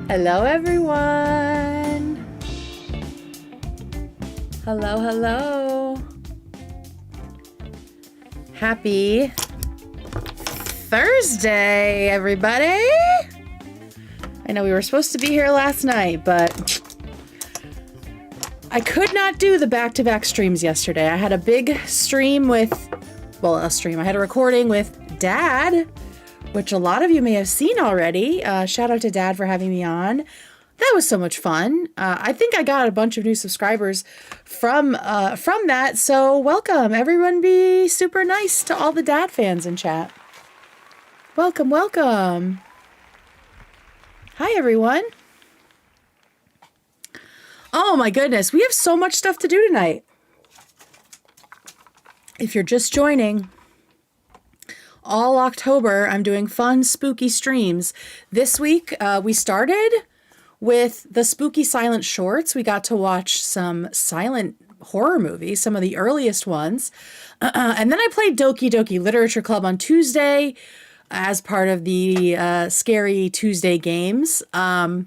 Hello, everyone. Hello, hello. Happy Thursday, everybody. I know we were supposed to be here last night, but I could not do the back-to-back streams yesterday. I had a big stream with, well, I had a recording with Dad, which a lot of you may have seen already. Shout out to Dad for having me on. That was so much fun. I think I got a bunch of new subscribers from that. So welcome. Everyone be super nice to all the Dad fans in chat. Welcome, welcome. Hi, everyone. Oh my goodness. We have so much stuff to do tonight. If you're just joining, all October, I'm doing fun, spooky streams. This week, we started with the spooky silent shorts. We got to watch some silent horror movies, some of the earliest ones. And then I played Doki Doki Literature Club on Tuesday as part of the Scary Tuesday games. You're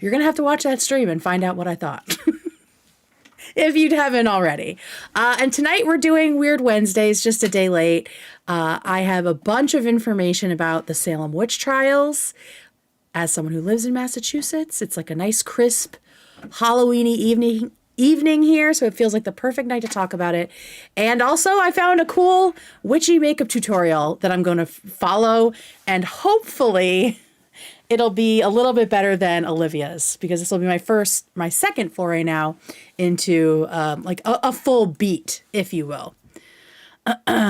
going to have to watch that stream and find out what I thought. If you haven't already. And tonight we're doing Weird Wednesdays, just a day late. I have a bunch of information about the Salem witch trials. As someone who lives in Massachusetts, it's like a nice, crisp, Halloween-y evening here, so it feels like the perfect night to talk about it. And also, I found a cool witchy makeup tutorial that I'm going to follow, and hopefully it'll be a little bit better than Olivia's, because this will be my second foray now into like a full beat, if you will.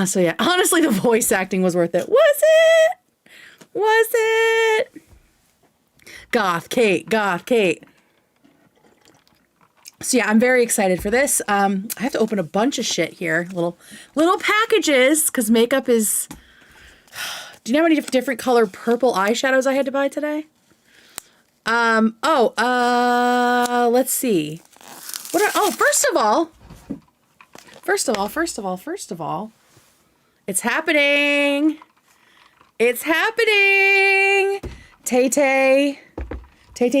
So yeah, honestly, the voice acting was worth it. Was it? Was it? Goth Kate. So yeah, I'm very excited for this. I have to open a bunch of shit here, little packages, because makeup is. Do you know how many different color purple eyeshadows I had to buy today? Let's see. First of all, it's happening. It's happening. Tay-Tay's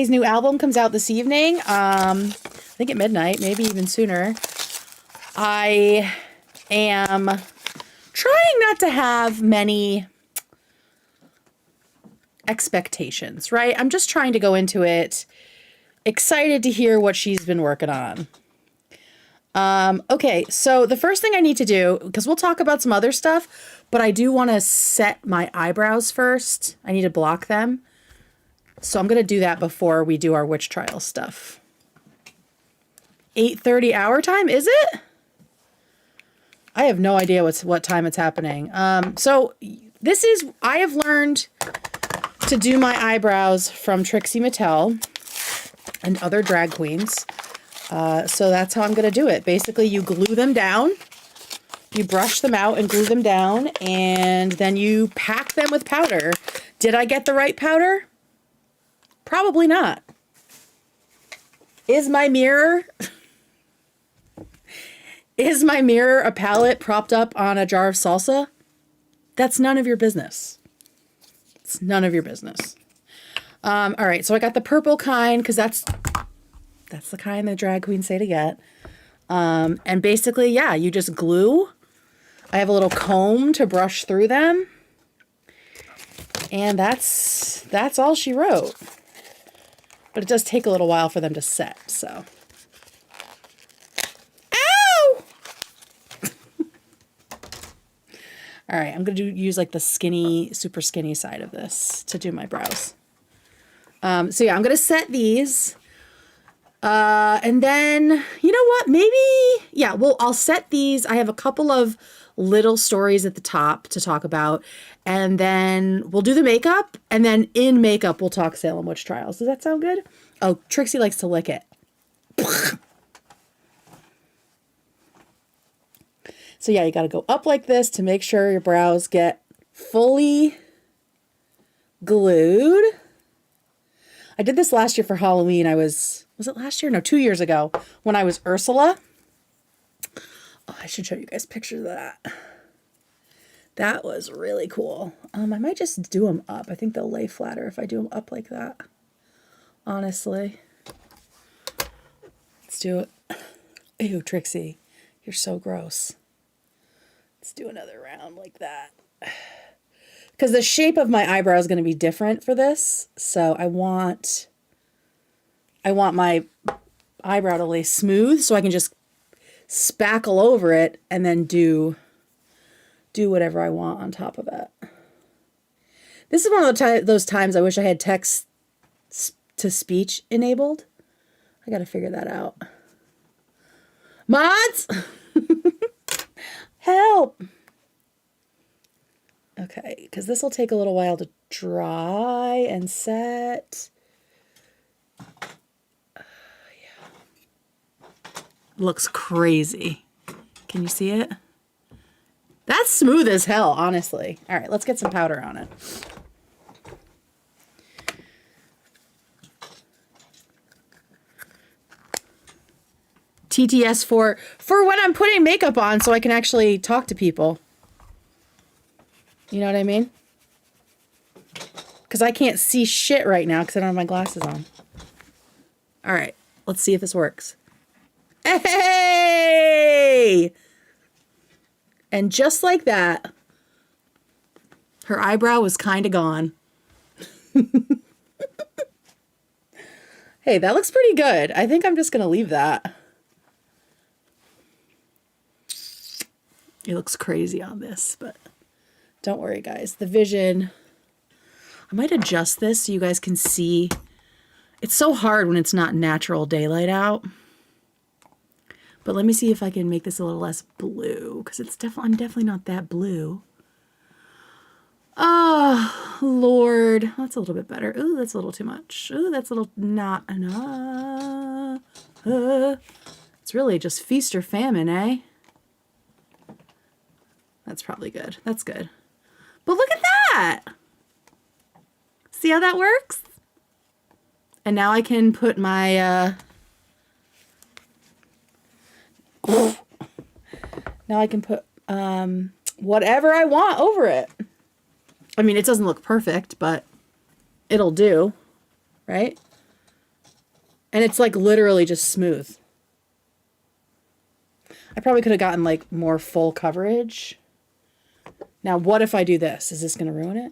new album comes out this evening. I think at midnight, maybe even sooner. I am trying not to have many expectations, right? I'm just trying to go into it excited to hear what she's been working on. Okay, so the first thing I need to do, because we'll talk about some other stuff, but I do want to set my eyebrows first. I need to block them. So I'm going to do that before we do our witch trial stuff. 8:30 our time, is it? I have no idea what time it's happening. So I have learned to do my eyebrows from Trixie Mattel and other drag queens. So that's how I'm going to do it. Basically, you glue them down, you brush them out and glue them down, and then you pack them with powder. Did I get the right powder? Probably not. Is my mirror a palette propped up on a jar of salsa? That's none of your business. It's none of your business. All right, so I got the purple kind because that's the kind that drag queens say to get. And basically, yeah, you just glue. I have a little comb to brush through them. And that's all she wrote. But it does take a little while for them to set, so. Ow! All right, I'm going to use like the skinny, super skinny side of this to do my brows. So yeah, I'm going to set these. And then, you know what? Maybe, yeah, well, I'll set these. I have a couple of little stories at the top to talk about. And then we'll do the makeup. And then in makeup, we'll talk Salem Witch Trials. Does that sound good? Oh, Trixie likes to lick it. So yeah, you got to go up like this to make sure your brows get fully glued. I did this last year for Halloween. Was it last year? No, 2 years ago when I was Ursula. Oh, I should show you guys pictures of that. That was really cool. I might just do them up. I think they'll lay flatter if I do them up like that. Honestly. Let's do it. Ew, Trixie. You're so gross. Let's do another round like that. Because the shape of my eyebrow is going to be different for this. So I want my eyebrow to lay smooth so I can just spackle over it and then do whatever I want on top of it. This is one of those times I wish I had text to speech enabled. I got to figure that out. Mods! Help! Okay, because this will take a little while to dry and set. Yeah. Looks crazy. Can you see it? That's smooth as hell, honestly. All right, let's get some powder on it. TTS for when I'm putting makeup on so I can actually talk to people. You know what I mean? Because I can't see shit right now because I don't have my glasses on. All right, let's see if this works. Hey! And just like that, her eyebrow was kind of gone. Hey, that looks pretty good. I think I'm just going to leave that. It looks crazy on this, but don't worry, guys. The vision, I might adjust this so you guys can see. It's so hard when it's not natural daylight out. But let me see if I can make this a little less blue, because I'm definitely not that blue. Oh, Lord. That's a little bit better. Ooh, that's a little too much. Ooh, that's a little not enough. It's really just feast or famine, eh? That's probably good. That's good. But look at that! See how that works? And now I can put my, now I can put whatever I want over it. I mean, it doesn't look perfect, but it'll do, right? And it's like literally just smooth. I probably could have gotten like more full coverage. Now, what if I do this? Is this going to ruin it?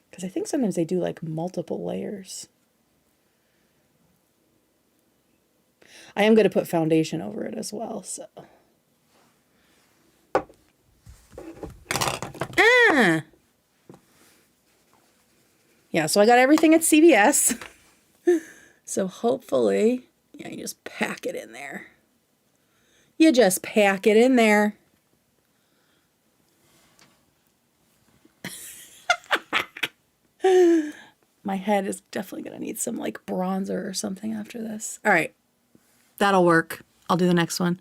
Because I think sometimes they do like multiple layers. I am going to put foundation over it as well, so. Yeah, so I got everything at CVS. So hopefully, yeah, you just pack it in there. You just pack it in there. My head is definitely going to need some like bronzer or something after this. All right. That'll work. I'll do the next one.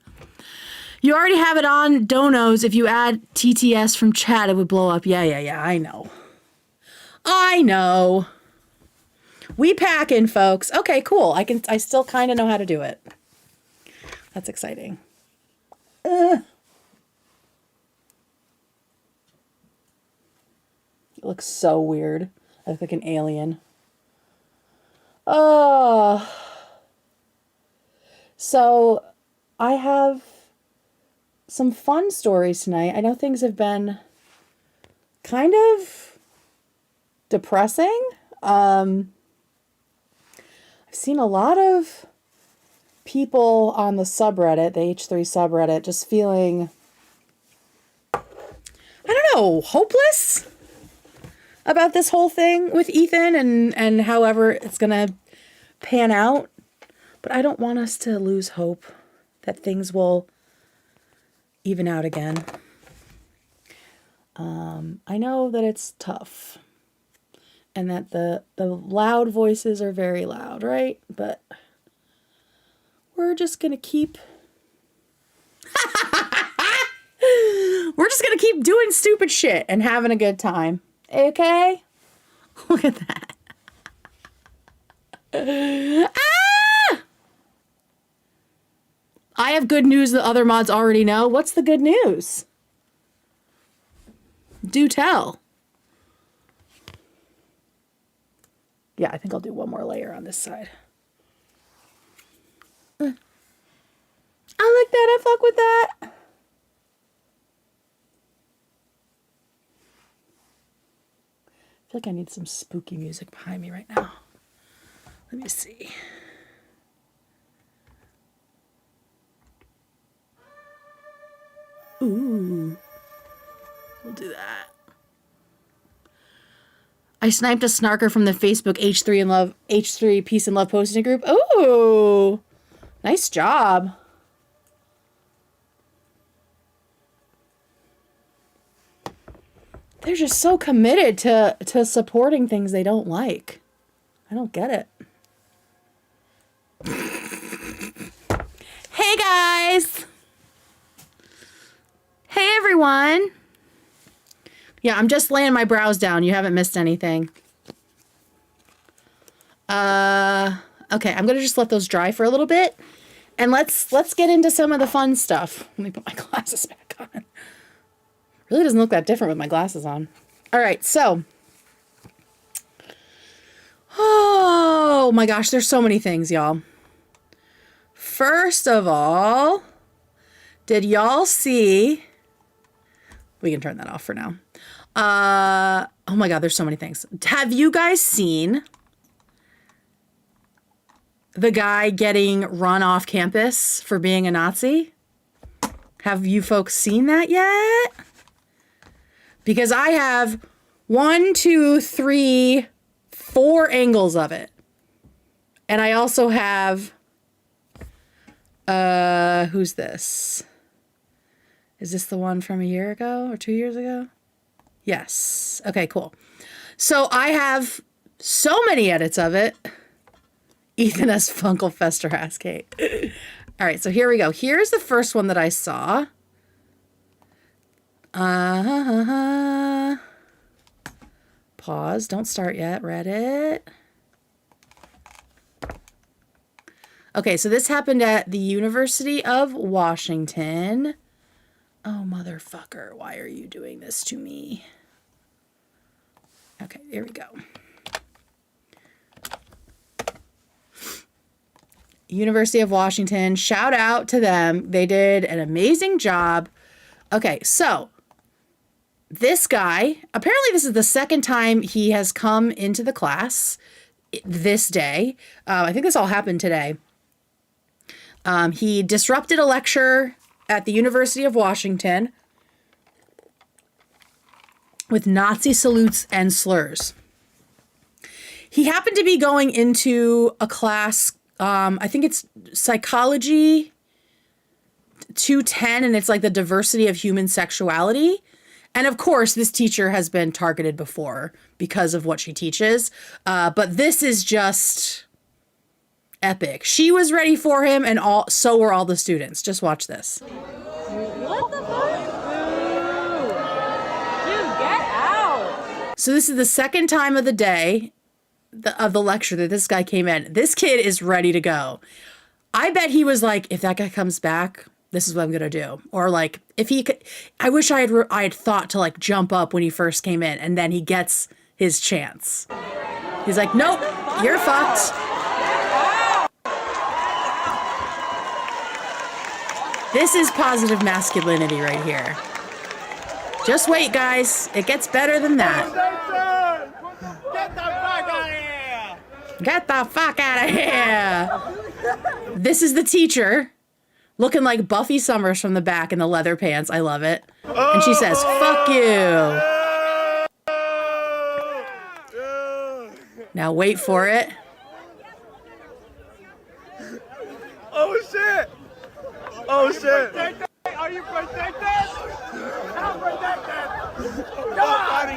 You already have it on Donos. If you add TTS from chat, it would blow up. Yeah. I know. We packing, folks. Okay, cool. I still kind of know how to do it. That's exciting. It looks so weird. I look like an alien. Oh. So I have some fun stories tonight. I know things have been kind of depressing. I've seen a lot of people on the subreddit, the H3 subreddit, just feeling, I don't know, hopeless about this whole thing with Ethan and however it's going to pan out. But I don't want us to lose hope that things will even out again. I know that it's tough and that the loud voices are very loud, right? But we're just going to keep doing stupid shit and having a good time. Okay? Look at that. I have good news that other mods already know. What's the good news? Do tell. Yeah, I think I'll do one more layer on this side. I like that. I fuck with that. I feel like I need some spooky music behind me right now. Let me see. Ooh. We'll do that. I sniped a snarker from the Facebook H3 Peace and Love posting group. Ooh. Nice job. They're just so committed to supporting things they don't like. I don't get it. Hey guys. Hey everyone. Yeah, I'm just laying my brows down. You haven't missed anything. Okay, I'm gonna just let those dry for a little bit. And let's get into some of the fun stuff. Let me put my glasses back on. Really doesn't look that different with my glasses on. All right, so. Oh my gosh, there's so many things, y'all. First of all, did y'all see... We can turn that off for now. Oh my God, there's so many things. Have you guys seen the guy getting run off campus for being a Nazi? Have you folks seen that yet? Because I have 1, 2, 3, 4 angles of it. And I also have, who's this? Is this the one from a year ago or 2 years ago? Yes. Okay, cool. So I have so many edits of it. Ethan S. Funkle Fester Haskate. All right, so here we go. Here's the first one that I saw. Pause. Don't start yet. Reddit. Okay, so this happened at the University of Washington. Oh, motherfucker. Why are you doing this to me? Okay, here we go. University of Washington. Shout out to them. They did an amazing job. Okay, so this guy, apparently this is the second time he has come into the class this day. I think this all happened today. He disrupted a lecture at the University of Washington with Nazi salutes and slurs. He happened to be going into a class, I think it's Psychology 210, and it's like the diversity of human sexuality. And of course, this teacher has been targeted before because of what she teaches. But this is just epic. She was ready for him, and so were all the students. Just watch this. What the fuck? Dude, get out. So this is the second time of the day of the lecture that this guy came in. This kid is ready to go. I bet he was like, if that guy comes back, this is what I'm going to do. Or like, if he could, I wish I had thought to like jump up when he first came in, and then he gets his chance. He's like, nope, you're fucked. This is positive masculinity right here. Just wait, guys. It gets better than that. Get the fuck out of here! Get the fuck out of here. This is the teacher. Looking like Buffy Summers from the back in the leather pants. I love it. And she says, fuck you. Now wait for it. Oh shit! Oh shit! Are you protected? I'm protected!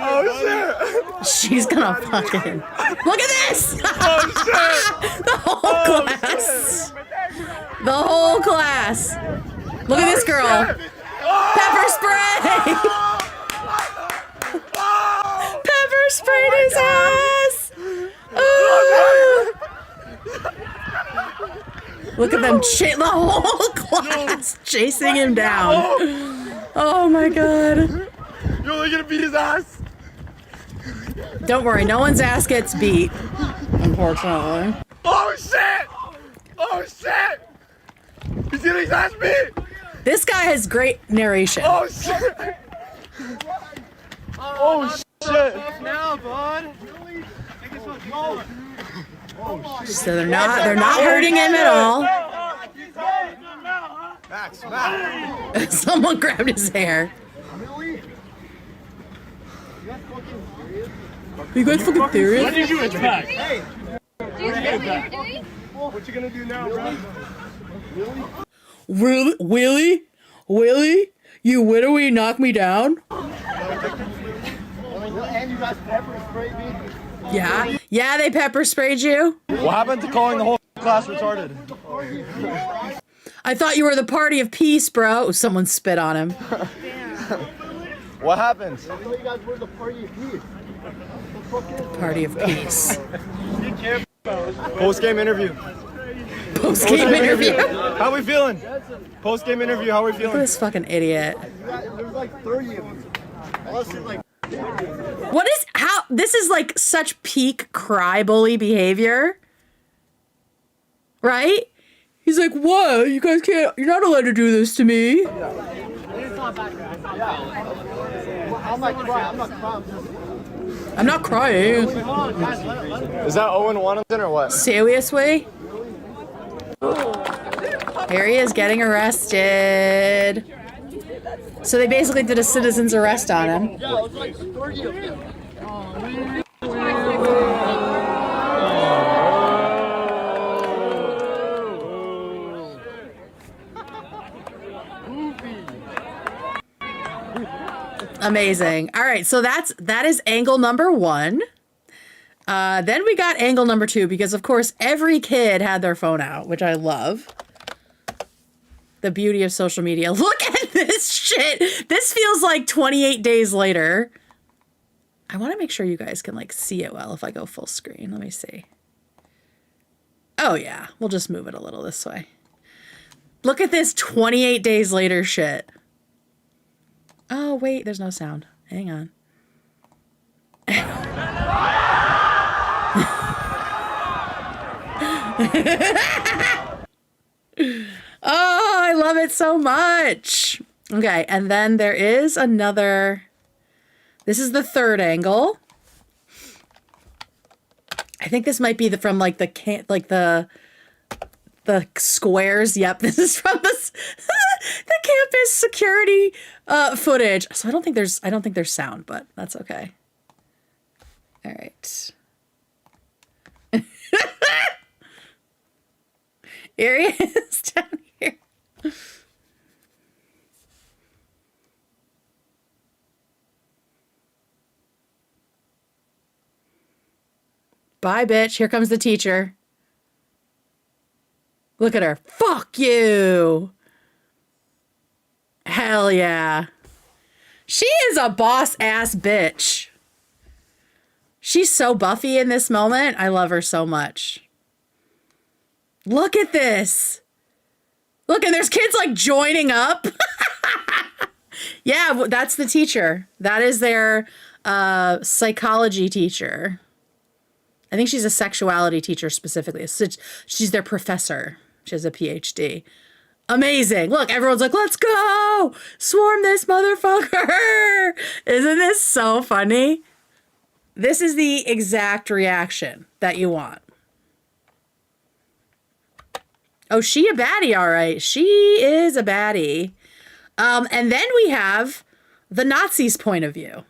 Oh shit! She's gonna fucking... Look at this! Oh shit! The whole class. The whole class. Look at this girl. Pepper spray! Pepper sprayed his ass! Oh. Look at them, the whole class chasing him down. Oh my god. You're only gonna beat his ass? Don't worry, no one's ass gets beat, unfortunately. Oh shit! Oh shit! He's getting his ass beat! This guy has great narration. Oh shit! Oh shit! Now, bud. So they're not hurting him at all. Max, Max. Someone grabbed his hair. Are you guys fucking serious? What did you expect? Hey. What you gonna do now, bro? Really? Willie? Willie? You widowy knock me down? And you guys pepper sprayed me. Yeah? Yeah, they pepper sprayed you? What happened to calling the whole class retarded? I thought you were the party of peace, bro. Someone spit on him. What happened? You guys were the party of peace. Party of peace. Post-game interview. Post-game interview. How we feeling? Post-game interview, how we Look at feeling? this fucking idiot. There's like 30 of you. Unless it's like This is like such peak cry bully behavior. Right? He's like, what? You guys can't, you're not allowed to do this to me. I'm not crying. I'm not crying. I'm not crying. Is that Owen Wanington or what? Seriously? Here he is getting arrested. So they basically did a citizen's arrest on him. Yeah, it's like 30 of you. Amazing. All right, so that is angle number 1. Then we got angle number 2 because of course every kid had their phone out, which I love. The beauty of social media. Look at this shit. This feels like 28 days later. I want to make sure you guys can like see it well if I go full screen. Let me see. Oh yeah, we'll just move it a little this way. Look at this 28 days later shit. Oh, wait, there's no sound. Hang on. Oh, I love it so much. Okay, and then there is another. This is the third angle. I think this might be from like the squares. Yep, this is from the campus security footage. So I don't think there's sound, but that's okay. All right. Here he is down here. Bye, bitch. Here comes the teacher. Look at her. Fuck you. Hell yeah. She is a boss ass bitch. She's so Buffy in this moment. I love her so much. Look at this. Look, and there's kids like joining up. Yeah, that's the teacher. That is their psychology teacher. I think she's a sexuality teacher specifically. She's their professor. She has a PhD. Amazing. Look, everyone's like, let's go. Swarm this motherfucker. Isn't this so funny? This is the exact reaction that you want. Oh, she a baddie, all right. She is a baddie. And then we have the Nazis' point of view.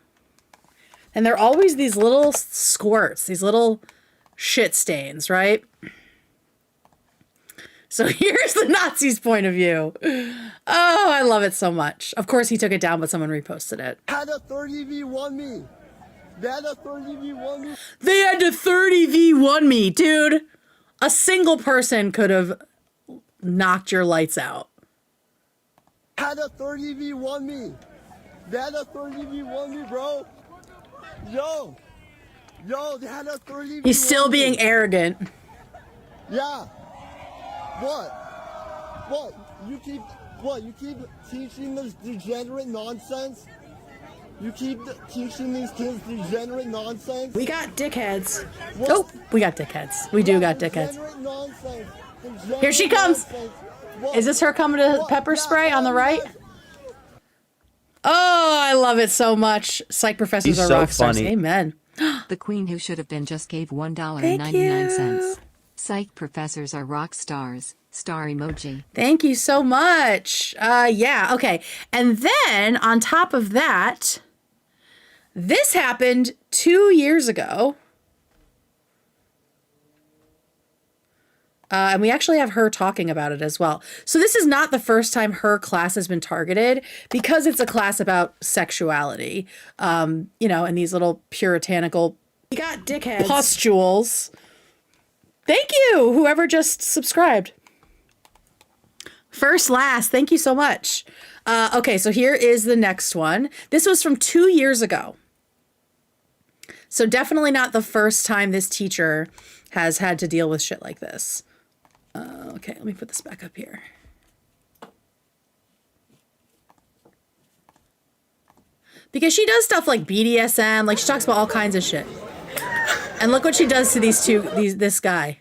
And they're always these little squirts, these little shit stains, right? So here's the Nazis' point of view. Oh, I love it so much. Of course, he took it down, but someone reposted it. Had a 30v1 me. They had a 30v1 me. They had to 30v1 me, dude. A single person could have knocked your lights out. Had a 30v1 me. They had a 30v1 me, bro. Yo, they had a 30v1 He's still being arrogant. Yeah. What? You keep teaching this degenerate nonsense? You keep teaching these kids degenerate nonsense? We got dickheads. What? Oh, we got dickheads. We do got dickheads. Degenerate nonsense. Here she comes. What? Is this her coming to What? pepper spray Yeah, on the right? Oh, I love it so much. Psych professors He's are so rock stars. funny. Amen. The queen who should have been just gave Thank $1.99. you. Psych professors are rock stars. Star emoji. Thank you so much. Yeah, okay. And then on top of that, this happened 2 years ago. And we actually have her talking about it as well. So this is not the first time her class has been targeted because it's a class about sexuality, and these little puritanical we got dickheads. Pustules. Thank you, whoever just subscribed. First, last, thank you so much. Okay, so here is the next one. This was from 2 years ago. So definitely not the first time this teacher has had to deal with shit like this. Okay, let me put this back up here. Because she does stuff like BDSM, like she talks about all kinds of shit. And look what she does to this guy.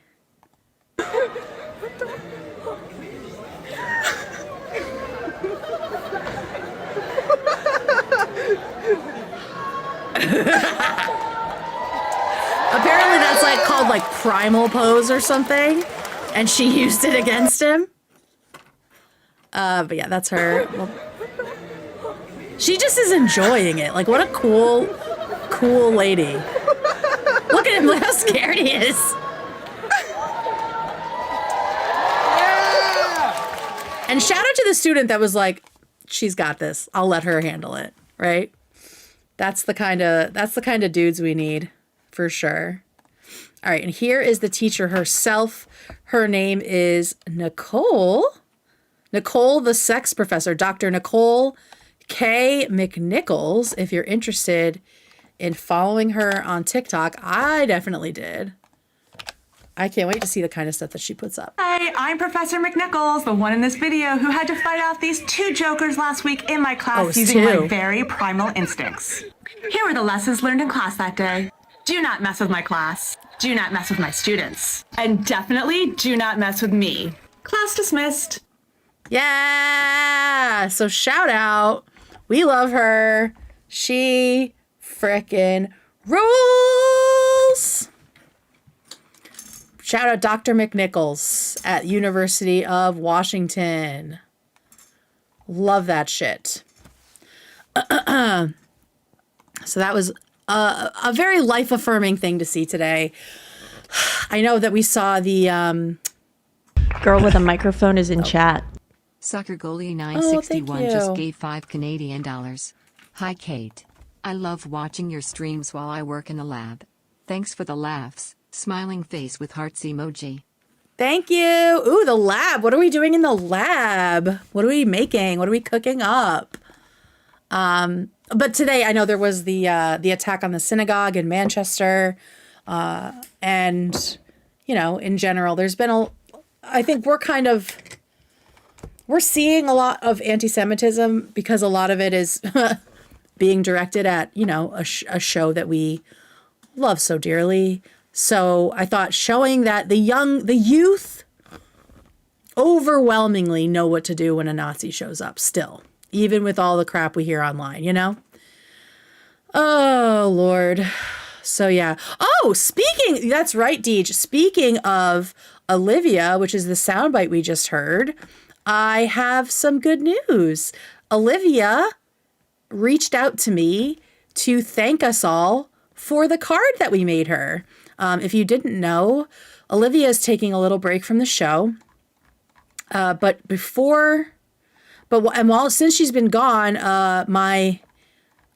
Apparently that's like called like primal pose or something. And she used it against him. But yeah, that's her. Well, she just is enjoying it. Like, what a cool lady. Look at him, look how scared he is. Yeah! And shout out to the student that was like, she's got this. I'll let her handle it, right? That's the kind of dudes we need, for sure. All right, and here is the teacher herself. Her name is Nicole. Nicole, the sex professor, Dr. Nicole K. McNichols. If you're interested in following her on TikTok, I definitely did. I can't wait to see the kind of stuff that she puts up. Hi, I'm Professor McNichols, the one in this video who had to fight off these 2 jokers last week in my class it's using 2. my very primal instincts. Here were the lessons learned in class that day. Do not mess with my class. Do not mess with my students. And definitely do not mess with me. Class dismissed. Yeah! So shout out. We love her. She frickin' rules! Shout out Dr. McNichols at University of Washington. Love that shit. So that was a very life-affirming thing to see today. I know that we saw the... Girl with a microphone is in chat. Soccer goalie 961 you. just gave $5 Canadian. Hi Kate. I love watching your streams while I work in the lab. Thanks for the laughs. Smiling face with hearts emoji. Thank you. Ooh, the lab. What are we doing in the lab? What are we making? What are we cooking up? But today I know there was the attack on the synagogue in Manchester, and in general, there's been I think we're seeing a lot of anti-Semitism because a lot of it is being directed at a show that we love so dearly. So I thought showing that the youth overwhelmingly know what to do when a Nazi shows up still, even with all the crap we hear online, Oh, Lord. So, yeah. Oh, that's right, Deej. Speaking of Olivia, which is the soundbite we just heard, I have some good news. Olivia reached out to me to thank us all for the card that we made her. If you didn't know, Olivia is taking a little break from the show. Since she's been gone, my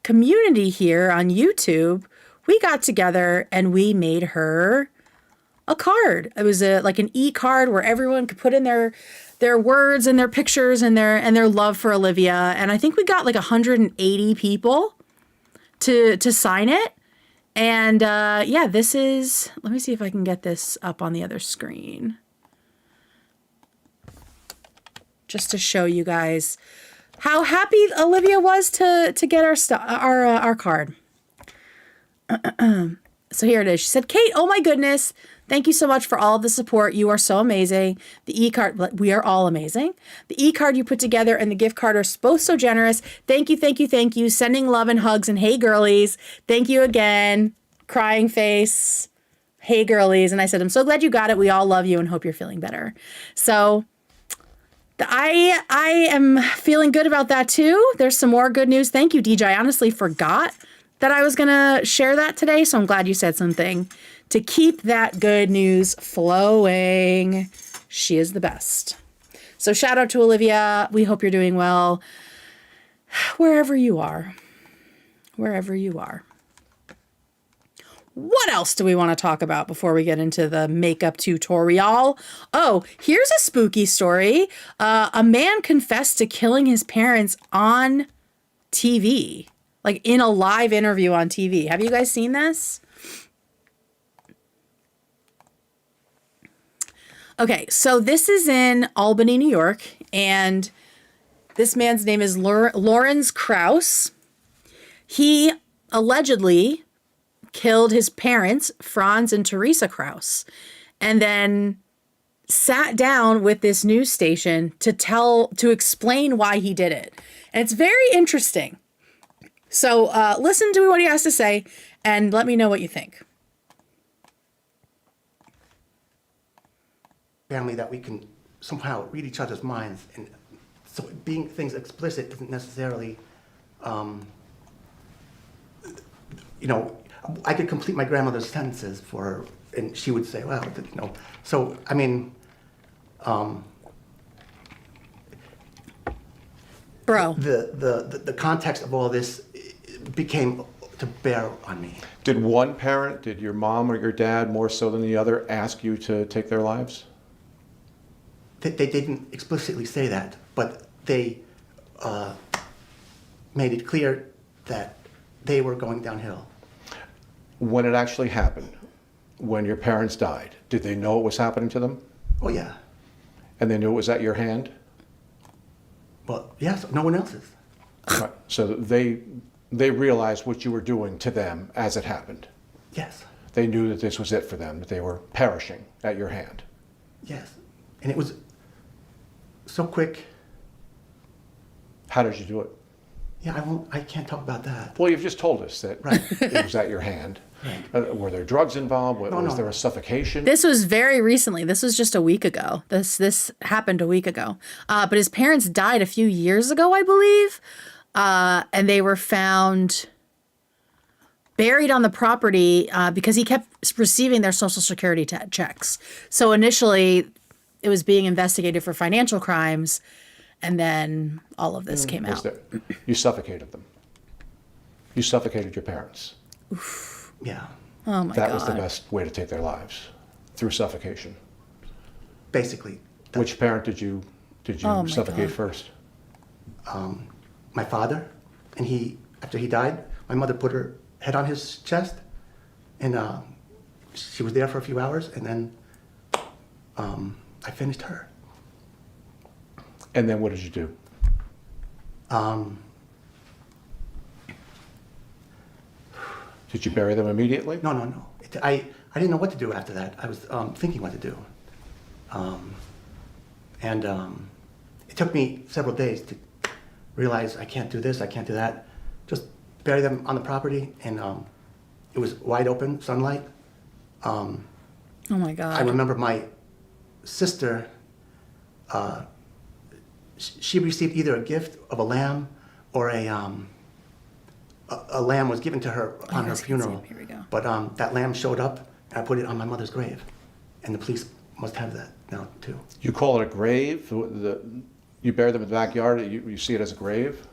community here on YouTube, we got together and we made her a card. It was like an e-card where everyone could put in their words and their pictures and their love for Olivia. And I think we got like 180 people to sign it. And this is, let me see if I can get this up on the other screen. Just to show you guys how happy Olivia was to get our card. So here it is. She said, Kate, oh my goodness. Thank you so much for all of the support. You are so amazing. The e-card, we are all amazing. The e-card you put together and the gift card are both so generous. Thank you, thank you, thank you. Sending love and hugs and hey girlies. Thank you again. Crying face. Hey girlies. And I said, I'm so glad you got it. We all love you and hope you're feeling better. So I am feeling good about that too. There's some more good news. Thank you, DJ. I honestly forgot that I was going to share that today. So I'm glad you said something to keep that good news flowing. She is the best. So shout out to Olivia. We hope you're doing well wherever you are. Wherever you are. What else do we want to talk about before we get into the makeup tutorial? Oh, here's a spooky story. A man confessed to killing his parents on TV, like in a live interview on TV. Have you guys seen this? Okay, so this is in Albany, New York, and this man's name is Lawrence Krauss. He allegedly killed his parents, Franz and Teresa Krauss, and then sat down with this news station to explain why he did it. And it's very interesting. So listen to what he has to say and let me know what you think. Family that we can somehow read each other's minds, and so being things explicit isn't necessarily, I could complete my grandmother's sentences for her, and she would say, "Well, So I mean, bro, the context of all this became to bear on me. Did one parent, did your mom or your dad more so than the other, ask you to take their lives? They didn't explicitly say that, but they made it clear that they were going downhill. When it actually happened, when your parents died, did they know it was happening to them? Oh, yeah. And they knew it was at your hand? Well, yes, no one else's. Right. So they realized what you were doing to them as it happened. Yes. They knew that this was it for them, that they were perishing at your hand. Yes. And it was so quick. How did you do it? Yeah, I can't talk about that. Well, you've just told us that Right. it was at your hand. Right. Were there drugs involved? Was there a suffocation? This was very recently. This was just a week ago. This happened a week ago. But his parents died a few years ago, I believe. And they were found buried on the property because he kept receiving their Social Security checks. So initially, it was being investigated for financial crimes. And then all of this came out. You suffocated them. You suffocated your parents. Yeah. Oh my that God. was the best way to take their lives, through suffocation. Basically, Which parent did you Oh my suffocate God. first? my father, and after he died, my mother put her head on his chest, and she was there for a few hours, and then I finished her. And then what did you do? Did you bury them immediately? No. I didn't know what to do after that. I was thinking what to do. It took me several days to realize I can't do this, I can't do that. Just bury them on the property, and it was wide open, sunlight. Oh my God. I remember my sister, she received either a gift of a lamb or a lamb was given to her on her guys can see funeral. it. Here we go. But that lamb showed up, and I put it on my mother's grave. And the police must have that now, too. You call it a grave? You bury them in the backyard, you see it as a grave?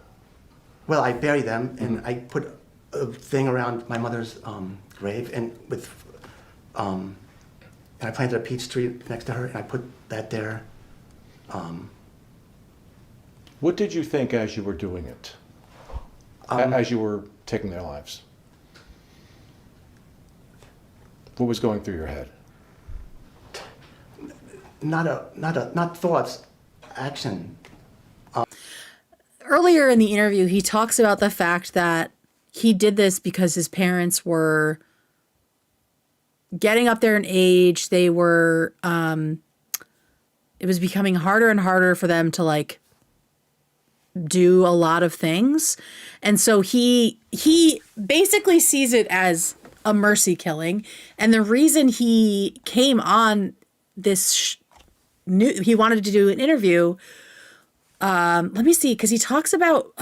Well, I bury them, and I put a thing around my mother's grave, and I planted a peach tree next to her, and I put that there. What did you think as you were doing it? As you were taking their lives? What was going through your head? Not thoughts, action. Earlier in the interview, he talks about the fact that he did this because his parents were getting up there in age. They were, it was becoming harder and harder for them to like do a lot of things. And so he basically sees it as a mercy killing. And the reason he came on this he wanted to do an interview. Let me see, because he talks about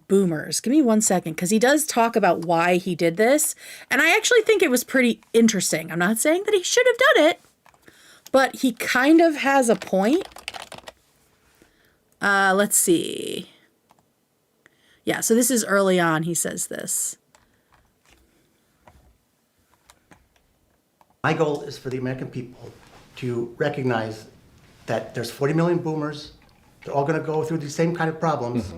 boomers. Give me 1 second, because he does talk about why he did this. And I actually think it was pretty interesting. I'm not saying that he should have done it, but he kind of has a point. Let's see. Yeah, so this is early on. He says this. My goal is for the American people to recognize that there's 40 million boomers. They're all going to go through the same kind of problems.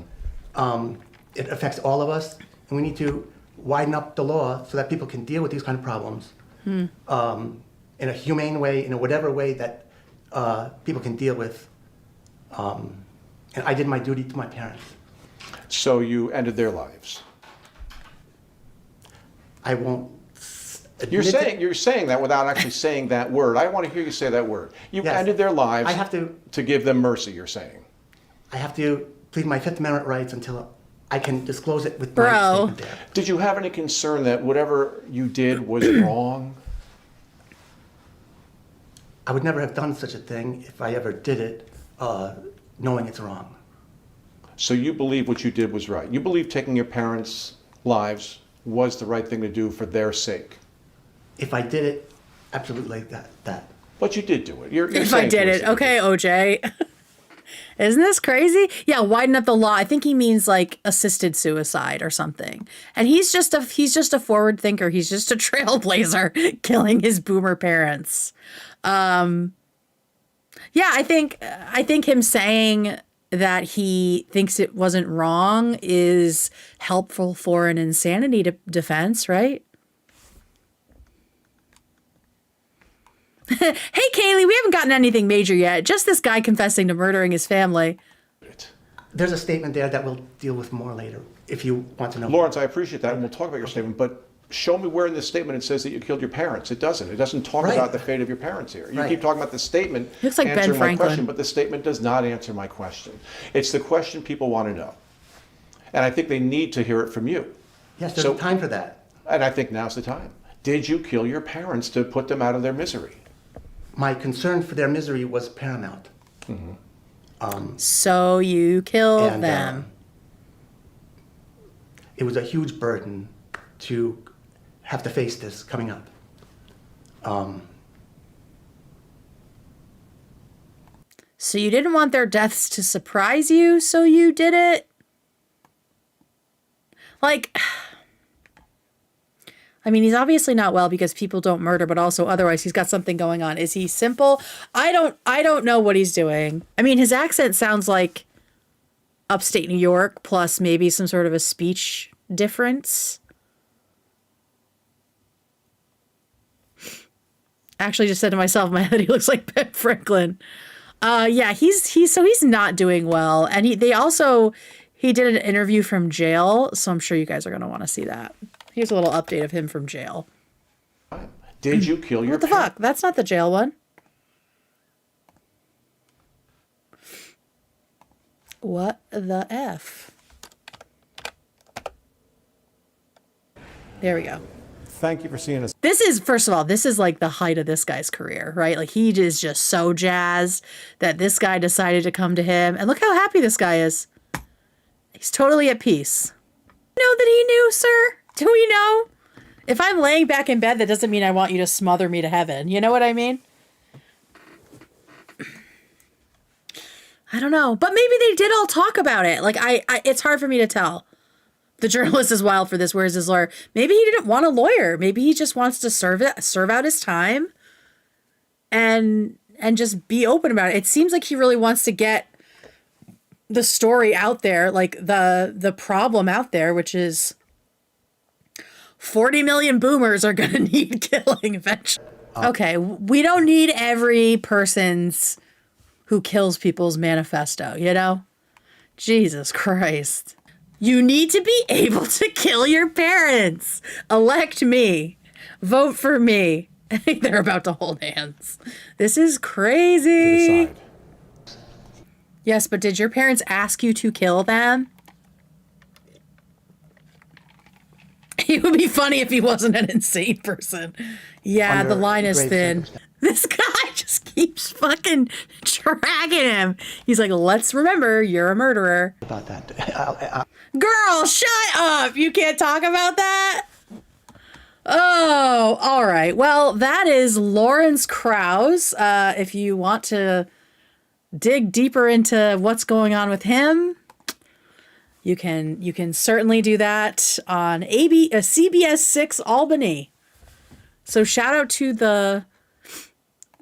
It affects all of us, and we need to widen up the law so that people can deal with these kind of problems in a humane way, in a whatever way that people can deal with. And I did my duty to my parents. So you ended their lives. I won't. You're saying that without actually saying that word. I want to hear you say that word. You Yes. ended their lives I have to give them mercy, you're saying. I have to plead my Fifth Amendment rights until I can disclose it with Bro. my statement there. Did you have any concern that whatever you did was wrong? I would never have done such a thing if I ever did it knowing it's wrong. So you believe what you did was right. You believe taking your parents' lives was the right thing to do for their sake. If I did it, absolutely that. But you did do it. You're If saying I did to us it. that you Okay, OJ. Isn't this crazy? Yeah, widen up the law. I think he means like assisted suicide or something. And he's just a forward thinker. He's just a trailblazer killing his boomer parents. Yeah, I think him saying that he thinks it wasn't wrong is helpful for an insanity defense, right? Hey, Kaylee, we haven't gotten anything major yet. Just this guy confessing to murdering his family. There's a statement there that we'll deal with more later, if you want to know. Lawrence, I appreciate that, and we'll talk about your statement, but show me where in this statement it says that you killed your parents. It doesn't. It doesn't talk Right. about the fate of your parents here. You Right. keep talking about the statement Looks like Ben answering my Franklin. question, but the statement does not answer my question. It's the question people want to know. And I think they need to hear it from you. Yes, there's So- time for that. And I think now's the time. Did you kill your parents to put them out of their misery? My concern for their misery was paramount. So you killed And them. it was a huge burden to have to face this coming up. So you didn't want their deaths to surprise you, so you did it? Like, I mean, he's obviously not well because people don't murder, but also otherwise he's got something going on. Is he simple? I don't know what he's doing. I mean, his accent sounds like upstate New York plus maybe some sort of a speech difference. Actually just said to myself in my head, he looks like Ben Franklin. Yeah, he's not doing well. And he did an interview from jail, so I'm sure you guys are going to want to see that. Here's a little update of him from jail. Did you kill your What the fuck? That's not the jail one. What the F? There we go. Thank you for seeing us. This is, first of all, this is like the height of this guy's career, right? Like he is just so jazzed that this guy decided to come to him. And look how happy this guy is. He's totally at peace. Know that he knew, sir? Do we know? If I'm laying back in bed, that doesn't mean I want you to smother me to heaven. You know what I mean? I don't know. But maybe they did all talk about it. Like, it's hard for me to tell. The journalist is wild for this. Where's his lawyer? Maybe he didn't want a lawyer. Maybe he just wants to serve out his time and just be open about it. It seems like he really wants to get the story out there, like the problem out there, which is 40 million boomers are going to need killing eventually. Okay, we don't need every person's who kills people's manifesto, you know? Jesus Christ. You need to be able to kill your parents. Elect me. Vote for me. I think they're about to hold hands. This is crazy. Yes, but did your parents ask you to kill them? It would be funny if he wasn't an insane person. Yeah, the line is thin. This guy just keeps fucking dragging him. He's like, let's remember you're a murderer. About that. Girl, shut up. You can't talk about that? Oh, all right. Well, that is Lawrence Krauss. If you want to dig deeper into what's going on with him, you can certainly do that on CBS 6 Albany. So shout out to the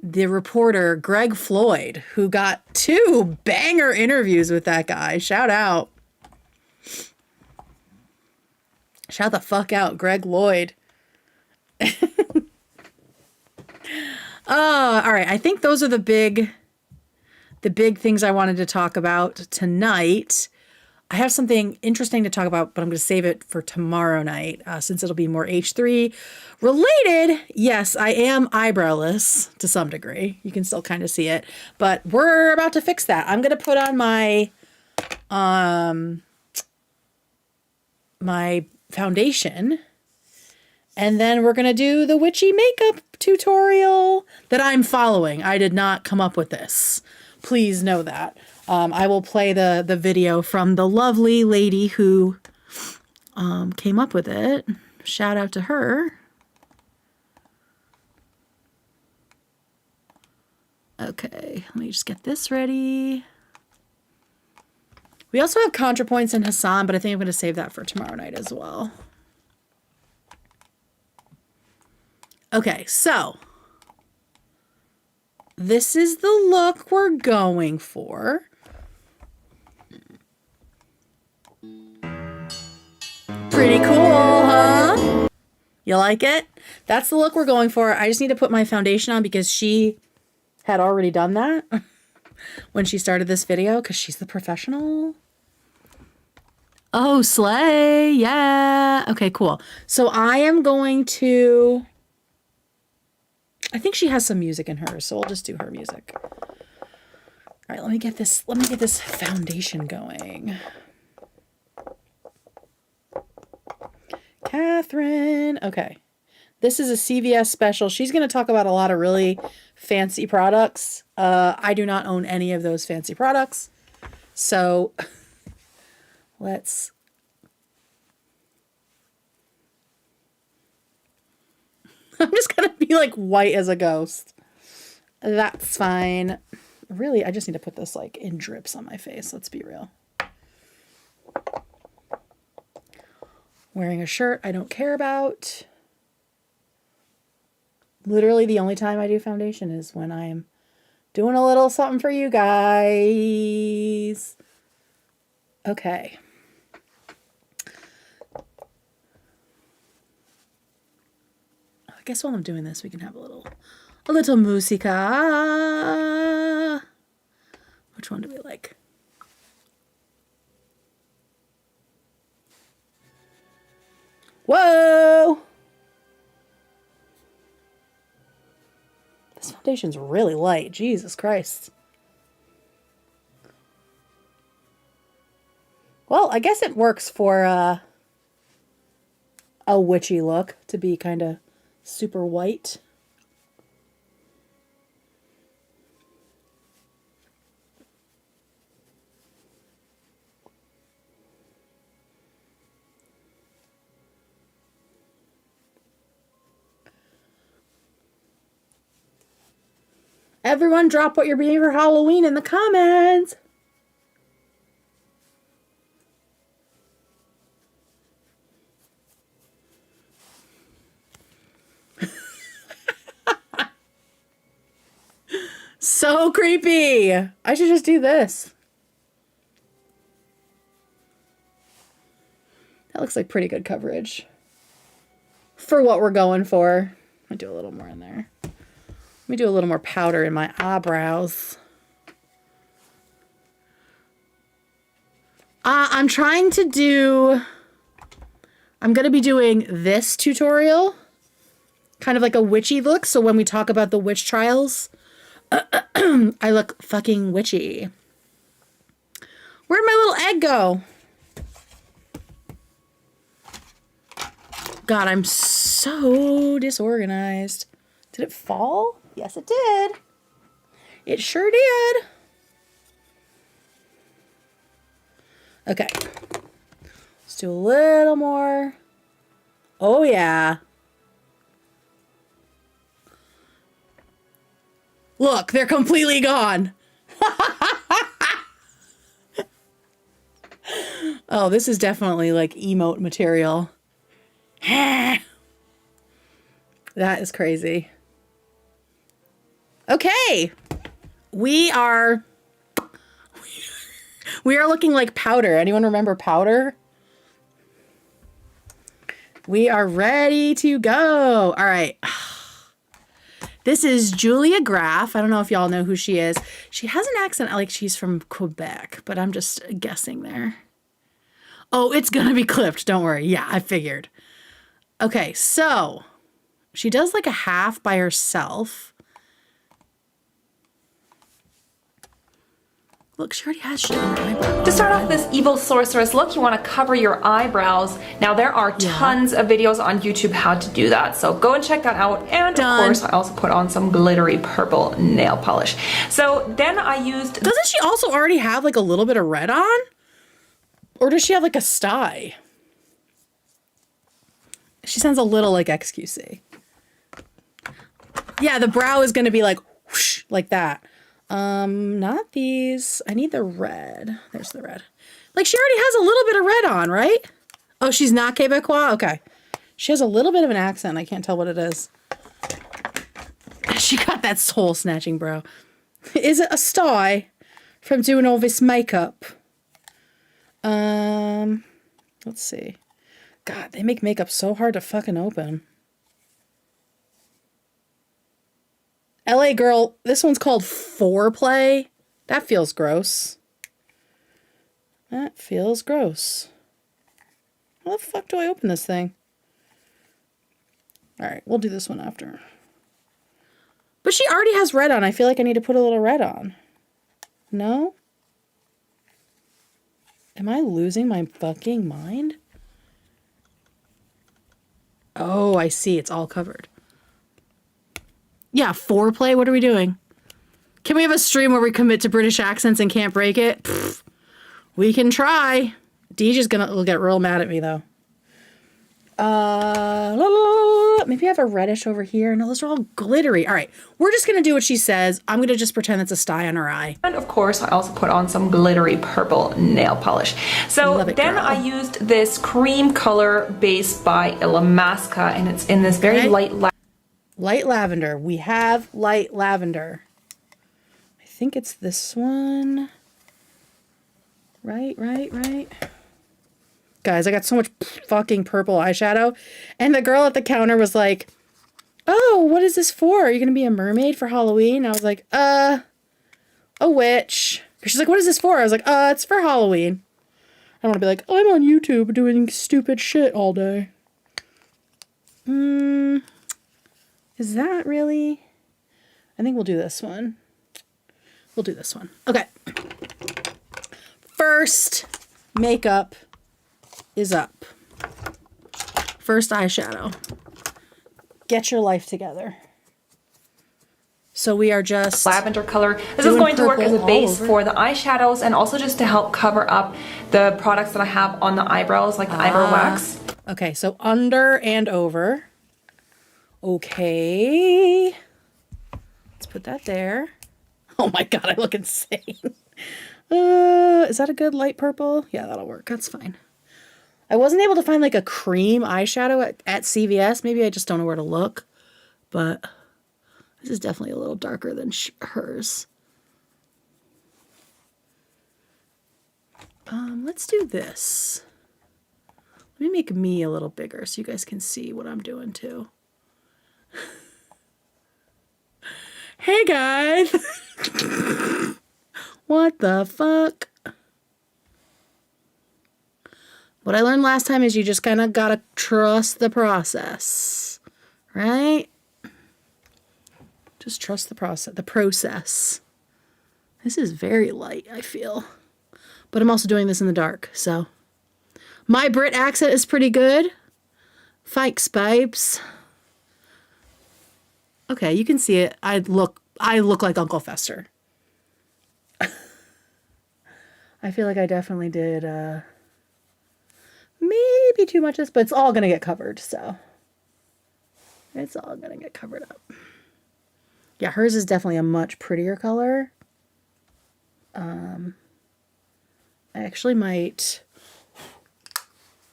reporter Greg Floyd, who got 2 banger interviews with that guy. Shout out. Shout the fuck out, Greg Lloyd. All right. I think those are the big things I wanted to talk about tonight. I have something interesting to talk about, but I'm going to save it for tomorrow night since it'll be more H3 related. Yes, I am eyebrowless to some degree. You can still kind of see it, but we're about to fix that. I'm going to put on my my foundation, and then we're going to do the witchy makeup tutorial that I'm following. I did not come up with this. Please know that. I will play the video from the lovely lady who came up with it. Shout out to her. Okay, let me just get this ready. We also have ContraPoints and Hassan, but I think I'm going to save that for tomorrow night as well. Okay, so this is the look we're going for. Pretty cool, huh? You like it? That's the look we're going for. I just need to put my foundation on because she had already done that when she started this video because she's the professional. Oh, slay. Yeah. Okay, cool. So I am going to... I think she has some music in hers, so I'll just do her music. All right, let me get this foundation going. Catherine. Okay. This is a CVS special. She's going to talk about a lot of really fancy products. I do not own any of those fancy products. So let's... I'm just going to be like white as a ghost. That's fine. Really, I just need to put this like in drips on my face. Let's be real. Wearing a shirt I don't care about. Literally the only time I do foundation is when I am doing a little something for you guys. Okay. I guess while I'm doing this, we can have a little musica. Which one do we like? Whoa! This foundation's really light. Jesus Christ. Well, I guess it works for a witchy look to be kind of super white. Everyone drop what you're being for Halloween in the comments. So creepy. I should just do this. That looks like pretty good coverage for what we're going for. I'll do a little more in there. Let me do a little more powder in my eyebrows. I'm going to be doing this tutorial, kind of like a witchy look. So when we talk about the witch trials, I look fucking witchy. Where'd my little egg go? God, I'm so disorganized. Did it fall? Yes, it did. It sure did. Okay. Let's do a little more. Oh, yeah. Look, they're completely gone. Oh, this is definitely like emote material. That is crazy. Okay. We are looking like powder. Anyone remember powder? We are ready to go. All right. This is Julia Graff. I don't know if y'all know who she is. She has an accent like she's from Quebec, but I'm just guessing there. Oh, it's gonna be clipped. Don't worry. Yeah, I figured. Okay, so she does like a half by herself. Look, she already has shit on her eyebrow. To start off this evil sorceress look, you want to cover your eyebrows. Now, there are tons of videos on YouTube how to do that, so go and check that out. And of course, I also put on some glittery purple nail polish. So then I used... Doesn't she also already have like a little bit of red on? Or does she have like a sty? She sounds a little like XQC. Yeah, the brow is going to be like whoosh, like that. Not these. I need the red. There's the red. Like she already has a little bit of red on, right? Oh, she's not Quebecois? Okay. She has a little bit of an accent. I can't tell what it is. She got that soul snatching brow. Is it a sty from doing all this makeup? Let's see. God, they make makeup so hard to fucking open. LA girl, this one's called Foreplay. That feels gross. That feels gross. How the fuck do I open this thing? Alright, we'll do this one after. But she already has red on. I feel like I need to put a little red on. No? Am I losing my fucking mind? Oh, I see. It's all covered. Yeah, Foreplay. What are we doing? Can we have a stream where we commit to British accents and can't break it? Pfft, we can try. DJ's will get real mad at me though. Maybe I have a reddish over here. No, those are all glittery. All right, we're just gonna do what she says. I'm gonna just pretend it's a sty on her eye. And of course, I also put on some glittery purple nail polish. So then I used this cream color base by Ilamasca, and it's in this very light. Light lavender. We have light lavender. I think it's this one. Right. Guys, I got so much fucking purple eyeshadow. And the girl at the counter was like, oh, what is this for? Are you going to be a mermaid for Halloween? I was like, a witch. She's like, what is this for? I was like, it's for Halloween. I want to be like, I'm on YouTube doing stupid shit all day. Is that really? I think we'll do this one. We'll do this one. Okay. First makeup is up. First eyeshadow. Get your life together. So we are just lavender color. This is going to work as a base for the eyeshadows and also just to help cover up the products that I have on the eyebrows, like the eyebrow wax. Okay, so under and over. Okay. Let's put that there. Oh my god, I look insane. Is that a good light purple? Yeah, that'll work. That's fine. I wasn't able to find like a cream eyeshadow at CVS. Maybe I just don't know where to look. But this is definitely a little darker than hers. Let's do this. Let me make me a little bigger so you guys can see what I'm doing too. Hey guys! What the fuck? What I learned last time is you just kind of gotta trust the process, right? Just trust the process. This is very light, I feel. But I'm also doing this in the dark, so. My Brit accent is pretty good. Fikes pipes. Okay, you can see it. I look like Uncle Fester. I feel like I definitely did maybe too much of this, but it's all gonna get covered, so. It's all gonna get covered up. Yeah, hers is definitely a much prettier color. I actually might...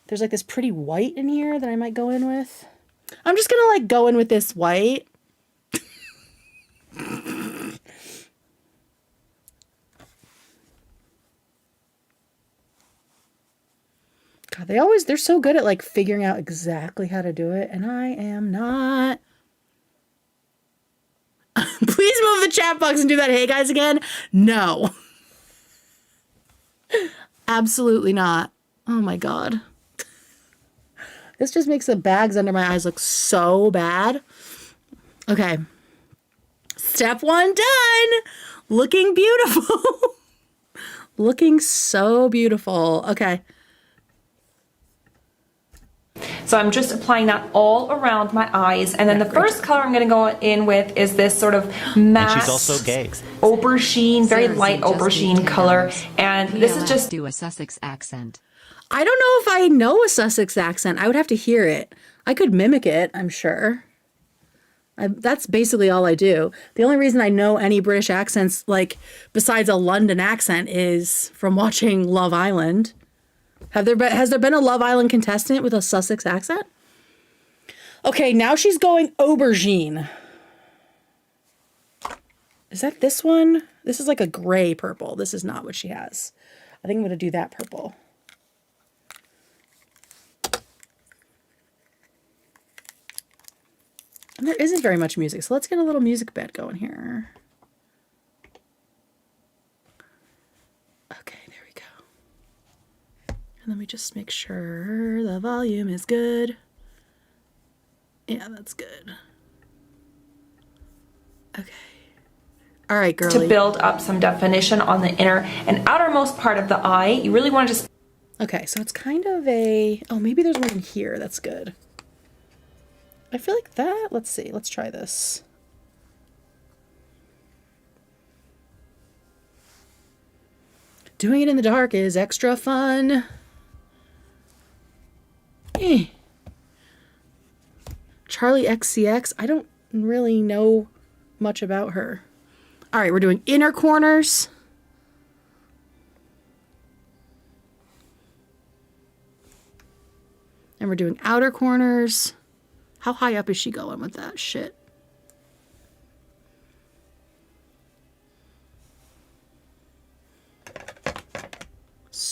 There's like this pretty white in here that I might go in with. I'm just gonna like go in with this white. God, they're so good at like figuring out exactly how to do it, and I am not. Please move the chat box and do that hey guys again. No. Absolutely not. Oh my god. This just makes the bags under my eyes look so bad. Okay. Step 1 done. Looking beautiful. Looking so beautiful. Okay. So I'm just applying that all around my eyes. And then the first color I'm going to go in with is this sort of matte, and she's also gay. aubergine, very light aubergine color. And this is just... do a Sussex accent. I don't know if I know a Sussex accent. I would have to hear it. I could mimic it, I'm sure. That's basically all I do. The only reason I know any British accents, like, besides a London accent, is from watching Love Island. Has there been a Love Island contestant with a Sussex accent? Okay, now she's going aubergine. Is that this one? This is like a gray purple. This is not what she has. I think I'm going to do that purple. And there isn't very much music, so let's get a little music bed going here. Okay, there we go. And let me just make sure the volume is good. Yeah, that's good. Okay. All right, girlie. To build up some definition on the inner and outermost part of the eye, you really want to just... Okay, so it's kind of a... Oh, maybe there's one in here. That's good. I feel like that... Let's see. Let's try this. Doing it in the dark is extra fun. Charlie XCX. I don't really know much about her. All right, we're doing inner corners. And we're doing outer corners. How high up is she going with that shit?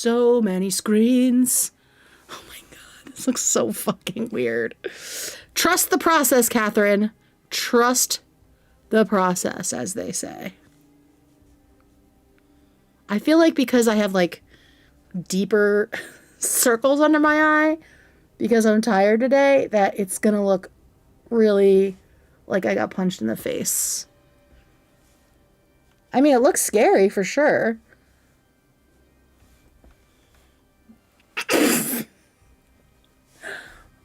so many screens. Oh my God, this looks so fucking weird. Trust the process, Catherine. Trust the process, as they say. I feel like because I have like deeper circles under my eye because I'm tired today, that it's gonna look really like I got punched in the face. I mean, it looks scary for sure.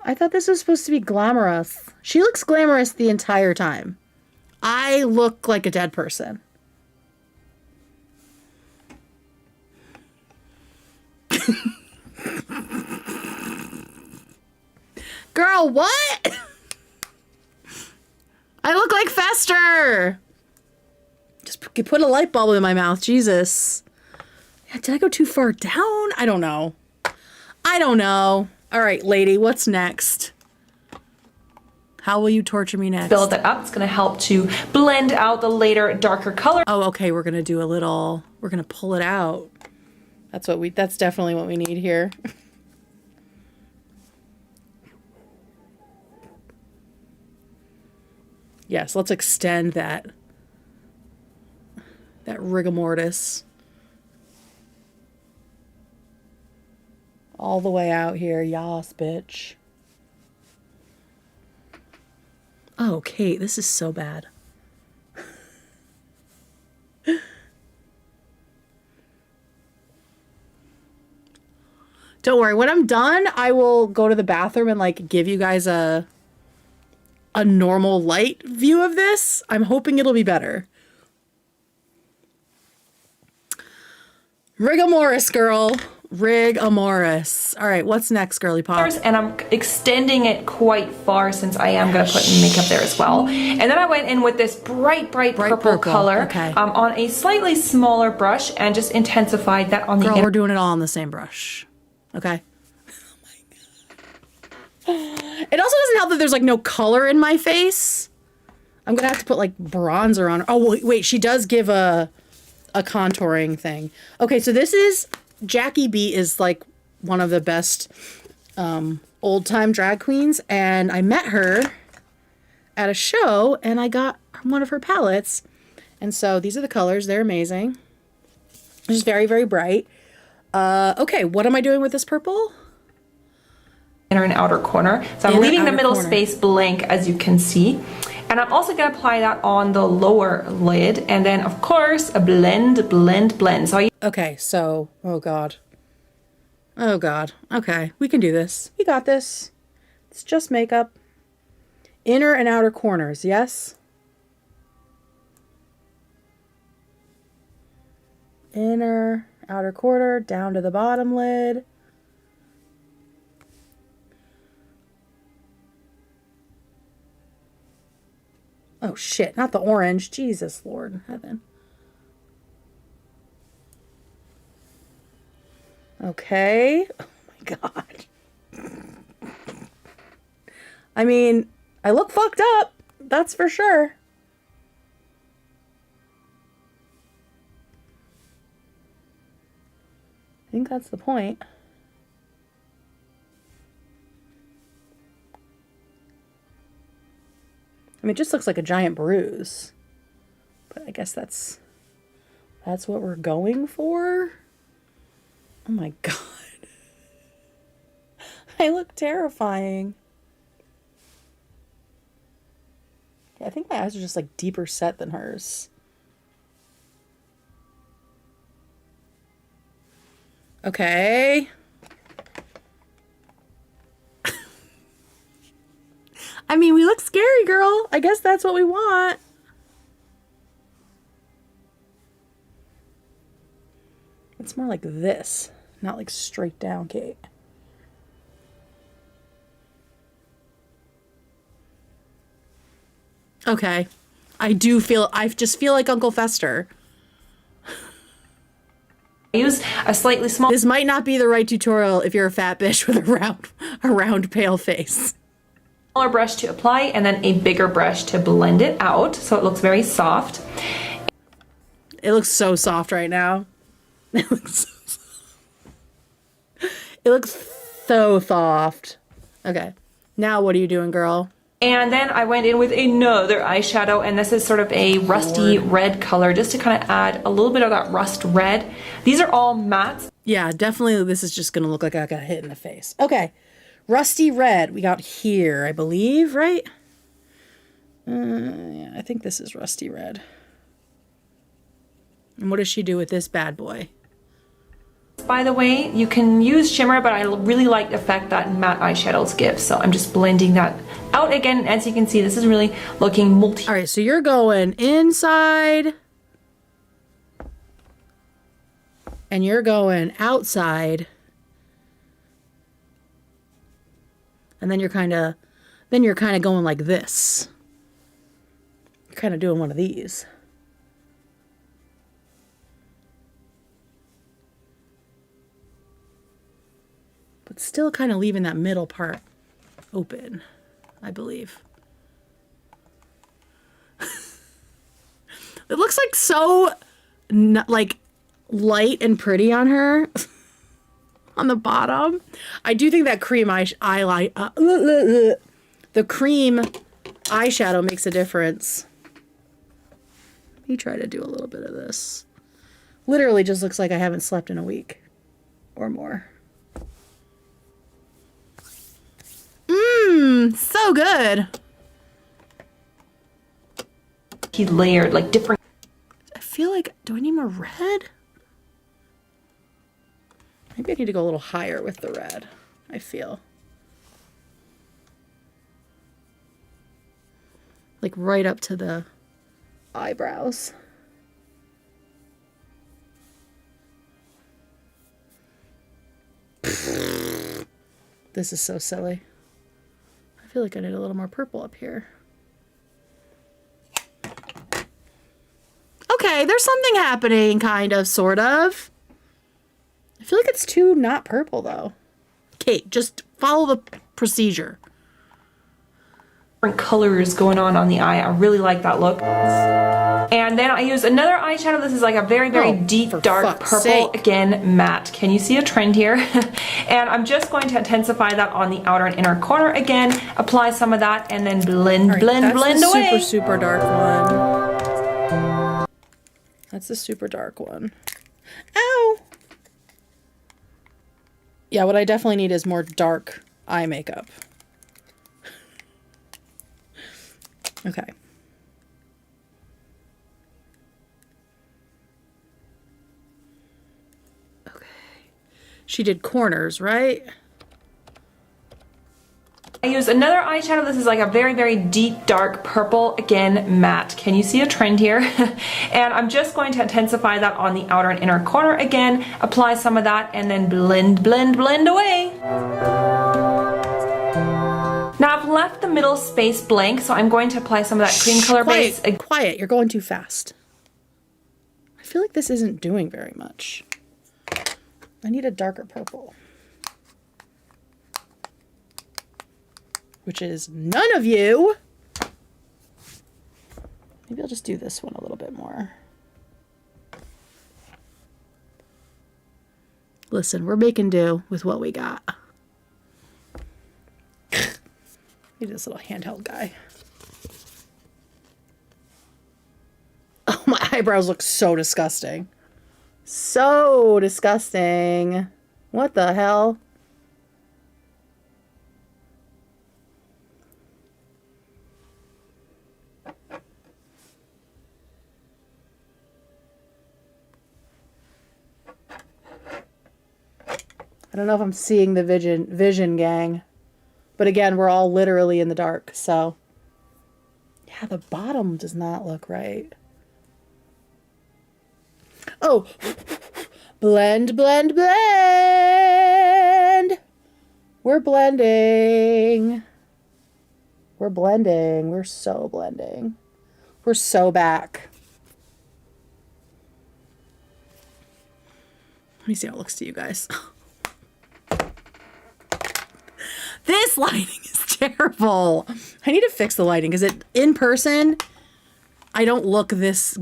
I thought this was supposed to be glamorous. She looks glamorous the entire time. I look like a dead person. Girl, what? I look like Fester. Just put a light bulb in my mouth, Jesus. Yeah, did I go too far down? I don't know. All right, lady, what's next? How will you torture me next? Build that up. It's going to help to blend out the later, darker color. Oh, okay, we're gonna pull it out. That's definitely what we need here. Yes, let's extend that rigor mortis all the way out here. Yas, bitch. Oh, Kate, this is so bad. Don't worry, when I'm done, I will go to the bathroom and like give you guys a normal light view of this. I'm hoping it'll be better. Rigomoris, girl. Rigomoris. All right, what's next, girly pop? And I'm extending it quite far since I am going to put makeup there as well. And then I went in with this bright purple color on a slightly smaller brush and just intensified that on the Girl, we're doing it all on the same brush. Okay? It also doesn't help that there's like no color in my face. I'm gonna have to put like bronzer on her. Oh wait, she does give a contouring thing. Okay, so this is Jackie B is like one of the best old time drag queens, and I met her at a show and I got one of her palettes. And so these are the colors. They're amazing. Just very, very bright. Okay, what am I doing with this purple? Inner and outer corner. So I'm leaving the middle space blank, as you can see. And I'm also going to apply that on the lower lid. And then, of course, a blend. So okay, so, oh God. Okay, we can do this. We got this. It's just makeup. Inner and outer corners, yes? Inner, outer corner, down to the bottom lid. Oh shit, not the orange. Jesus, Lord in heaven. Okay. Oh my God. I mean, I look fucked up. That's for sure. I think that's the point. I mean, it just looks like a giant bruise. But I guess that's what we're going for. Oh my God. I look terrifying. Yeah, I think my eyes are just like deeper set than hers. Okay. I mean, we look scary, girl. I guess that's what we want. It's more like this, not like straight down, Kate. Okay. I just feel like Uncle Fester. use a slightly small. This might not be the right tutorial if you're a fat bitch with a round pale face. Smaller brush to apply and then a bigger brush to blend it out so it looks very soft. It looks so soft right now. It looks so soft. It looks so soft. Okay. Now what are you doing, girl? And then I went in with another eyeshadow, and this is sort of a rusty red color, just to kind of add a little bit of that rust red. These are all mattes. Yeah, definitely this is just gonna look like I got hit in the face. Okay. Rusty red we got here, I believe, right? Yeah, I think this is rusty red. And what does she do with this bad boy? By the way, you can use shimmer, but I really like the effect that matte eyeshadows give. So I'm just blending that out again. As you can see, this is really looking multi. All right, so you're going inside and you're going outside. And then you're kind of going like this. You're kind of doing one of these. But still kind of leaving that middle part open, I believe. It looks like so like light and pretty on her on the bottom. I do think that cream the cream eyeshadow makes a difference. Let me try to do a little bit of this. Literally just looks like I haven't slept in a week or more. So good. He layered like different. I feel like, do I need more red? Maybe I need to go a little higher with the red, I feel. Like right up to the eyebrows. This is so silly. I feel like I need a little more purple up here. Okay, there's something happening, kind of, sort of. I feel like it's too not purple, though. Kate, just follow the procedure. Different colors going on the eye. I really like that look. And then I use another eyeshadow. This is like a very, very deep, dark purple. Sake. Again, matte. Can you see a trend here? And I'm just going to intensify that on the outer and inner corner again. Apply some of that and then blend, Right, blend, that's blend the away. super dark one. That's the super dark one. Ow! Yeah, what I definitely need is more dark eye makeup. Okay. Okay. She did corners, right? I use another eyeshadow. This is like a very, very deep, dark purple. Again, matte. Can you see a trend here? And I'm just going to intensify that on the outer and inner corner again. Apply some of that and then blend, blend, blend away. Now I've left the middle space blank, so I'm going to apply some of that cream color base. Quiet, you're going too fast. I feel like this isn't doing very much. I need a darker purple. Which is none of you. Maybe I'll just do this one a little bit more. Listen, we're making do with what we got. Maybe this little handheld guy. Oh, my eyebrows look so disgusting. So disgusting. What the hell? I don't know if I'm seeing the vision gang. But again, we're all literally in the dark, so. Yeah, the bottom does not look right. Oh! Blend, blend, blend! We're blending. We're blending. We're so blending. We're so back. Let me see how it looks to you guys. This lighting is terrible. I need to fix the lighting because in person, I don't look this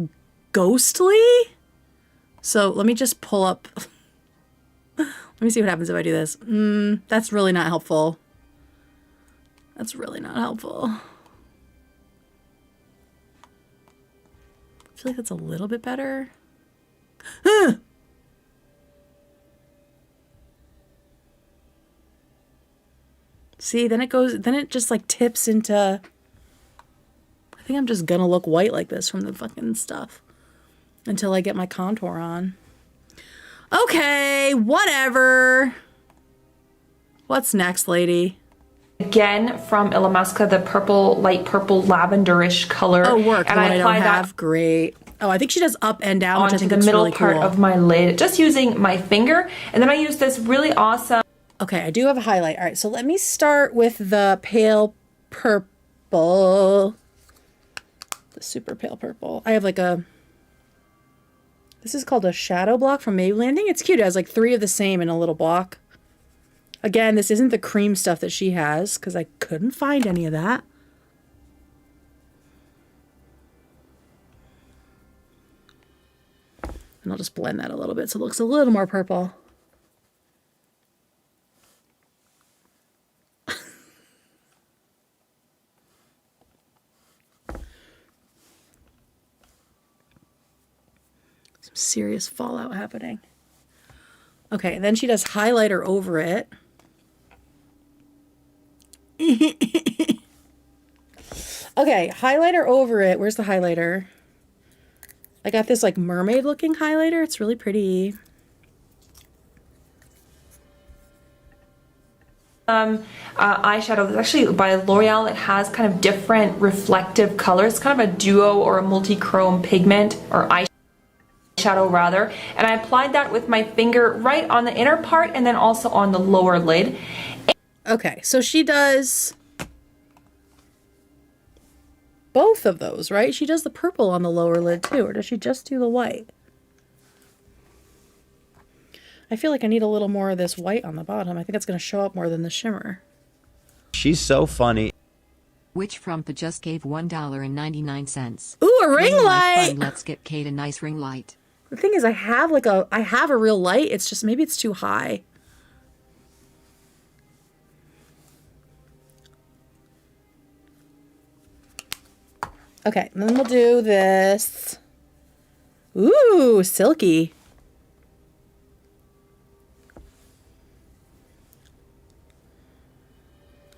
ghostly. So let me just pull up. Let me see what happens if I do this. That's really not helpful. That's really not helpful. I feel like that's a little bit better. See, then it just like tips into, I think I'm just gonna look white like this from the fucking stuff until I get my contour on. Okay, whatever. What's next, lady? Again, from Illamasqua, the purple, light purple lavenderish color. Oh, work. And I don't applied have. that Great. Oh, I think she does up and down, which I onto think the looks middle really part cool. of my lid, just using my finger. And then I use this really awesome. Okay, I do have a highlight. All right, so let me start with the pale purple. The super pale purple. I have like a, this is called a shadow block from Maybelline. I think it's cute. It has like 3 of the same in a little block. Again, this isn't the cream stuff that she has because I couldn't find any of that. And I'll just blend that a little bit so it looks a little more purple. Some serious fallout happening. Okay, then she does highlighter over it. Okay, highlighter over it. Where's the highlighter? I got this like mermaid looking highlighter. It's really pretty. Eyeshadow. It's actually by L'Oreal. It has kind of different reflective colors. It's kind of a duo or a multi-chrome pigment or eyeshadow rather. And I applied that with my finger right on the inner part and then also on the lower lid. Okay, so she does both of those, right? She does the purple on the lower lid too, or does she just do the white? I feel like I need a little more of this white on the bottom. I think it's going to show up more than the shimmer. She's so funny. Witch Frumpa just gave $1.99. Ooh, a ring light! Fun. Let's get Kate a nice ring light. The thing is, I have a real light. It's just maybe it's too high. Okay, and then we'll do this. Ooh, silky.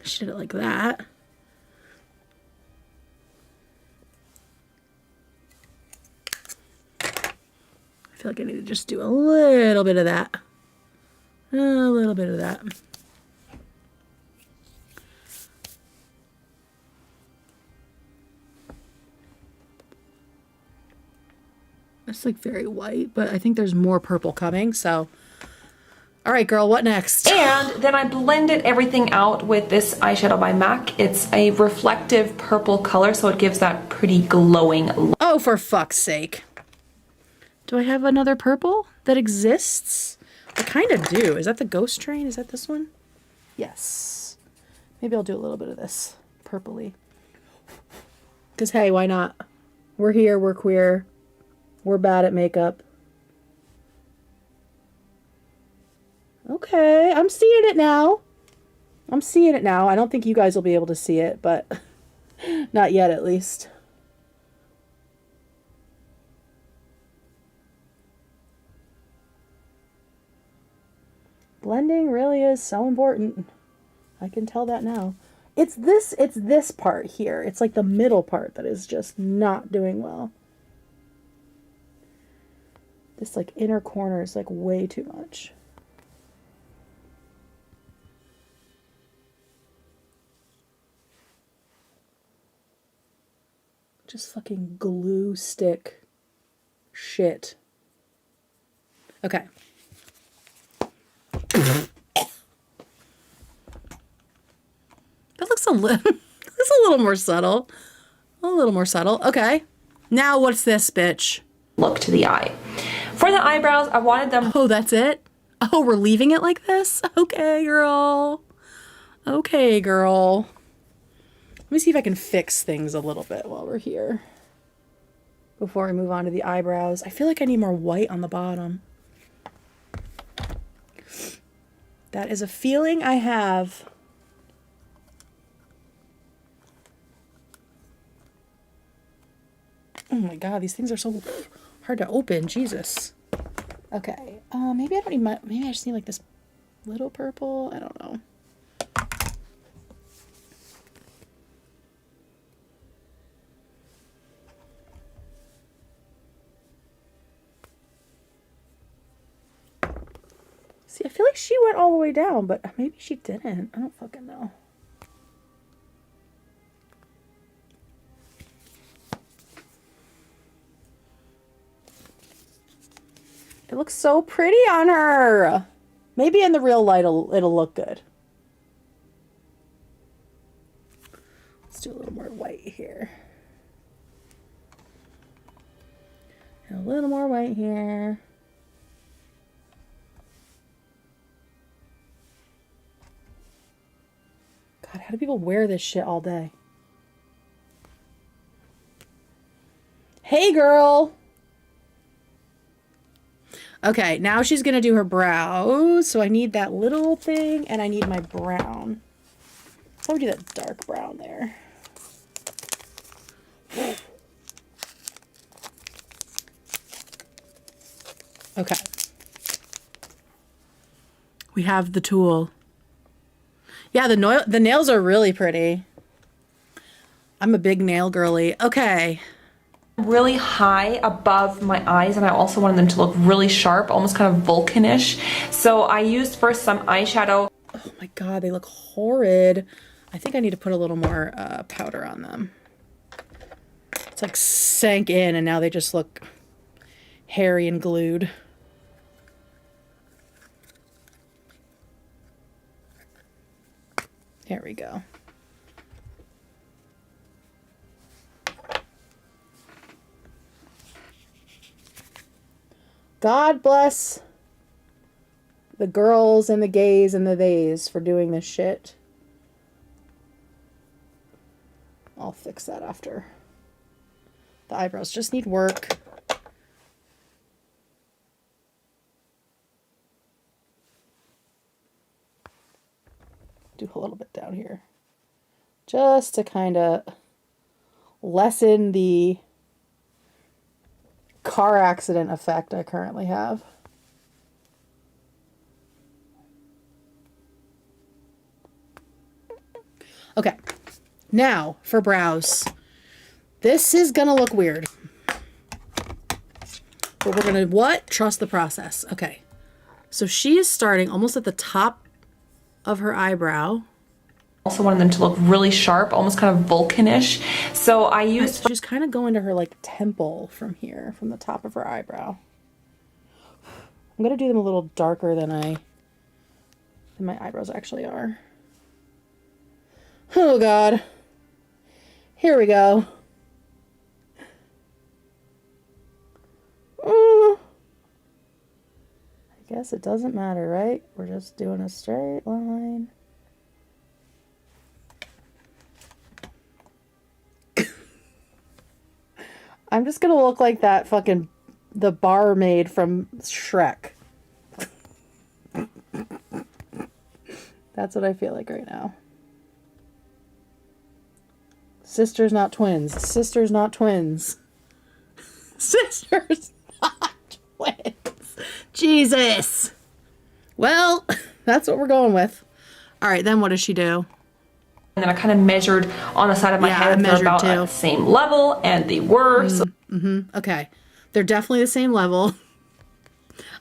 She did it like that. I feel like I need to just do a little bit of that. A little bit of that. It's like very white, but I think there's more purple coming, so. All right, girl, what next? And then I blended everything out with this eyeshadow by MAC. It's a reflective purple color, so it gives that pretty glowing look. Oh, for fuck's sake. Do I have another purple that exists? I kind of do. Is that the Ghost Train? Is that this one? Yes. Maybe I'll do a little bit of this purpley. Because, hey, why not? We're here. We're queer. We're bad at makeup. Okay, I'm seeing it now. I'm seeing it now. I don't think you guys will be able to see it, but not yet at least. Blending really is so important. I can tell that now. It's this part here. It's like the middle part that is just not doing well. This like inner corner is like way too much. Just fucking glue stick shit. Okay. That looks a little more subtle. A little more subtle. Okay. Now what's this, bitch? Look to the eye. For the eyebrows, I wanted them. Oh, that's it? Oh, we're leaving it like this? Okay, girl. Okay, girl. Let me see if I can fix things a little bit while we're here. Before I move on to the eyebrows. I feel like I need more white on the bottom. That is a feeling I have. Oh my God, these things are so hard to open. Jesus. Okay. Maybe I don't need my, maybe I just need like this little purple. I don't know. See, I feel like she went all the way down, but maybe she didn't. I don't fucking know. It looks so pretty on her. Maybe in the real light it'll look good. Let's do a little more white here. And a little more white here. God, how do people wear this shit all day? Hey, girl. Okay, now she's going to do her brows. So I need that little thing, and I need my brown. So I'm going to do that dark brown there. Okay. We have the tool. Yeah, the nails are really pretty. I'm a big nail girly. Okay. Really high above my eyes, and I also wanted them to look really sharp, almost kind of Vulcan-ish. So I used first some eyeshadow. Oh my God, they look horrid. I think I need to put a little more powder on them. It's like sank in, and now they just look hairy and glued. There we go. God bless the girls and the gays and the theys for doing this shit. I'll fix that after. The eyebrows just need work. Do a little bit down here. Just to kind of lessen the car accident effect I currently have. Okay, now for brows. This is gonna look weird. But we're gonna what? Trust the process. Okay, so she is starting almost at the top of her eyebrow. Also wanted them to look really sharp, almost kind of Vulcan-ish. So I used... She's kind of going to her like temple from here, from the top of her eyebrow. I'm going to do them a little darker than my eyebrows actually are. Oh God. Here we go. I guess it doesn't matter, right? We're just doing a straight line. I'm just gonna look like that fucking the barmaid from Shrek. That's what I feel like right now. Sisters, not twins. Sisters, not twins. Sisters, not twins. Jesus. Well, that's what we're going with. All right, then what does she do? And then I kind of measured on the side of my head. They're about at the same level, and they were. Okay. They're definitely the same level.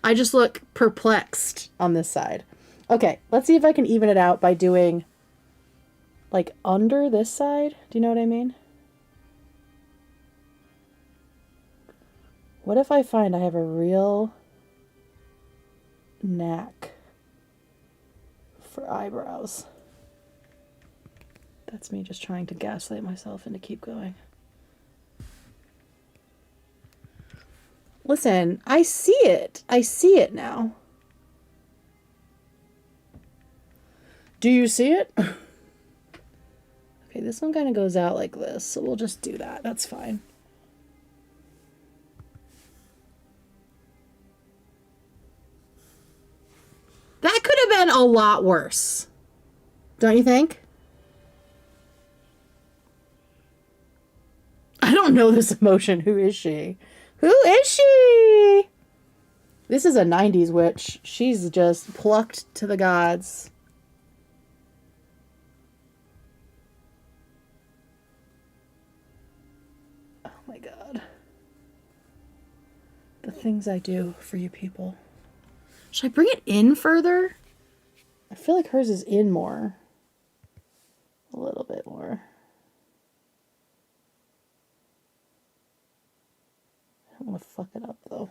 I just look perplexed on this side. Okay, let's see if I can even it out by doing like under this side. Do you know what I mean? What if I find I have a real knack for eyebrows? That's me just trying to gaslight myself and to keep going. Listen, I see it. I see it now. Do you see it? Okay, this one kind of goes out like this, so we'll just do that. That's fine. That could have been a lot worse. Don't you think? I don't know this emotion. Who is she? Who is she? This is a 90s witch. She's just plucked to the gods. Oh my god. The things I do for you people. Should I bring it in further? I feel like hers is in more. A little bit more. I don't want to fuck it up though.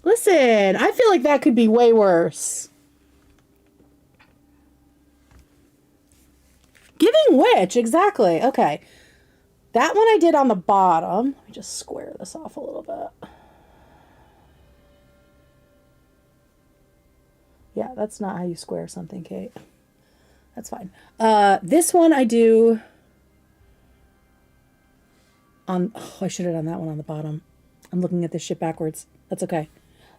Listen, I feel like that could be way worse. Giving witch, exactly. Okay. That one I did on the bottom. Let me just square this off a little bit. Yeah, that's not how you square something, Kate. That's fine. This one I do on... Oh, I should have done that one on the bottom. I'm looking at this shit backwards. That's okay.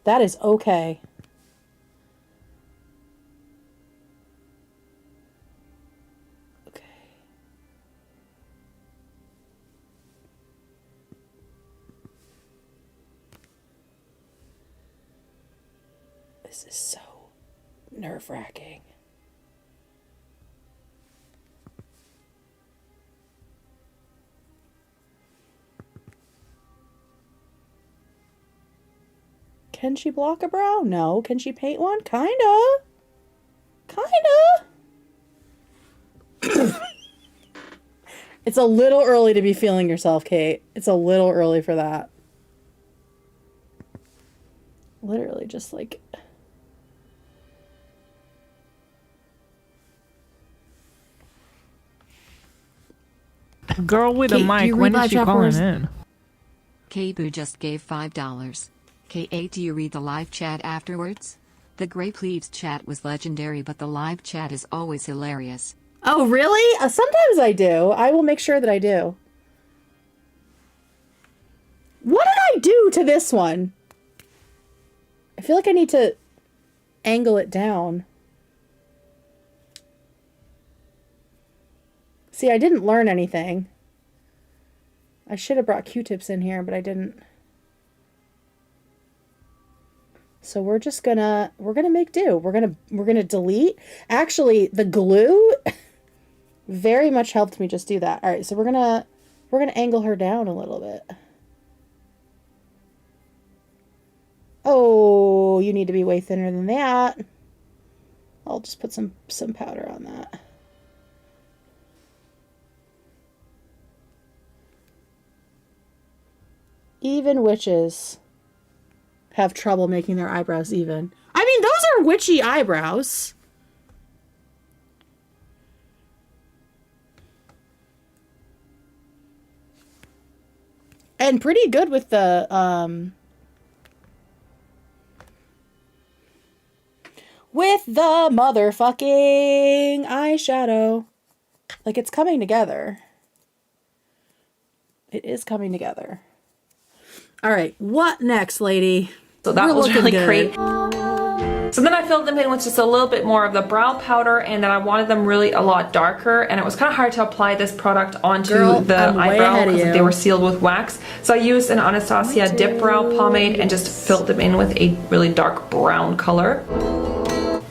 That is okay. Okay. This is so nerve-wracking. Can she block a brow? No. Can she paint one? Kinda. Kinda. It's a little early to be feeling yourself, Kate. It's a little early for that. Literally just like... Girl with Kate, a mic, when is she calling in? K-Boo just gave $5. K8, do you read the live chat afterwards? The Grey Pleaves chat was legendary, but the live chat is always hilarious. Oh, really? Sometimes I do. I will make sure that I do. What did I do to this one? I feel like I need to angle it down. See, I didn't learn anything. I should have brought Q-tips in here, but I didn't. So we're just gonna make do. We're gonna delete. Actually, the glue very much helped me just do that. All right, so we're gonna angle her down a little bit. Oh, you need to be way thinner than that. I'll just put some powder on that. Even witches have trouble making their eyebrows even. I mean, those are witchy eyebrows. And pretty good with the, motherfucking eyeshadow. Like, it's coming together. It is coming together. All right, what next, lady? So that was really great. So then I filled them in with just a little bit more of the brow powder, and then I wanted them really a lot darker, and it was kind of hard to apply this product onto the eyebrow because they were sealed with wax. So I used an Anastasia Dip Brow Pomade and just filled them in with a really dark brown color.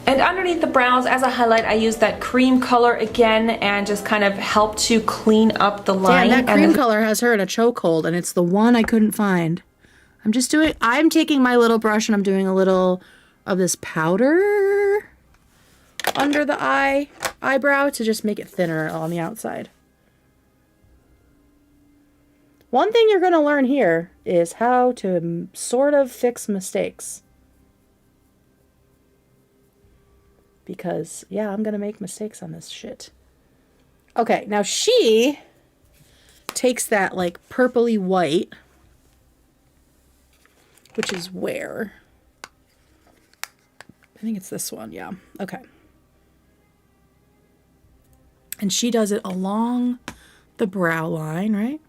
And underneath the brows, as a highlight, I used that cream color again and just kind of helped to clean up the line. Damn, that cream color has her in a chokehold, and it's the one I couldn't find. I'm taking my little brush and I'm doing a little of this powder under the eyebrow to just make it thinner on the outside. One thing you're going to learn here is how to sort of fix mistakes. Because, yeah, I'm going to make mistakes on this shit. Okay, now she takes that, like, purpley white, which is where? I think it's this one, yeah. Okay. And she does it along the brow line, right?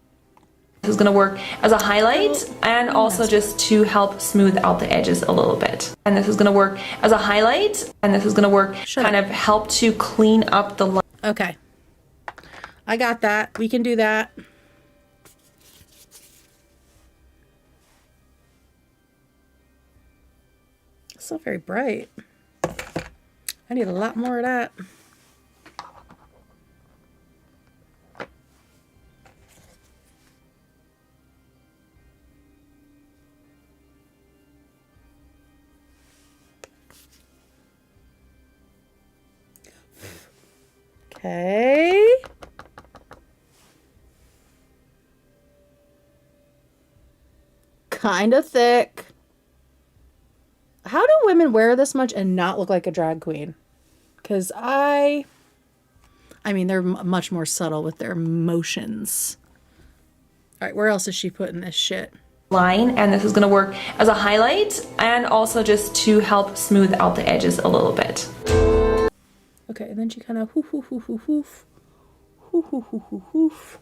This is gonna work as a highlight and also just to help smooth out the edges a little bit. And this is gonna work as a highlight and this is gonna work kind of help to clean up the line. Okay. I got that. We can do that. It's not very bright. I need a lot more of that. Okay. Kind of thick. How do women wear this much and not look like a drag queen? Because I mean, they're much more subtle with their motions. All right, where else is she putting this shit? Line, and this is going to work as a highlight and also just to help smooth out the edges a little bit. Okay, and then she kind of hoof, hoof, hoof, hoof, hoof, hoof, hoof, hoof, hoof, hoof.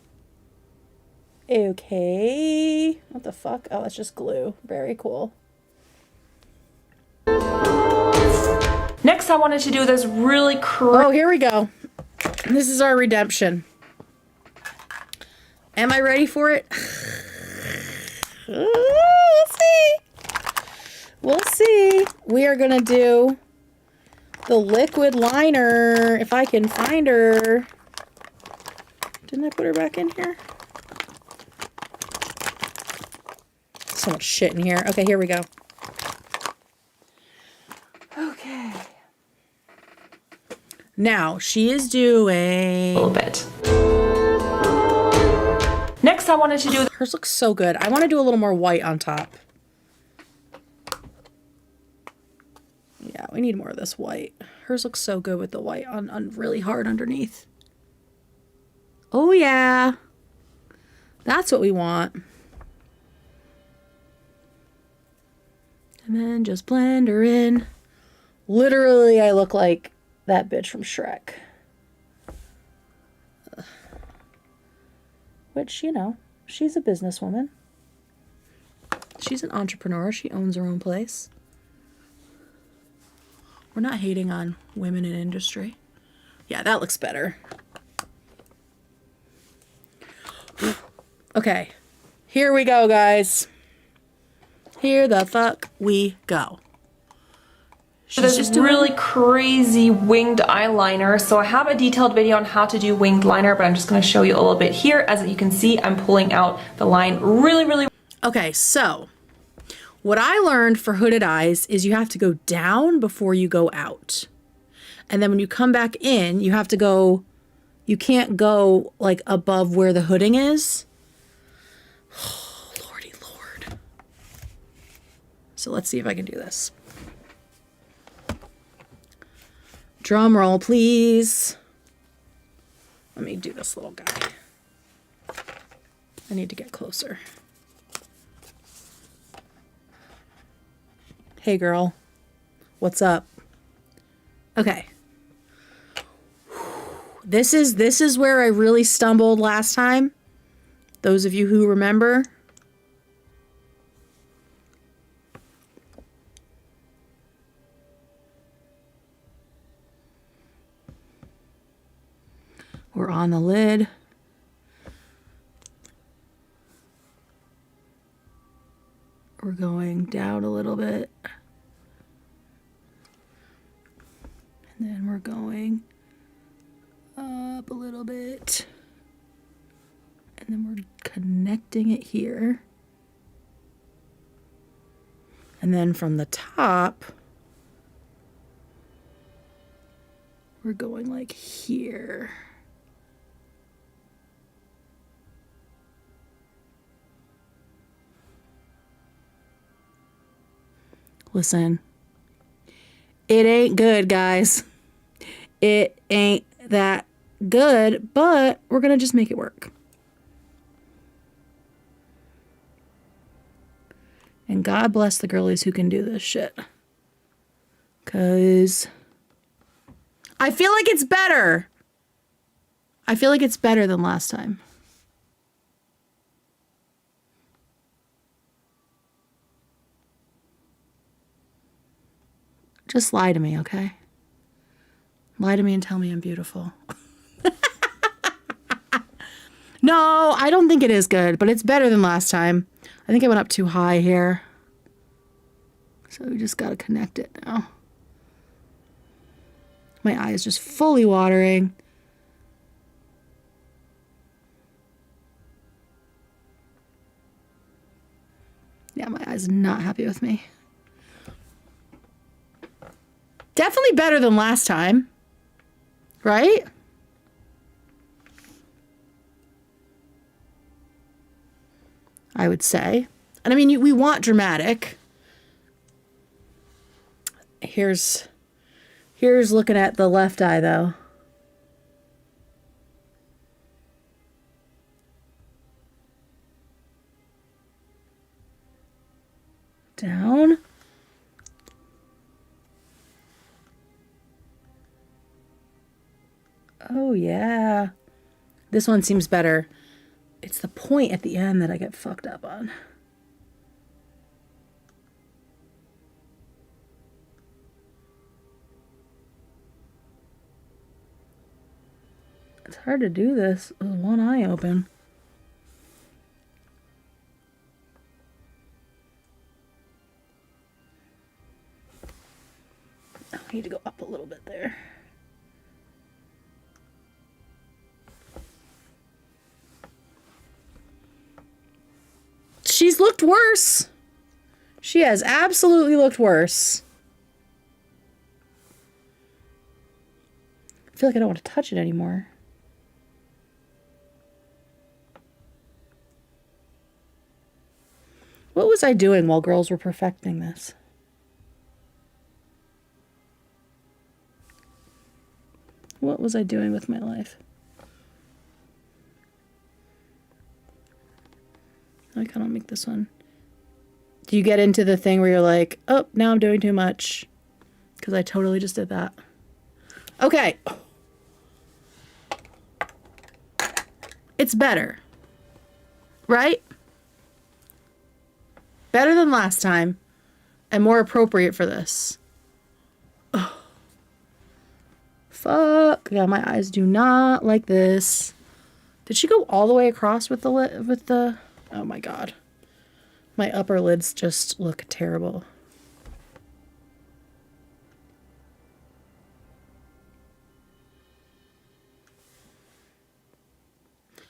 Okay, what the fuck? Oh, that's just glue. Very cool. Next, I wanted to do this really Oh, here we go. This is our redemption. Am I ready for it? We'll see. We'll see. We are gonna do the liquid liner, if I can find her. Didn't I put her back in here? So much shit in here. Okay, here we go. Okay. Now, she is doing a little bit. Next, I wanted to do... Hers looks so good. I want to do a little more white on top. Yeah, we need more of this white. Hers looks so good with the white on really hard underneath. Oh, yeah. That's what we want. And then just blend her in. Literally, I look like that bitch from Shrek. Ugh. Which, you know, she's a businesswoman. She's an entrepreneur. She owns her own place. We're not hating on women in industry. Yeah, that looks better. Okay. Here we go, guys. Here the fuck we go. This is really crazy winged eyeliner. So I have a detailed video on how to do winged liner, but I'm just going to show you a little bit here. As you can see, I'm pulling out the line really. Okay, so what I learned for hooded eyes is you have to go down before you go out. And then when you come back in, you have to go, you can't go like above where the hooding is. Oh, Lordy Lord. So let's see if I can do this. Drum roll, please. Let me do this little guy. I need to get closer. Hey girl, what's up? Okay. This is where I really stumbled last time. Those of you who remember. We're on the lid. We're going down a little bit. And then we're going up a little bit. And then we're connecting it here. And then from the top, we're going like here. Listen, it ain't good, guys. It ain't that good, but we're gonna just make it work. And God bless the girlies who can do this shit. 'Cause I feel like it's better. I feel like it's better than last time. Just lie to me, okay? Lie to me and tell me I'm beautiful. No, I don't think it is good, but it's better than last time. I think I went up too high here. So we just gotta connect it now. My eye is just fully watering. Yeah, my eye's not happy with me. Definitely better than last time, right? I would say. And I mean, we want dramatic. Here's looking at the left eye, though. Down. Oh, yeah. This one seems better. It's the point at the end that I get fucked up on. It's hard to do this with one eye open. I need to go up a little bit there. She's looked worse. She has absolutely looked worse. I feel like I don't want to touch it anymore. What was I doing while girls were perfecting this? What was I doing with my life? I kind of make this one. Do you get into the thing where you're like, oh, now I'm doing too much? Because I totally just did that. Okay. It's better. Right? Better than last time. And more appropriate for this. Oh. Fuck. Yeah, my eyes do not like this. Did she go all the way across with the... Oh my god. My upper lids just look terrible.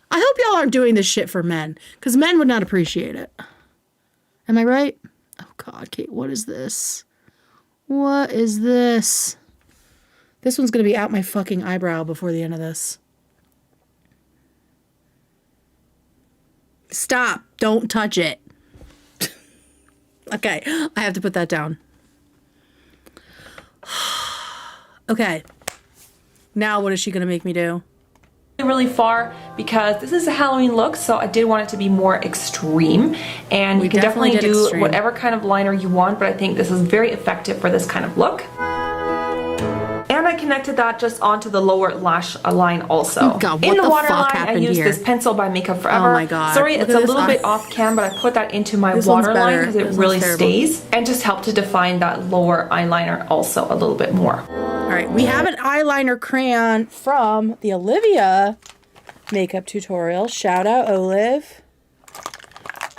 I hope y'all aren't doing this shit for men, because men would not appreciate it. Am I right? Oh god, Kate, what is this? What is this? This one's gonna be out my fucking eyebrow before the end of this. Stop. Don't touch it. Okay, I have to put that down. Okay. Now what is she going to make me do? Really far because this is a Halloween look, so I did want it to be more extreme, and you can definitely do whatever kind of liner you want, but I think this is very effective for this kind of look. And I connected that just onto the lower lash line also. God, in the waterline, I used this pencil by Makeup Forever. Oh my god. Sorry, it's a little bit off cam, but I put that into my waterline because it really stays and just helped to define that lower eyeliner also a little bit more. All right, we have an eyeliner crayon from the Olivia makeup tutorial. Shout out, Olive.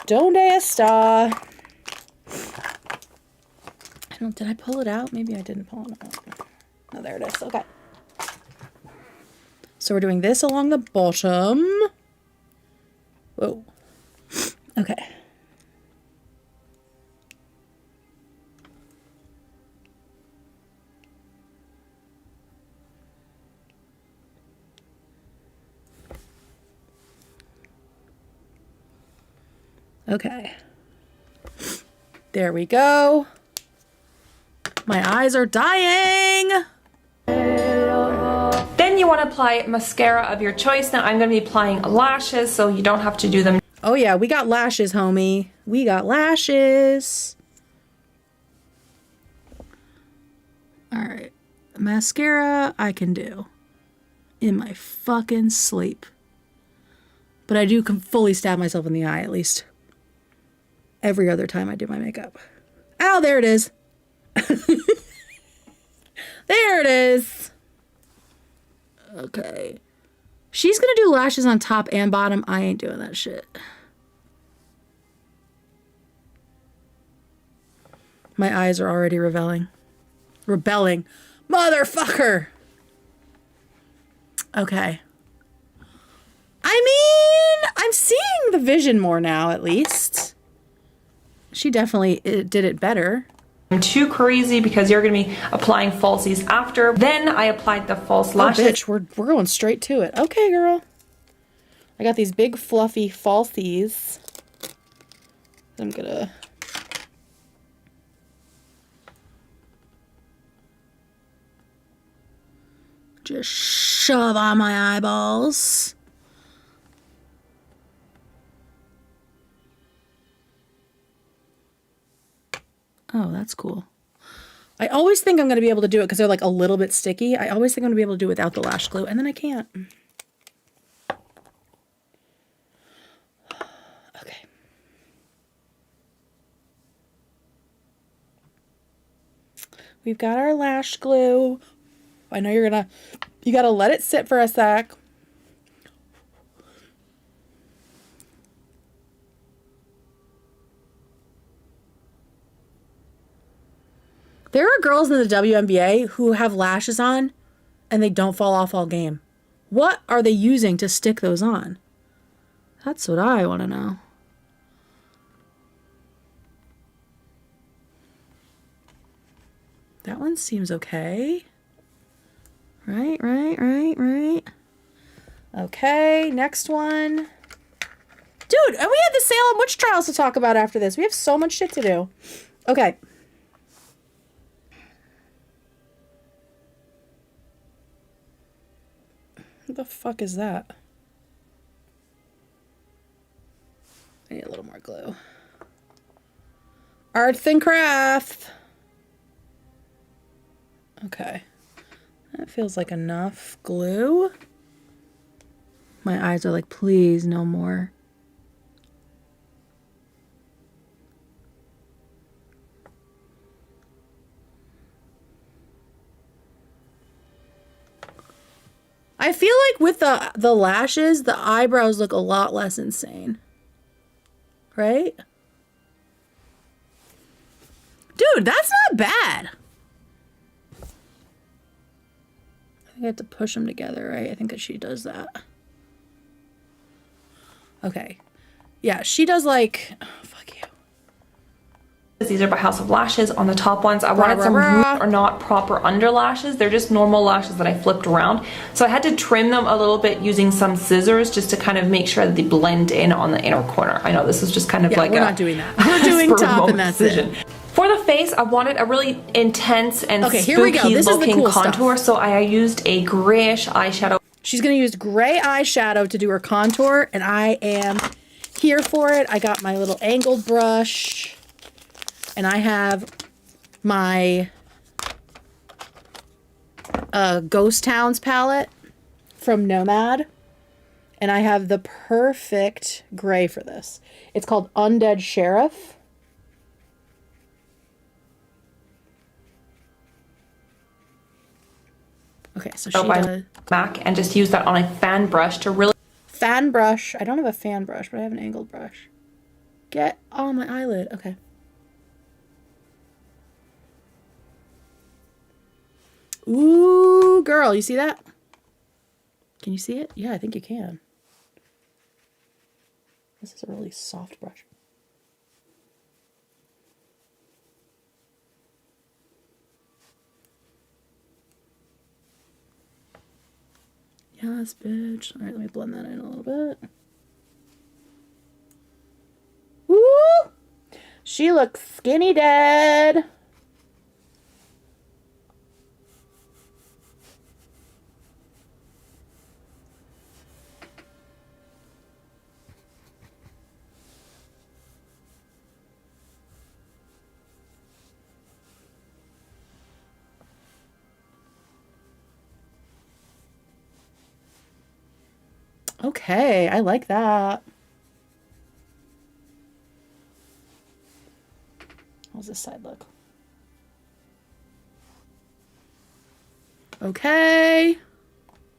Donde está? Did I pull it out? Maybe I didn't pull it out. Oh, there it is. Okay. So we're doing this along the bottom. Whoa. Okay. Okay. There we go. My eyes are dying. Then you want to apply mascara of your choice. Now I'm going to be applying lashes, so you don't have to do them. Oh yeah, we got lashes, homie. We got lashes. All right. Mascara I can do in my fucking sleep. But I do fully stab myself in the eye at least every other time I do my makeup. Oh, there it is. There it is. Okay. She's gonna do lashes on top and bottom. I ain't doing that shit. My eyes are already rebelling. Motherfucker! Okay. I mean, I'm seeing the vision more now, at least. She definitely did it better. I'm too crazy because you're going to be applying falsies after. Then I applied the false lashes. Oh, bitch, we're going straight to it. Okay, girl. I got these big fluffy falsies. I'm gonna... just shove on my eyeballs. Oh, that's cool. I always think I'm going to be able to do it because they're like a little bit sticky. I always think I'm going to be able to do it without the lash glue, and then I can't. Okay. We've got our lash glue. I know you gotta let it sit for a sec. There are girls in the WNBA who have lashes on and they don't fall off all game. What are they using to stick those on? That's what I want to know. That one seems okay. Right. Okay, next one. Dude, and we had the Salem witch trials to talk about after this. We have so much shit to do. Okay. What the fuck is that? I need a little more glue. Arts and craft. Okay. That feels like enough glue. My eyes are like, please, no more. I feel like with the lashes, the eyebrows look a lot less insane. Right? Dude, that's not bad. I have to push them together, right? I think that she does that. Okay. Yeah, she does like... Oh, fuck you. These are by House of Lashes. On the top ones, I wanted some root or not proper under lashes. They're just normal lashes that I flipped around. So I had to trim them a little bit using some scissors just to kind of make sure that they blend in on the inner corner. I know this is just kind of like we're not doing that. We're doing top and that's it. For the face, I wanted a really intense and here we go. spooky This is the looking cool contour, stuff. so I used a grayish eyeshadow. She's going to use gray eyeshadow to do her contour, and I am here for it. I got my little angled brush, and I have my Ghost Towns palette from Nomad, and I have the perfect gray for this. It's called Undead Sheriff. Okay, so she does MAC and just use that on a fan brush to really... Fan brush. I don't have a fan brush, but I have an angled brush. Get on my eyelid. Okay. Ooh, girl, you see that? Can you see it? Yeah, I think you can. This is a really soft brush. Yes, bitch. All right, let me blend that in a little bit. Woo! She looks skinny dead. Okay, I like that. How's this side look? Okay.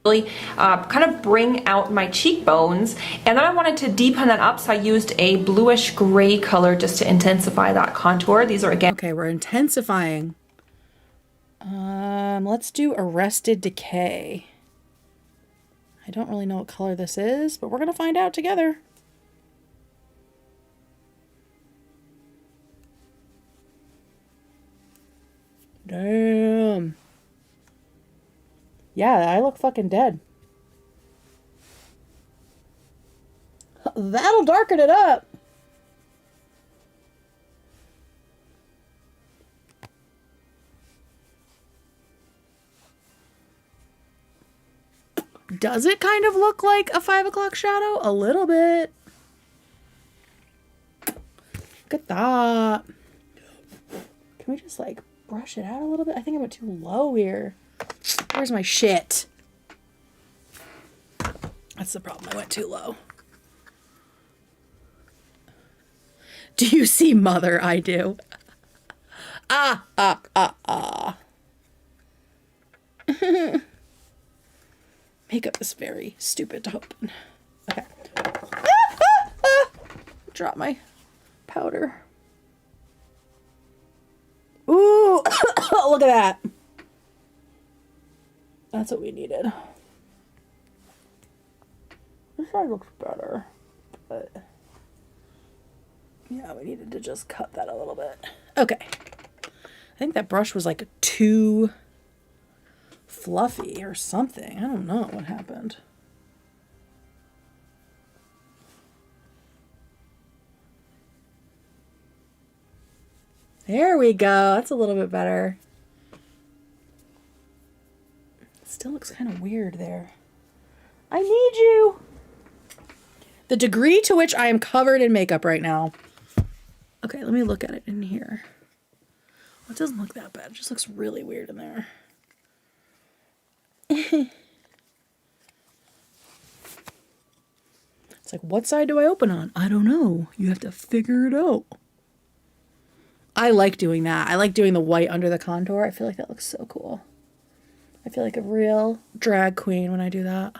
Really kind of bring out my cheekbones, and then I wanted to deepen that up, so I used a bluish gray color just to intensify that contour. These are again Okay, we're intensifying. Let's do Arrested Decay. I don't really know what color this is, but we're gonna find out together. Damn. Yeah, I look fucking dead. That'll darken it up. Does it kind of look like a 5 o'clock shadow? A little bit. Look at that. Can we just like brush it out a little bit? I think I went too low here. Where's my shit? That's the problem. I went too low. Do you see Mother? I do. Makeup is very stupid to open. Okay. Drop my powder. Ooh, look at that. That's what we needed. This side looks better, but yeah, we needed to just cut that a little bit. Okay. I think that brush was like too fluffy or something. I don't know what happened. There we go. That's a little bit better. Still looks kind of weird there. I need you. The degree to which I am covered in makeup right now. Okay, let me look at it in here. Well, it doesn't look that bad. It just looks really weird in there. It's like, what side do I open on? I don't know. You have to figure it out. I like doing that. I like doing the white under the contour. I feel like that looks so cool. I feel like a real drag queen when I do that.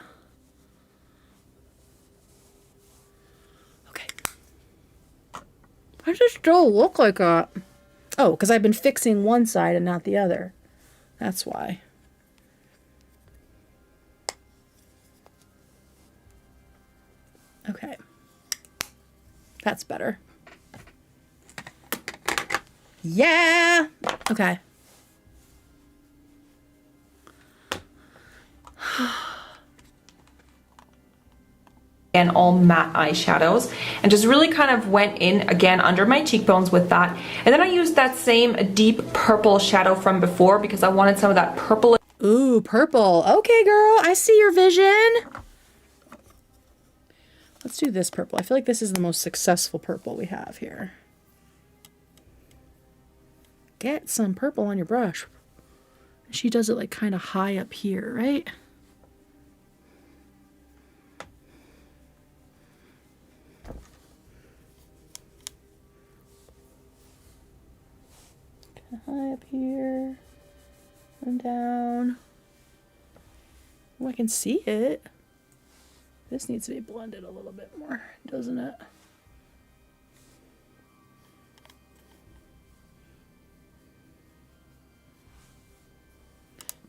Okay. Why does it still look like that? Oh, because I've been fixing one side and not the other. That's why. Okay. That's better. Yeah! Okay. And all matte eyeshadows, and just really kind of went in again under my cheekbones with that. And then I used that same deep purple shadow from before because I wanted some of that purple. Ooh, purple. Okay, girl. I see your vision. Let's do this purple. I feel like this is the most successful purple we have here. Get some purple on your brush. She does it like kind of high up here, right? High up here and down. Oh, I can see it. This needs to be blended a little bit more, doesn't it?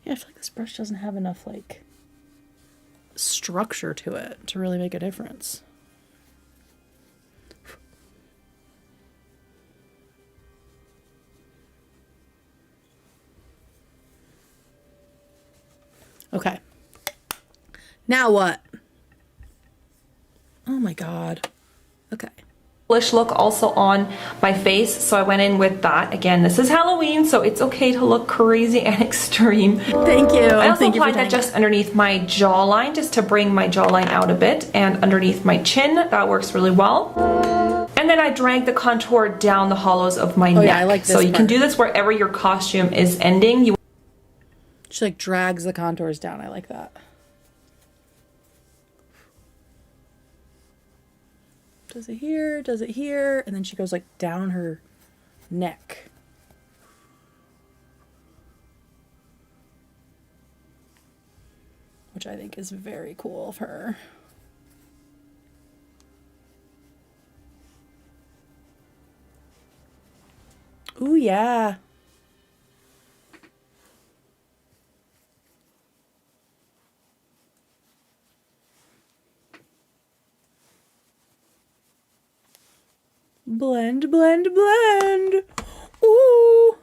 Yeah, I feel like this brush doesn't have enough like structure to it to really make a difference. Okay. Now what? Oh my God. Okay. Look also on my face, so I went in with that. Again, this is Halloween, so it's okay to look crazy and extreme. Thank you. I also applied that just underneath my jawline, just to bring my jawline out a bit, and underneath my chin. That works really well. And then I dragged the contour down the hollows of my neck. Yeah, I like this so you part. can do this wherever your costume is ending. She like drags the contours down. I like that. Does it here, does it here, and then she goes like down her neck. which I think is very cool of her. Ooh, yeah. Blend, blend, blend. Ooh.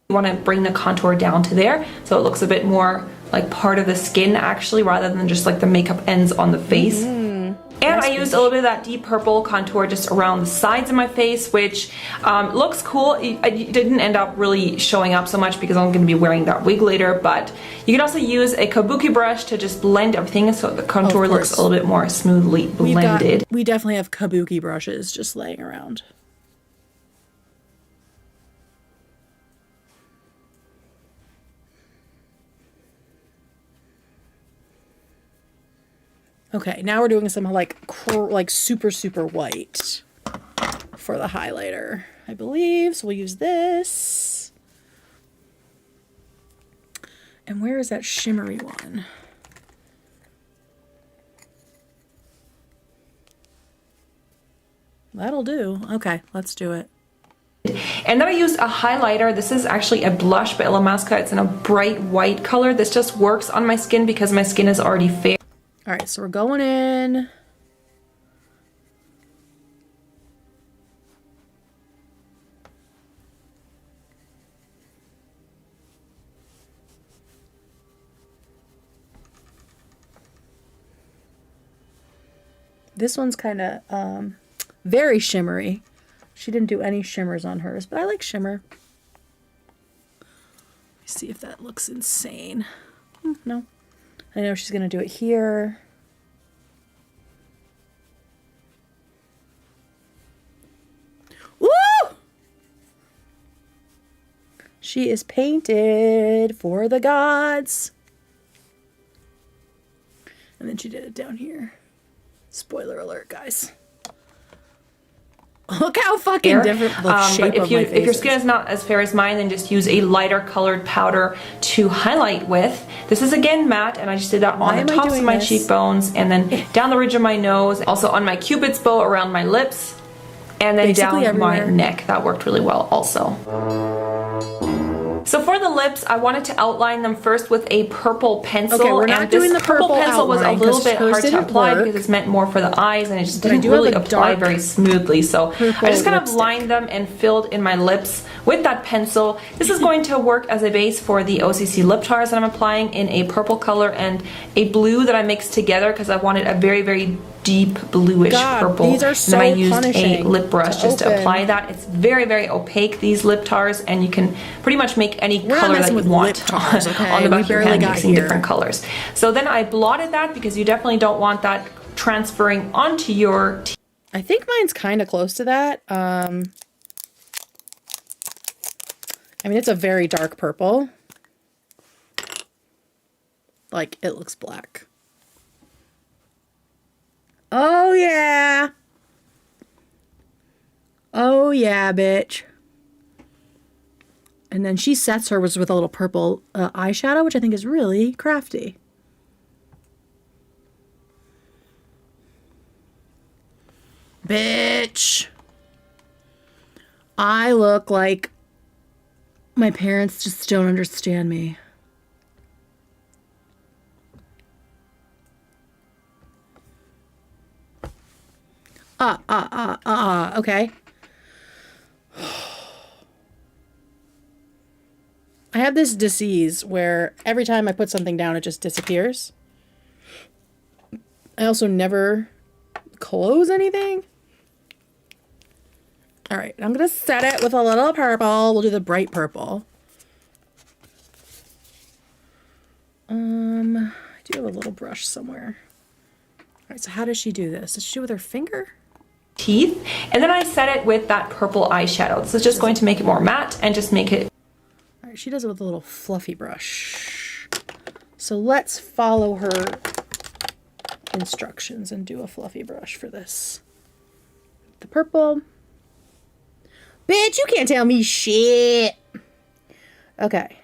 You want to bring the contour down to there so it looks a bit more like part of the skin actually, rather than just like the makeup ends on the face. And I used a little bit of that deep purple contour just around the sides of my face, which looks cool. It didn't end up really showing up so much because I'm going to be wearing that wig later, but you can also use a kabuki brush to just blend everything so the contour looks a little bit more smoothly blended. We definitely have kabuki brushes just laying around. Okay, now we're doing some like super, super white for the highlighter, I believe. So we'll use this. And where is that shimmery one? That'll do. Okay, let's do it. And then I used a highlighter. This is actually a blush by Illamasqua. It's in a bright white color. This just works on my skin because my skin is already fair. All right, so we're going in. This one's kind of very shimmery. She didn't do any shimmers on hers, but I like shimmer. Let me see if that looks insane. No. I know she's going to do it here. Woo! She is painted for the gods. And then she did it down here. Spoiler alert, guys. Look how fucking different the shape of my face if your skin is not as fair as mine, then just use a lighter colored powder to highlight with. This is again matte, and I just did that on the tops of my cheekbones, and then down the ridge of my nose, also on my cupid's bow around my lips, and then basically down my neck. That worked really well also. So for the lips, I wanted to outline them first with a purple pencil. Okay, we're not doing the purple pencil was a little bit hard to apply because it's meant more for the eyes, and it just didn't really apply very smoothly. So I just kind of lined them and filled in my lips with that pencil. This is going to work as a base for the OCC lip tars that I'm applying in a purple color and a blue that I mixed together because I wanted a very, very deep bluish purple. These are so and then I used a lip brush just to apply that. It's very, very opaque, these lip tars, and you can pretty much make any color that you want on the back of your hand mixing different colors. So then I blotted that because you definitely don't want that transferring onto your teeth. I think mine's kind of close to that. I mean, it's a very dark purple. Like, it looks black. Oh, yeah. Oh, yeah, bitch. And then she sets hers with a little purple eyeshadow, which I think is really crafty. Bitch. I look like my parents just don't understand me. Okay. I have this disease where every time I put something down, it just disappears. I also never close anything. All right, I'm going to set it with a little purple. We'll do the bright purple. I do have a little brush somewhere. All right, so how does she do this? Does she do it with her finger? Teeth, and then I set it with that purple eyeshadow. This is just going to make it more matte and just make it. All right, she does it with a little fluffy brush. So let's follow her instructions and do a fluffy brush for this. The purple. Bitch, you can't tell me shit. Okay.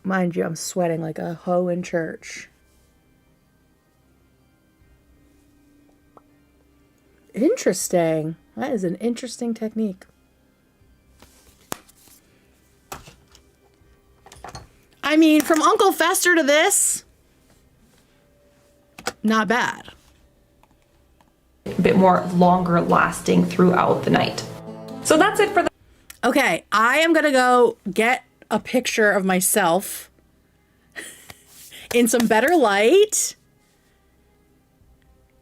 Mind you, I'm sweating like a hoe in church. Interesting. That is an interesting technique. I mean, from Uncle Fester to this, not bad. A bit more longer lasting throughout the night. So that's it for the... Okay, I am gonna go get a picture of myself in some better light.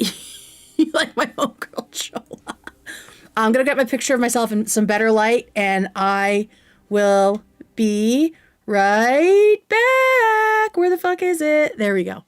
You like my homegirl Chola. I'm gonna get my picture of myself in some better light, and I will be right back. Where the fuck is it? There we go.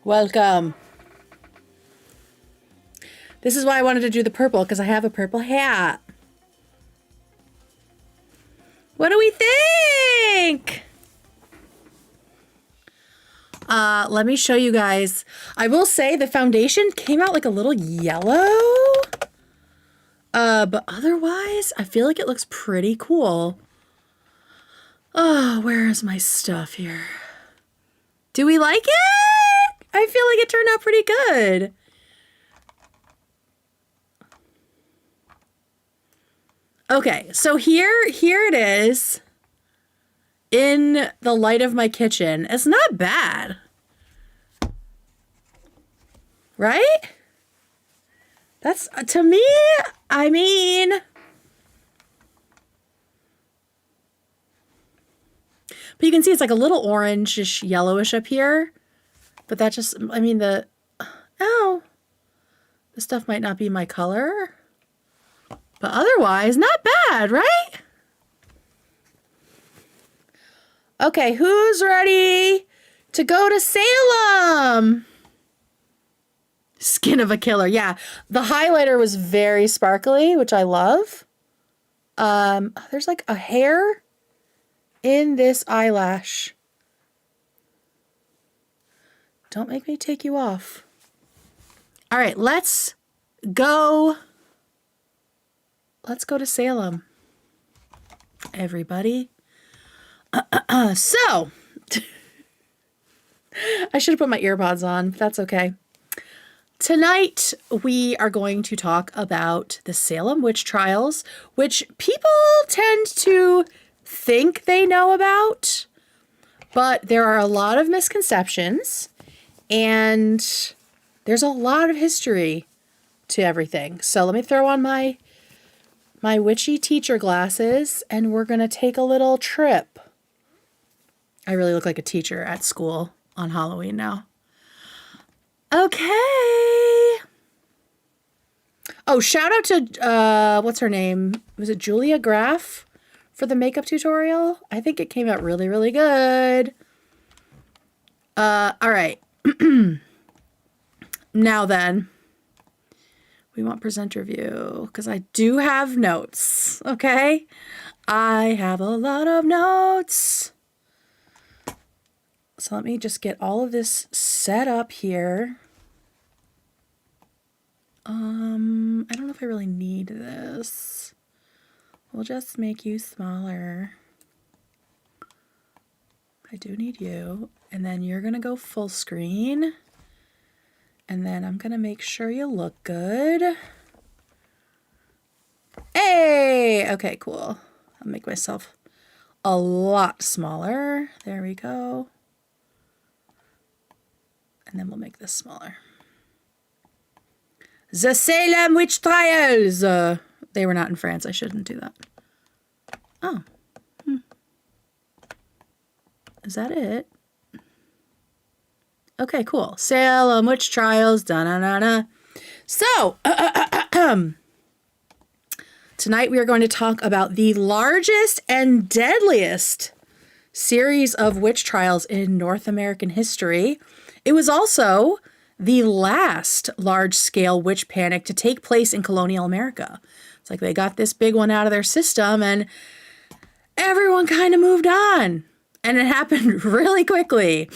Welcome. This is why I wanted to do the purple, because I have a purple hat. What do we think? Let me show you guys. I will say the foundation came out like a little yellow. But otherwise, I feel like it looks pretty cool. Oh, where is my stuff here? Do we like it? I feel like it turned out pretty good. Okay, so here it is in the light of my kitchen. It's not bad. Right? That's, to me, I mean, but you can see it's like a little orangish, yellowish up here. But that just, I mean, the stuff might not be my color. But otherwise, not bad, right? Okay, who's ready to go to Salem? Skin of a killer. Yeah. The highlighter was very sparkly, which I love. There's like a hair in this eyelash. Don't make me take you off. All right, let's go. Let's go to Salem, everybody. So, I should have put my earpods on, but that's okay. Tonight, we are going to talk about the Salem witch trials, which people tend to think they know about, but there are a lot of misconceptions, and there's a lot of history to everything. So let me throw on my witchy teacher glasses, and we're going to take a little trip. I really look like a teacher at school on Halloween now. Okay. Oh, shout out to, what's her name? Was it Julia Graff for the makeup tutorial? I think it came out really, really good. All right. Now then, we want presenter view because I do have notes, okay? I have a lot of notes. So let me just get all of this set up here. I don't know if I really need this. We'll just make you smaller. I do need you. And then you're going to go full screen. And then I'm going to make sure you look good. Hey! Okay, cool. I'll make myself a lot smaller. There we go. And then we'll make this smaller. The Salem witch trials. They were not in France. I shouldn't do that. Oh. Is that it? Okay, cool. Salem witch trials. Da-na-na-na. So, tonight we are going to talk about the largest and deadliest series of witch trials in North American history. It was also the last large-scale witch panic to take place in colonial America. It's like they got this big one out of their system and everyone kind of moved on. And it happened really quickly.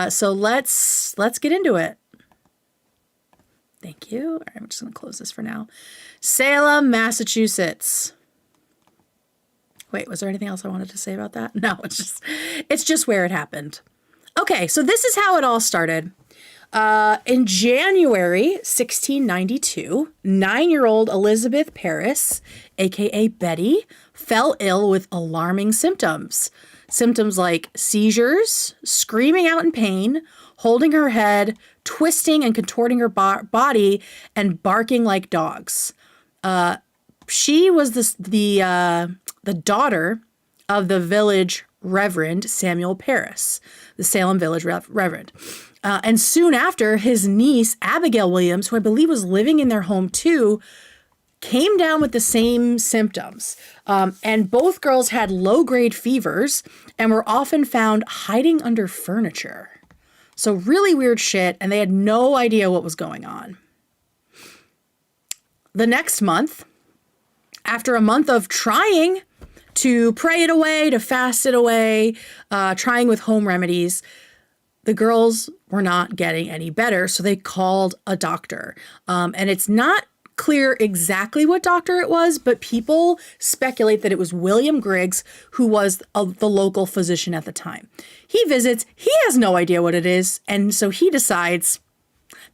So let's get into it. Thank you. All right, I'm just going to close this for now. Salem, Massachusetts. Wait, was there anything else I wanted to say about that? No, it's just where it happened. Okay, so this is how it all started. In January 1692, 9-year-old Elizabeth Parris, aka Betty, fell ill with alarming symptoms. Symptoms like seizures, screaming out in pain, holding her head, twisting and contorting her body, and barking like dogs. She was the daughter of the village Reverend Samuel Parris, the Salem village Reverend. And soon after, his niece, Abigail Williams, who I believe was living in their home too, came down with the same symptoms. And both girls had low-grade fevers and were often found hiding under furniture. So really weird shit, and they had no idea what was going on. The next month, after a month of trying to pray it away, to fast it away, trying with home remedies, the girls were not getting any better, so they called a doctor. And it's not clear exactly what doctor it was, but people speculate that it was William Griggs, who was the local physician at the time. He visits, he has no idea what it is, and so he decides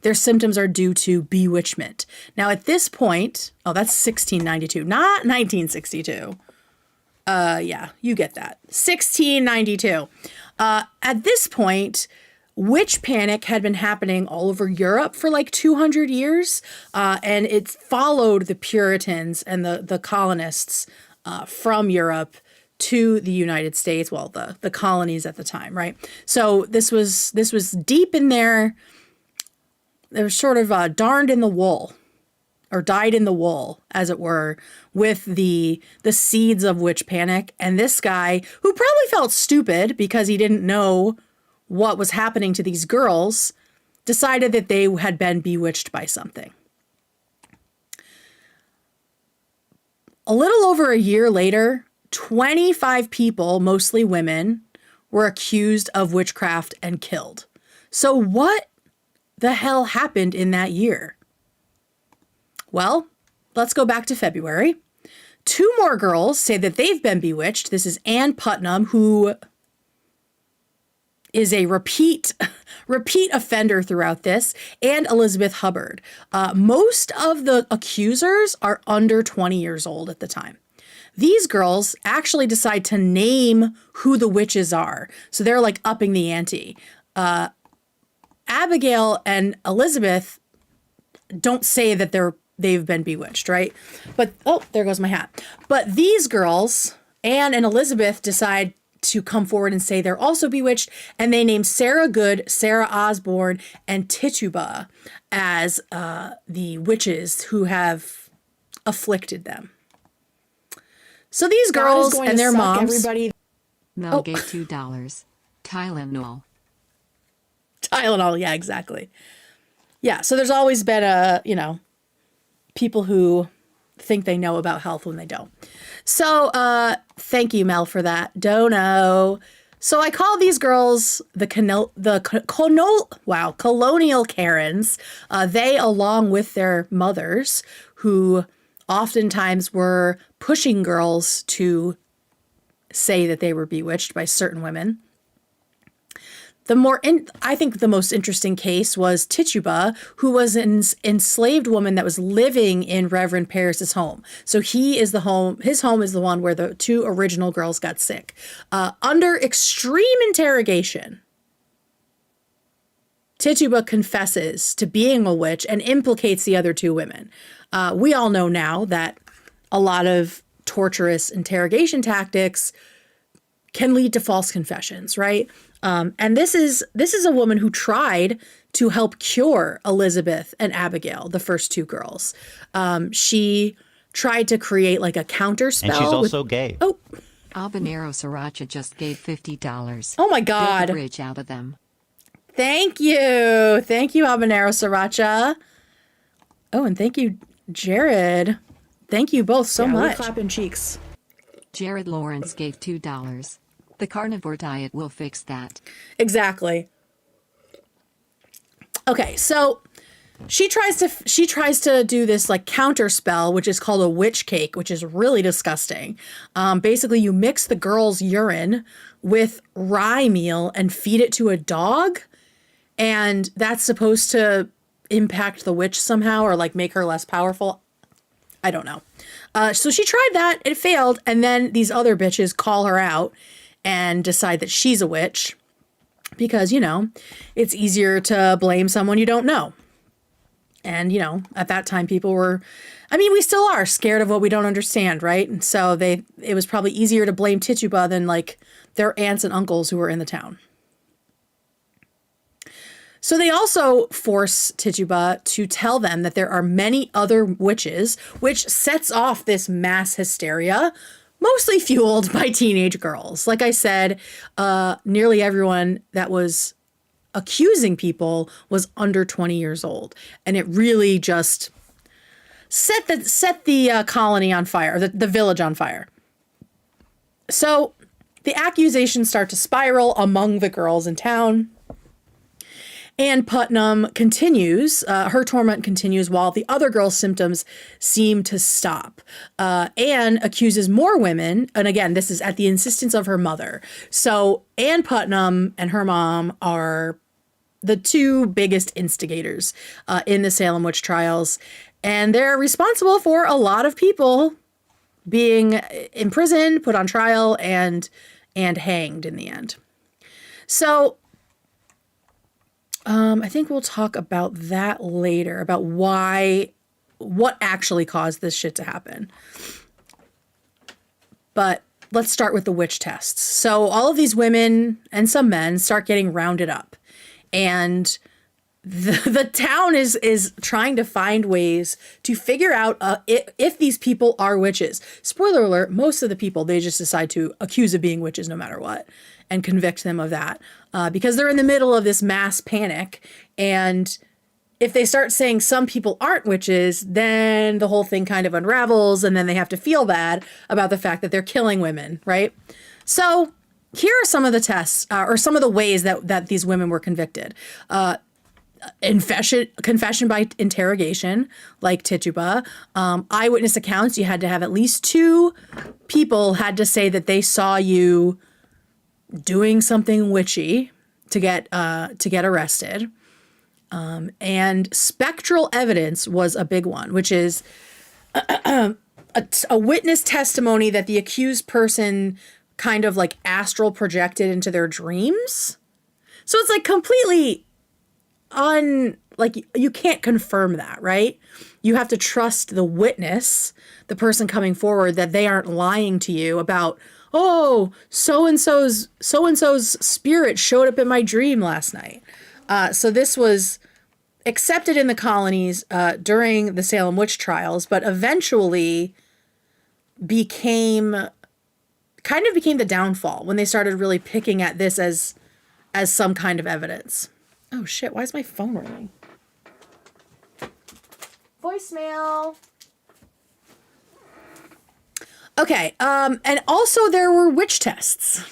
their symptoms are due to bewitchment. Now at this point, oh, that's 1692, not 1962. Yeah, you get that. 1692. At this point, witch panic had been happening all over Europe for like 200 years, and it followed the Puritans and the colonists from Europe to the United States, well, the colonies at the time, right? So this was deep in there. They were sort of darned in the wool, or dyed in the wool, as it were, with the seeds of witch panic. And this guy, who probably felt stupid because he didn't know what was happening to these girls, decided that they had been bewitched by something. A little over a year later, 25 people, mostly women, were accused of witchcraft and killed. So what the hell happened in that year? Well, let's go back to February. 2 more girls say that they've been bewitched. This is Ann Putnam, who is a repeat offender throughout this, and Elizabeth Hubbard. Most of the accusers are under 20 years old at the time. These girls actually decide to name who the witches are. So they're like upping the ante. Abigail and Elizabeth don't say that they've been bewitched, right? But, oh, there goes my hat. But these girls, Anne and Elizabeth, decide to come forward and say they're also bewitched, and they name Sarah Good, Sarah Osborne, and Tituba as the witches who have afflicted them. So these girls and their moms... Mel gave $2. Tylenol. Tylenol, yeah, exactly. Yeah, so there's always been people who think they know about health when they don't. So thank you, Mel, for that. Dono. So I call these girls the colonial Karens. They, along with their mothers, who oftentimes were pushing girls to say that they were bewitched by certain women. I think the most interesting case was Tituba, who was an enslaved woman that was living in Reverend Parris's home. So his home is the one where the 2 original girls got sick. Under extreme interrogation, Tituba confesses to being a witch and implicates the other 2 women. We all know now that a lot of torturous interrogation tactics can lead to false confessions, right? And this is a woman who tried to help cure Elizabeth and Abigail, the first 2 girls. She tried to create like a counter spell. And she's also gay. Oh, Albanero Sriracha just gave $50. Oh my God. Build a bridge out of them. Thank you, Albanero Sriracha. Oh, and thank you, Jared. Thank you both so much. Clapping cheeks. Jared Lawrence gave $2. The carnivore diet will fix that. Exactly. Okay, so she tries to do this like counter spell, which is called a witch cake, which is really disgusting. Basically, you mix the girl's urine with rye meal and feed it to a dog, and that's supposed to impact the witch somehow or like make her less powerful. I don't know. So she tried that, it failed, and then these other bitches call her out and decide that she's a witch because, it's easier to blame someone you don't know. And, at that time people were, we still are scared of what we don't understand, right? And so it was probably easier to blame Tituba than like their aunts and uncles who were in the town. So they also force Tituba to tell them that there are many other witches, which sets off this mass hysteria, mostly fueled by teenage girls. Like I said, nearly everyone that was accusing people was under 20 years old. And it really just set the colony on fire, the village on fire. So the accusations start to spiral among the girls in town. Ann Putnam continues, her torment continues while the other girls' symptoms seem to stop. Anne accuses more women, and again, this is at the insistence of her mother. So Ann Putnam and her mom are the 2 biggest instigators in the Salem witch trials, and they're responsible for a lot of people being imprisoned, put on trial, and hanged in the end. So I think we'll talk about that later, about what actually caused this shit to happen. But let's start with the witch tests. So all of these women and some men start getting rounded up, and the town is trying to find ways to figure out if these people are witches. Spoiler alert, most of the people, they just decide to accuse of being witches no matter what and convict them of that because they're in the middle of this mass panic. And if they start saying some people aren't witches, then the whole thing kind of unravels and then they have to feel bad about the fact that they're killing women, right? So here are some of the tests or some of the ways that these women were convicted. Confession by interrogation, like Tituba. Eyewitness accounts, you had to have at least 2 people had to say that they saw you doing something witchy to get arrested. And spectral evidence was a big one, which is a witness testimony that the accused person kind of like astral projected into their dreams. So it's like completely like you can't confirm that, right? You have to trust the witness, the person coming forward, that they aren't lying to you about, oh, so-and-so's spirit showed up in my dream last night. So this was accepted in the colonies during the Salem witch trials, but eventually became the downfall when they started really picking at this as some kind of evidence. Oh shit, why is my phone ringing? Voicemail. Okay, and also there were witch tests.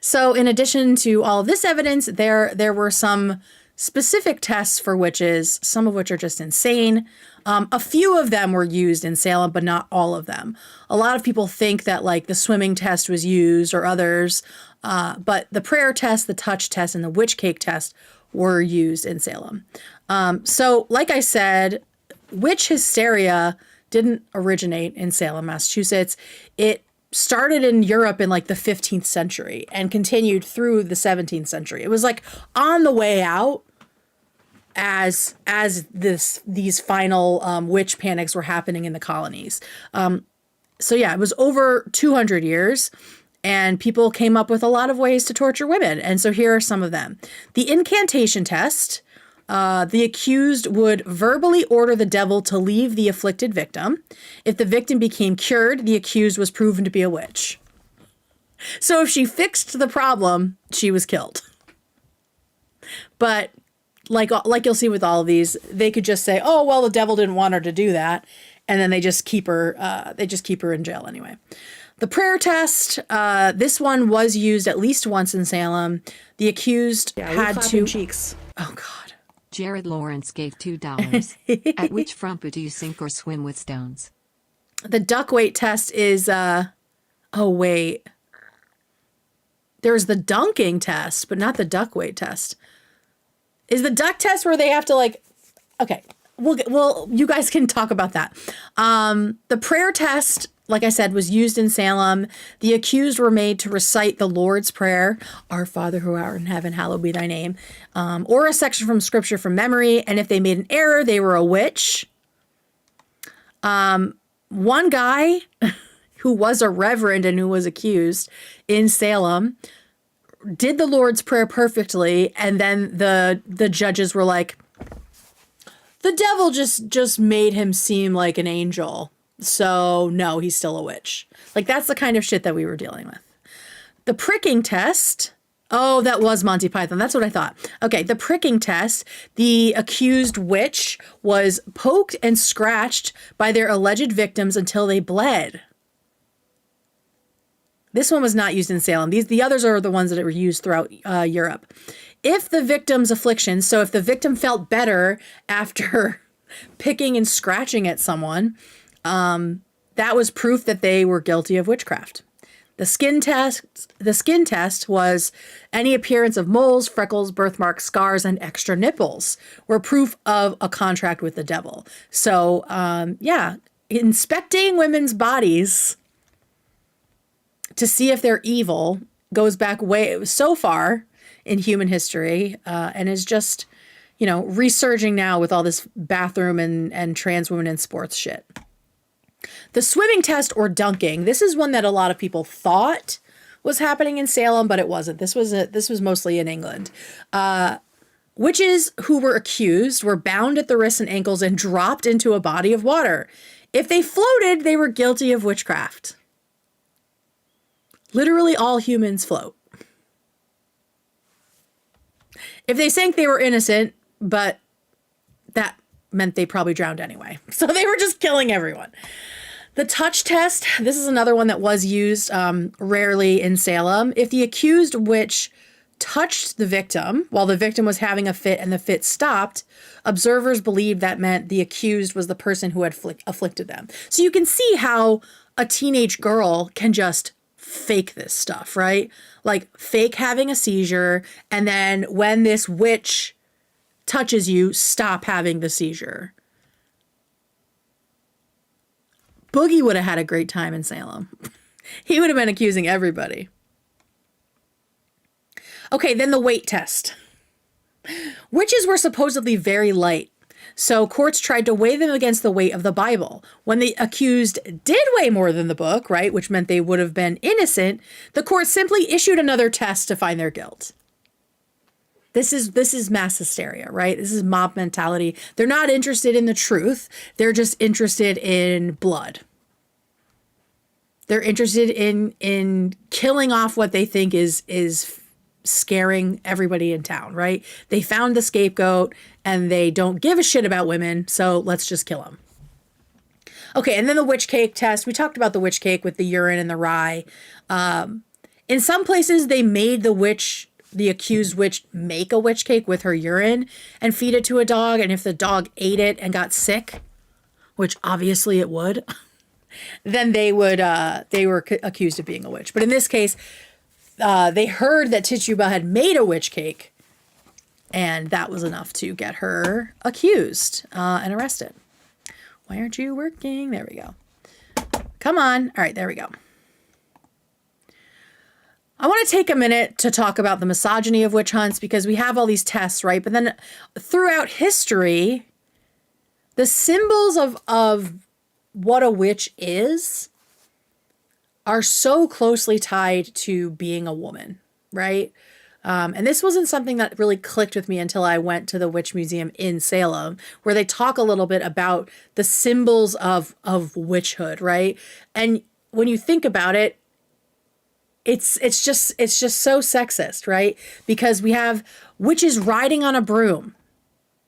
So in addition to all of this evidence, there were some specific tests for witches, some of which are just insane. A few of them were used in Salem, but not all of them. A lot of people think that like the swimming test was used or others, but the prayer test, the touch test, and the witch cake test were used in Salem. So like I said, witch hysteria didn't originate in Salem, Massachusetts. It started in Europe in like the 15th century and continued through the 17th century. It was like on the way out as these final witch panics were happening in the colonies. So yeah, it was over 200 years and people came up with a lot of ways to torture women. And so here are some of them. The incantation test. The accused would verbally order the devil to leave the afflicted victim. If the victim became cured, the accused was proven to be a witch. So if she fixed the problem, she was killed. But like you'll see with all of these, they could just say, "Oh, well, the devil didn't want her to do that," and then they just keep her. They just keep her in jail anyway. The prayer test. This one was used at least once in Salem. The accused had to. Cheeks. Oh God. Jared Lawrence gave $2. At which front do you sink or swim with stones? The duck weight test is. Oh wait. There's the dunking test, but not the duck weight test. Is the duck test where they have to like? Okay, well, you guys can talk about that. The prayer test, like I said, was used in Salem. The accused were made to recite the Lord's Prayer, "Our Father who art in heaven, hallowed be thy name," or a section from Scripture from memory. And if they made an error, they were a witch. One guy who was a reverend and who was accused in Salem did the Lord's Prayer perfectly, and then the judges were like, the devil just made him seem like an angel, so no, he's still a witch. Like, that's the kind of shit that we were dealing with. The pricking test. Oh, that was Monty Python. That's what I thought. Okay, the pricking test. The accused witch was poked and scratched by their alleged victims until they bled. This one was not used in Salem. The others are the ones that were used throughout Europe. If the victim's affliction, so if the victim felt better after picking and scratching at someone, that was proof that they were guilty of witchcraft. The skin test was any appearance of moles, freckles, birthmarks, scars, and extra nipples were proof of a contract with the devil. So, yeah, inspecting women's bodies to see if they're evil goes back so far in human history, and is just, resurging now with all this bathroom and trans women in sports shit. The swimming test or dunking. This is one that a lot of people thought was happening in Salem, but it wasn't. This was mostly in England. Witches who were accused were bound at the wrists and ankles and dropped into a body of water. If they floated, they were guilty of witchcraft. Literally all humans float. If they sank, they were innocent, but that meant they probably drowned anyway. So they were just killing everyone. The touch test, this is another one that was used rarely in Salem. If the accused witch touched the victim while the victim was having a fit and the fit stopped, observers believed that meant the accused was the person who had afflicted them. So you can see how a teenage girl can just fake this stuff, right? Like fake having a seizure, and then when this witch touches you, stop having the seizure. Boogie would have had a great time in Salem. He would have been accusing everybody. Okay, then the weight test. Witches were supposedly very light, so courts tried to weigh them against the weight of the Bible. When the accused did weigh more than the book, right, which meant they would have been innocent, the court simply issued another test to find their guilt. This is mass hysteria, right? This is mob mentality. They're not interested in the truth. They're just interested in blood. They're interested in killing off what they think is scaring everybody in town, right? They found the scapegoat and they don't give a shit about women, so let's just kill them. Okay, and then the witch cake test. We talked about the witch cake with the urine and the rye. In some places, they made the accused witch make a witch cake with her urine and feed it to a dog. And if the dog ate it and got sick, which obviously it would, then they were accused of being a witch. But in this case, they heard that Tituba had made a witch cake, and that was enough to get her accused and arrested. Why aren't you working? There we go. Come on. All right, there we go. I want to take a minute to talk about the misogyny of witch hunts, because we have all these tests, right? But then throughout history, the symbols of what a witch is are so closely tied to being a woman, right? And this wasn't something that really clicked with me until I went to the Witch Museum in Salem, where they talk a little bit about the symbols of witchhood, right? And when you think about it, it's just so sexist, right? Because we have witches riding on a broom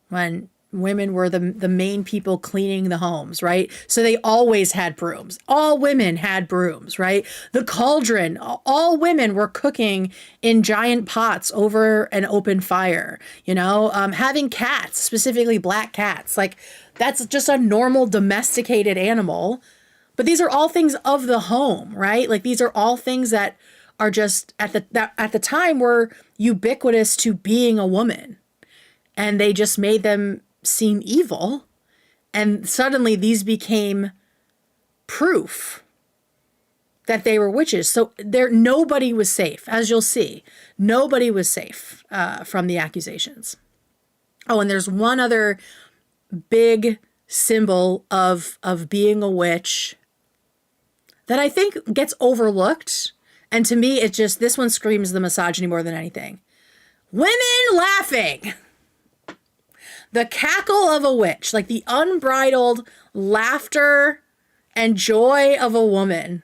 when women were the main people cleaning the homes, right? So they always had brooms. All women had brooms, right? The cauldron, all women were cooking in giant pots over an open fire, having cats, specifically black cats. Like, that's just a normal domesticated animal. But these are all things of the home, right? Like, these are all things that are just at the time were ubiquitous to being a woman. And they just made them seem evil, and suddenly these became proof that they were witches. So nobody was safe, as you'll see. Nobody was safe from the accusations. Oh, and there's one other big symbol of being a witch that I think gets overlooked, and to me, this one screams the misogyny more than anything. Women laughing. The cackle of a witch, like the unbridled laughter and joy of a woman,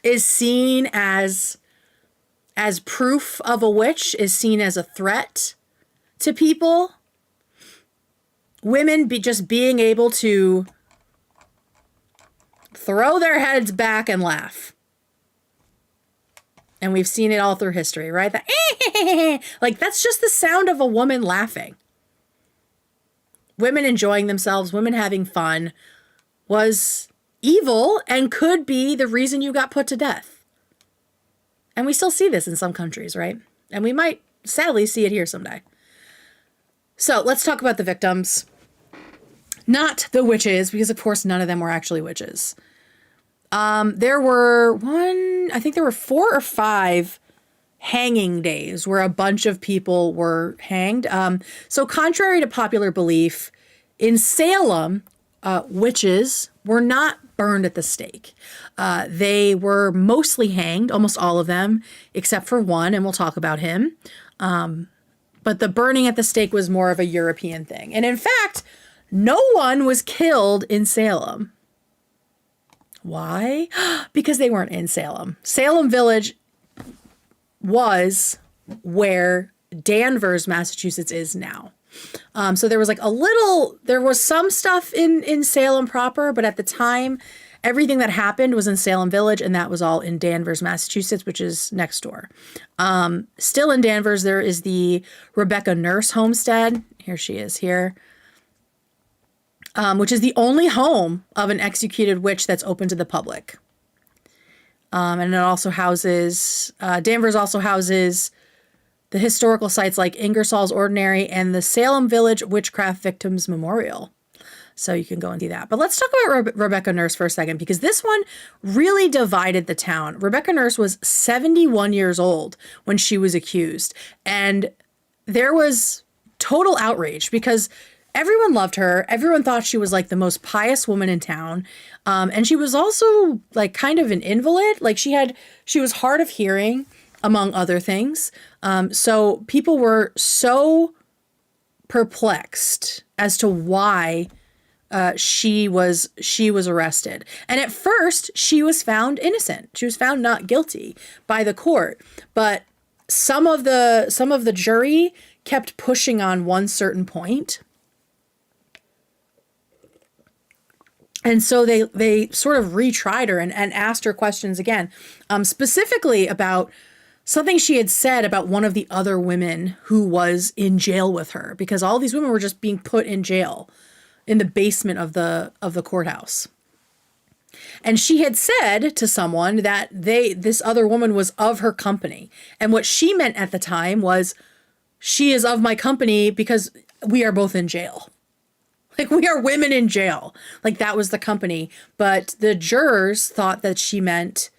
is seen as proof of a witch, is seen as a threat to people. Women just being able to throw their heads back and laugh. And we've seen it all through history, right? Like, that's just the sound of a woman laughing. Women enjoying themselves, women having fun, was evil and could be the reason you got put to death. And we still see this in some countries, right? And we might sadly see it here someday. So let's talk about the victims. Not the witches, because of course none of them were actually witches. There were 4 or 5 hanging days where a bunch of people were hanged. So contrary to popular belief, in Salem, witches were not burned at the stake. They were but almost all of them, except for one, and we'll talk about him. But But the burning at the stake was more of a European thing. And in fact, no one was killed in Salem. Why? Because they weren't in Salem. Salem Village was where Danvers, Massachusetts is now. So there was like there was some stuff in Salem proper, but at the time, everything that happened was in Salem Village, and that was all in Danvers, Massachusetts, which is next door. Still in Danvers, there is the Rebecca Nurse homestead. Here she is here. Which is the only home of an executed witch that's open to the public. And it also houses, Danvers also houses the historical sites like Ingersoll's Ordinary and the Salem Village Witchcraft Victims Memorial. So you can go and see that. But let's talk about Rebecca Nurse for a second, because this one really divided the town. Rebecca Nurse was 71 years old when she was accused. And there was total outrage because everyone loved her. Everyone thought she was like the most pious woman in town. And she was also like kind of an invalid. Like she was hard of hearing, among other things. So people were so perplexed as to why she was arrested. And at first she was found innocent. She was found not guilty by the court. But some of the jury kept pushing on one certain point. And so they sort of retried her and asked her questions again, specifically about something she had said about one of the other women who was in jail with her, because all these women were just being put in jail in the basement of the courthouse. And she had said to someone that this other woman was of her company. And what she meant at the time was, she is of my company because we are both in jail. Like, we are women in jail. Like, that was the company. But the jurors thought that she meant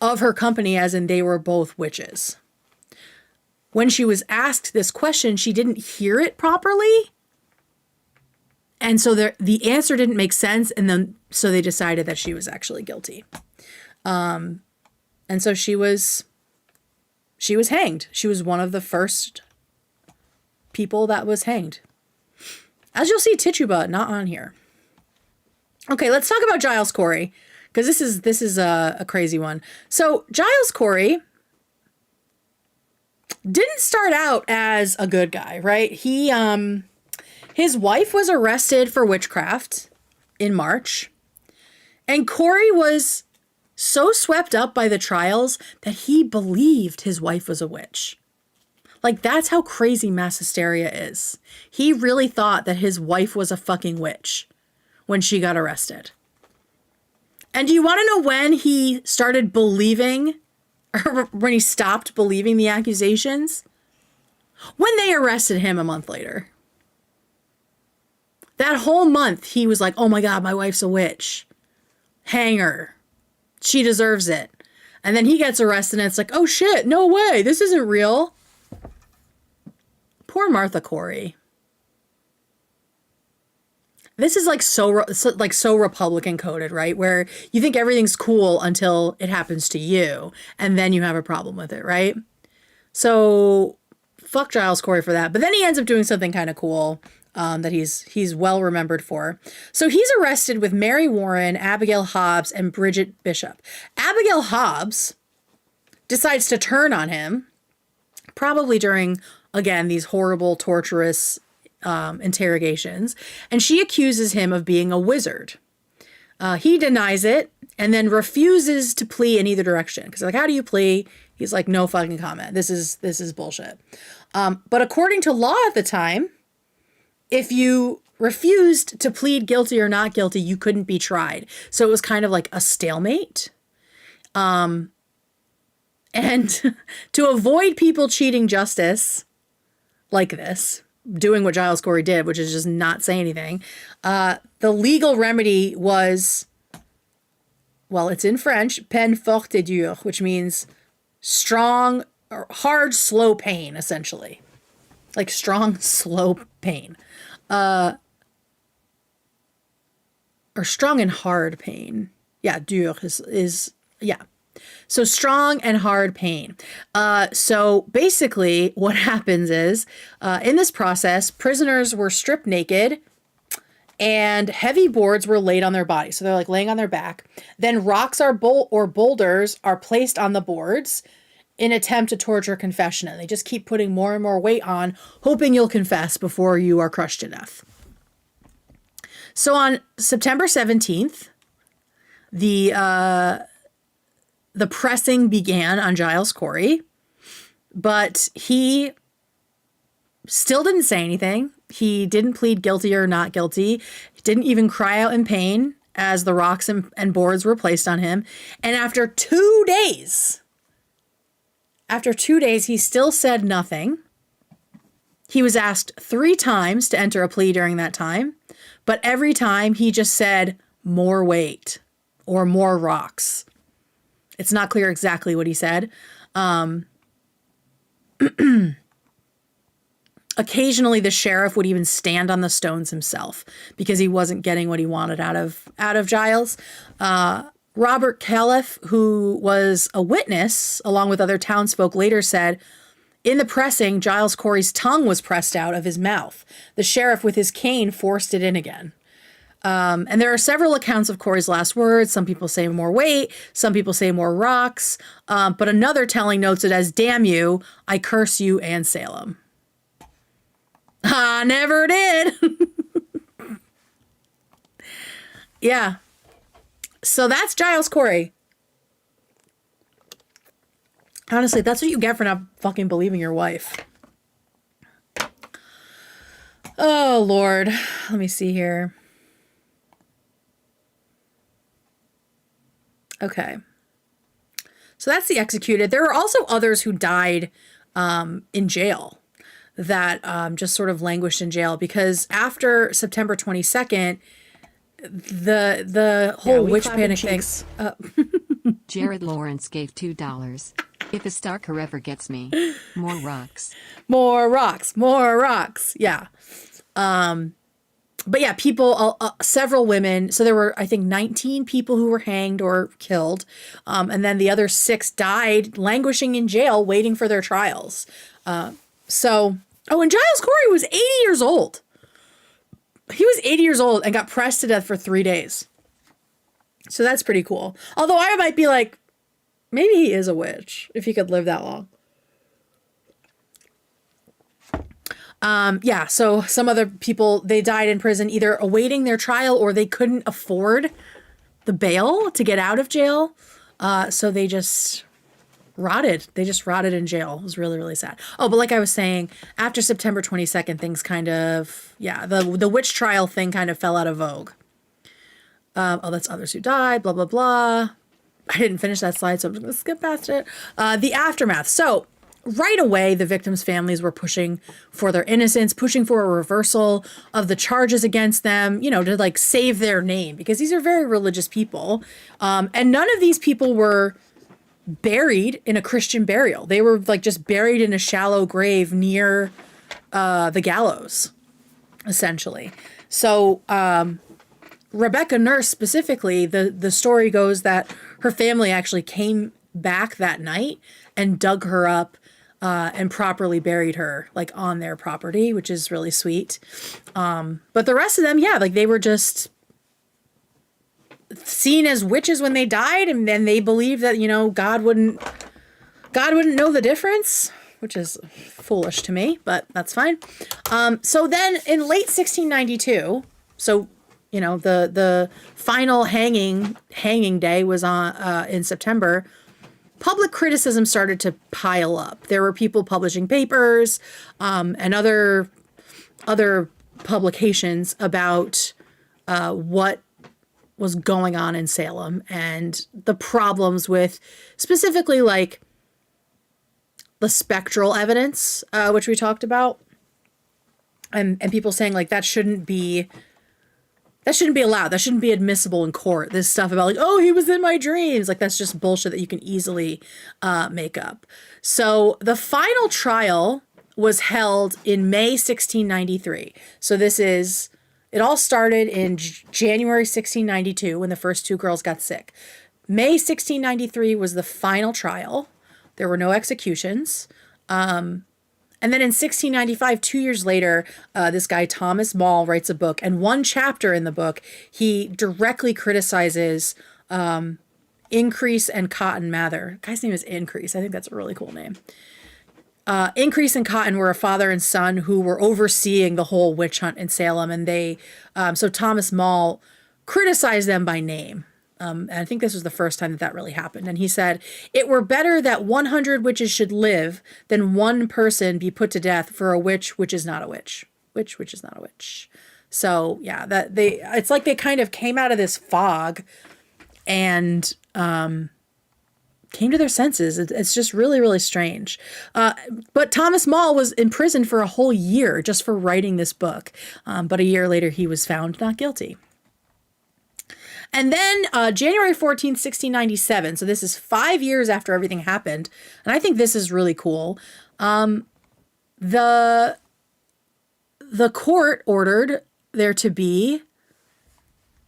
of her company, as in they were both witches. When she was asked this question, she didn't hear it properly. And so the answer didn't make sense. And then, so they decided that she was actually guilty. And so she was hanged. She was one of the first people that was hanged. As you'll see, Tituba not on here. Okay, let's talk about Giles Corey, because this is a crazy one. So Giles Corey didn't start out as a good guy, right? His wife was arrested for witchcraft in March, and Corey was so swept up by the trials that he believed his wife was a witch. Like, that's how crazy mass hysteria is. He really thought that his wife was a fucking witch when she got arrested. And do you want to know when he started believing, or when he stopped believing the accusations? When they arrested him a month later. That whole month, he was like, oh my God, my wife's a witch. Hang her. She deserves it. And then he gets arrested and it's like, oh shit, no way, this isn't real. Poor Martha Corey. This is like so Republican coded, right? Where you think everything's cool until it happens to you, and then you have a problem with it, right? So fuck Giles Corey for that. But then he ends up doing something kind of cool that he's well remembered for. So he's arrested with Mary Warren, Abigail Hobbs, and Bridget Bishop. Abigail Hobbs decides to turn on him, probably during, again, these horrible, torturous interrogations, and she accuses him of being a wizard. He denies it and then refuses to plea in either direction. Because like, how do you plea? He's like, no fucking comment. This is bullshit. But according to law at the time, if you refused to plead guilty or not guilty, you couldn't be tried. So it was kind of like a stalemate. And to avoid people cheating justice like this, doing what Giles Corey did, which is just not say anything, the legal remedy was, well, it's in French, peine forte et dure, which means strong or hard, slow pain, essentially. Like strong, slow pain. Or strong and hard pain. Yeah, dur is yeah. So strong and hard pain. So basically what happens is in this process, prisoners were stripped naked and heavy boards were laid on their bodies. So they're like laying on their back. Then rocks or boulders are placed on the boards in attempt to torture confession. And they just keep putting more and more weight on, hoping you'll confess before you are crushed to death. So on September 17th, the pressing began on Giles Corey, but he still didn't say anything. He didn't plead guilty or not guilty. He didn't even cry out in pain as the rocks and boards were placed on him. And after 2 days, he still said nothing. He was asked 3 times to enter a plea during that time, but every time he just said more weight or more rocks. It's not clear exactly what he said. Occasionally, the sheriff would even stand on the stones himself because he wasn't getting what he wanted out of Giles. Robert Califf, who was a witness, along with other townsfolk, later said, in the pressing, Giles Corey's tongue was pressed out of his mouth. The sheriff, with his cane, forced it in again. And there are several accounts of Corey's last words. Some people say more weight. Some people say more rocks. But another telling notes it as, damn you, I curse you and Salem. I never did. Yeah. So that's Giles Corey. Honestly, that's what you get for not fucking believing your wife. Oh, Lord. Let me see here. Okay. So that's the executed. There were also others who died in jail that just sort of languished in jail because after September 22nd, the whole witch panic thing. Jared Lawrence gave $2. If a stalker ever gets me, more rocks. More rocks, more rocks. Yeah. But yeah, people, several women. So there were, I think, 19 people who were hanged or killed. And then the other 6 died languishing in jail, waiting for their trials. And Giles Corey was 80 years old. He was 80 years old and got pressed to death for 3 days. So that's pretty cool. Although I might be like, maybe he is a witch if he could live that long. Yeah, so some other people, they died in prison either awaiting their trial or they couldn't afford the bail to get out of jail. So they just rotted. They just rotted in jail. It was really, really sad. Oh, but like I was saying, after September 22nd, things kind of, the witch trial thing kind of fell out of vogue. That's others who died, blah, blah, blah. I didn't finish that slide, so I'm just going to skip past it. The aftermath. So right away, the victims' families were pushing for their innocence, pushing for a reversal of the charges against them, to like save their name because these are very religious people. And none of these people were buried in a Christian burial. They were like just buried in a shallow grave near the gallows, essentially. So Rebecca Nurse specifically, the story goes that her family actually came back that night and dug her up and properly buried her like on their property, which is really sweet. But the rest of them, they were just seen as witches when they died, and then they believed that God wouldn't know the difference, which is foolish to me, but that's fine. So then in late 1692, so the final hanging day was on in September. Public criticism started to pile up. There were people publishing papers and other publications about what was going on in Salem and the problems with specifically like the spectral evidence, which we talked about, and people saying like that shouldn't be allowed. That shouldn't be admissible in court. This stuff about like, oh, he was in my dreams. Like that's just bullshit that you can easily make up. So the final trial was held in May 1693. So it all started in January 1692 when the first 2 girls got sick. May 1693 was the final trial. There were no executions. And then in 1695, 2 years later, this guy, Thomas Mall, writes a book. And one chapter in the book, he directly criticizes Increase and Cotton Mather. The guy's name is Increase. I think that's a really cool name. Increase and Cotton were a father and son who were overseeing the whole witch hunt in Salem. And so Thomas Mall criticized them by name. And I think this was the first time that really happened. And he said, "It were better that 100 witches should live than one person be put to death for a witch which is not a witch. Which is not a witch." So yeah, it's like they kind of came out of this fog and came to their senses. It's just really, really strange. But Thomas Mall was imprisoned for a whole year just for writing this book. But a year later, he was found not guilty. And then January 14th, 1697, so this is 5 years after everything happened, and I think this is really cool. The court ordered there to be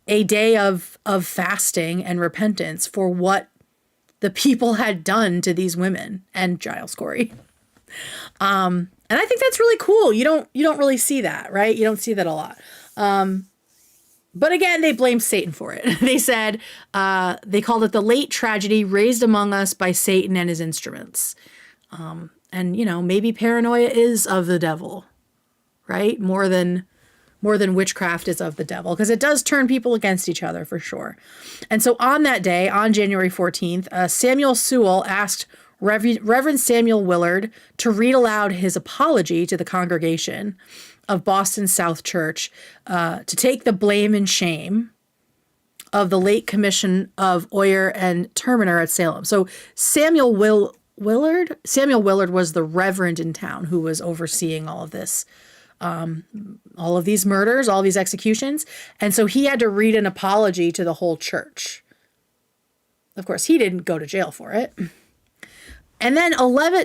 a day of fasting and repentance for what the people had done to these women and Giles Corey. And I think that's really cool. You don't really see that, right? You don't see that a lot. But again, they blamed Satan for it. They said, they called it the late tragedy raised among us by Satan and his instruments. And, maybe paranoia is of the devil, right? More than witchcraft is of the devil, because it does turn people against each other for sure. And so on that day, on January 14th, Samuel Sewell asked Reverend Samuel Willard to read aloud his apology to the congregation of Boston South Church to take the blame and shame of the late commission of Oyer and Terminer at Salem. So Samuel Willard was the reverend in town who was overseeing all of this, all of these murders, all these executions. And so he had to read an apology to the whole church. Of course, he didn't go to jail for it. And then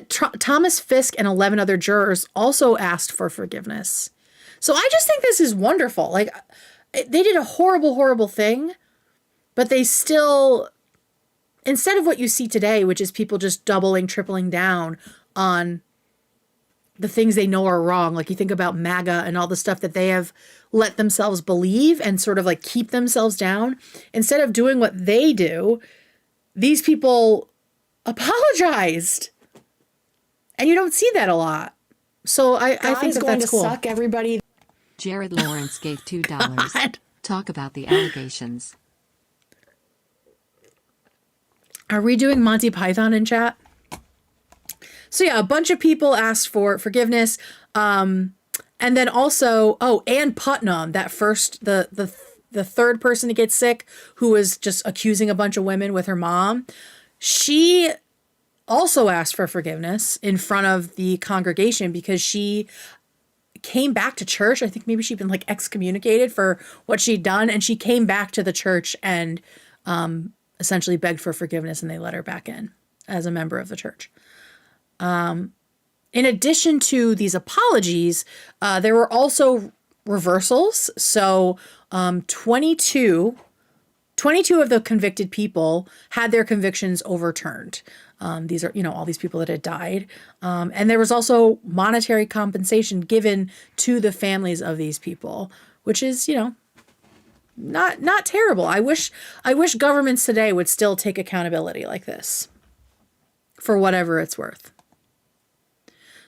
Thomas Fisk and 11 other jurors also asked for forgiveness. So I just think this is wonderful. Like, they did a horrible, horrible thing, but they still, instead of what you see today, which is people just doubling, tripling down on the things they know are wrong. Like, you think about MAGA and all the stuff that they have let themselves believe and sort of like keep themselves down. Instead of doing what they do, these people apologized, and you don't see that a lot. So I think that's cool. Suck everybody. Jared Lawrence gave $2. Talk about the allegations. Are we doing Monty Python in chat? So yeah, a bunch of people asked for forgiveness, and then also Ann Putnam, that first the third person to get sick, who was just accusing a bunch of women with her mom. She also asked for forgiveness in front of the congregation because she came back to church. I think maybe she'd been like excommunicated for what she'd done. And she came back to the church and essentially begged for forgiveness, and they let her back in as a member of the church. In addition to these apologies, there were also reversals. So 22 of the convicted people had their convictions overturned. These are, all these people that had died. And there was also monetary compensation given to the families of these people, which is, not terrible. I wish governments today would still take accountability like this for whatever it's worth.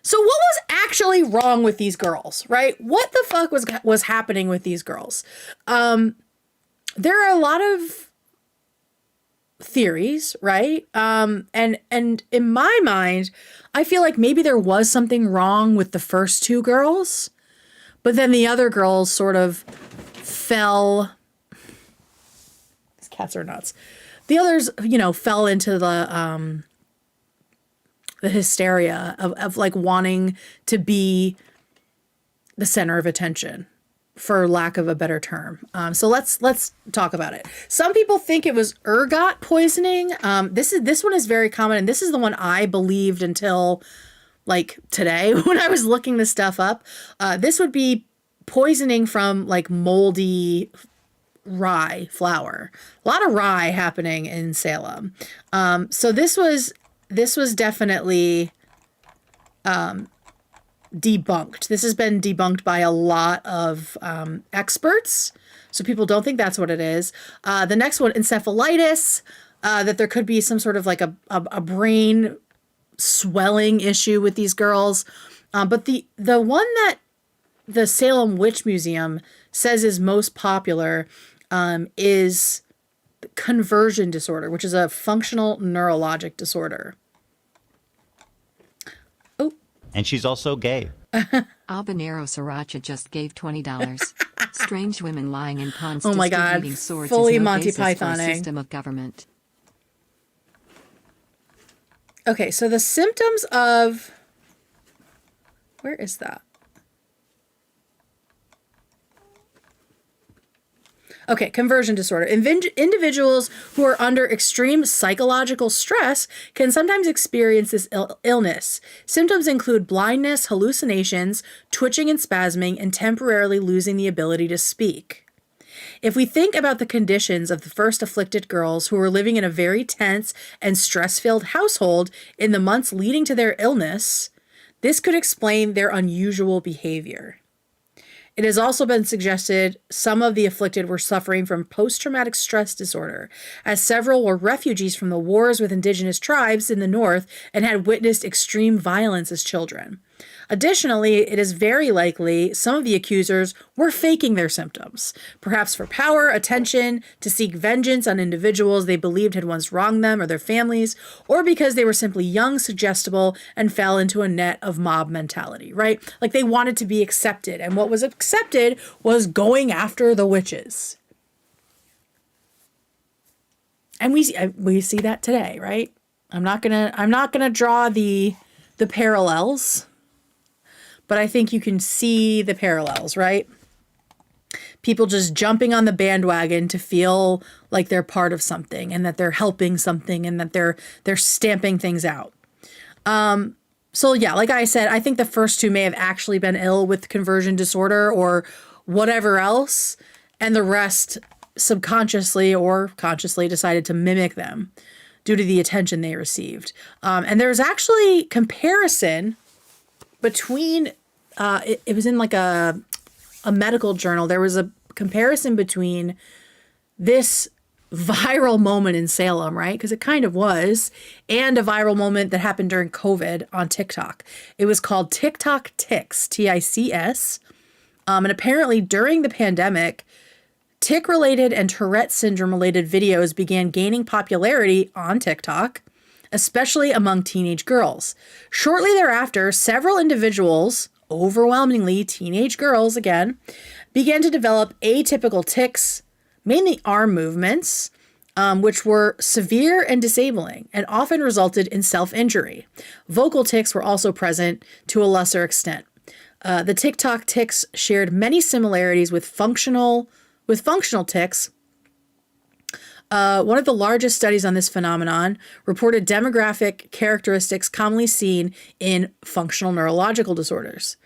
So what was actually wrong with these girls, right? What the fuck was happening with these girls? There are a lot of theories, right? And in my mind, I feel like maybe there was something wrong with the first two girls, but then the other girls sort of fell. These cats are nuts. The others, fell into the hysteria of like wanting to be the center of attention, for lack of a better term. So let's talk about it. Some people think it was ergot poisoning. This one is very common, and this is the one I believed until like today when I was looking this stuff up. This would be poisoning from like moldy rye flour. A lot of rye happening in Salem. So this was definitely debunked. This has been debunked by a lot of experts. So people don't think that's what it is. The next one, encephalitis, that there could be some sort of like a brain swelling issue with these girls. But the one that the Salem Witch Museum says is most popular is conversion disorder, which is a functional neurologic disorder. Oh. And she's also gay. Albanero Sriracha just gave $20. Strange women lying in ponds Oh my God, distributing swords fully is no Monty basis for a Pythoning. system of government. Okay, so the symptoms of... Where is that? Okay, conversion disorder. Individuals who are under extreme psychological stress can sometimes experience this illness. Symptoms include blindness, hallucinations, twitching and spasming, and temporarily losing the ability to speak. If we think about the conditions of the first afflicted girls who were living in a very tense and stress-filled household in the months leading to their illness, this could explain their unusual behavior. It has also been suggested some of the afflicted were suffering from post-traumatic stress disorder, as several were refugees from the wars with indigenous tribes in the north and had witnessed extreme violence as children. Additionally, it is very likely some of the accusers were faking their symptoms, perhaps for power, attention, to seek vengeance on individuals they believed had once wronged them or their families, or because they were simply young, suggestible, and fell into a net of mob mentality, right? Like they wanted to be accepted, and what was accepted was going after the witches. And we see that today, right? I'm not gonna draw the parallels. But I think you can see the parallels, right? People just jumping on the bandwagon to feel like they're part of something and that they're helping something and that they're stamping things out. So yeah, like I said, I think the first two may have actually been ill with conversion disorder or whatever else, and the rest subconsciously or consciously decided to mimic them due to the attention they received. And there's actually comparison between, it was in like a medical journal. There was a comparison between this viral moment in Salem, right? Because it kind of was, and a viral moment that happened during COVID on TikTok. It was called TikTok Tics, Tics. And apparently during the pandemic, tic-related and Tourette syndrome-related videos began gaining popularity on TikTok, especially among teenage girls. Shortly thereafter, several individuals, overwhelmingly teenage girls again, began to develop atypical tics, mainly arm movements, which were severe and disabling and often resulted in self-injury. Vocal tics were also present to a lesser extent. The TikTok tics shared many similarities with functional tics. One of the largest studies on this phenomenon reported demographic characteristics commonly seen in functional neurological disorders.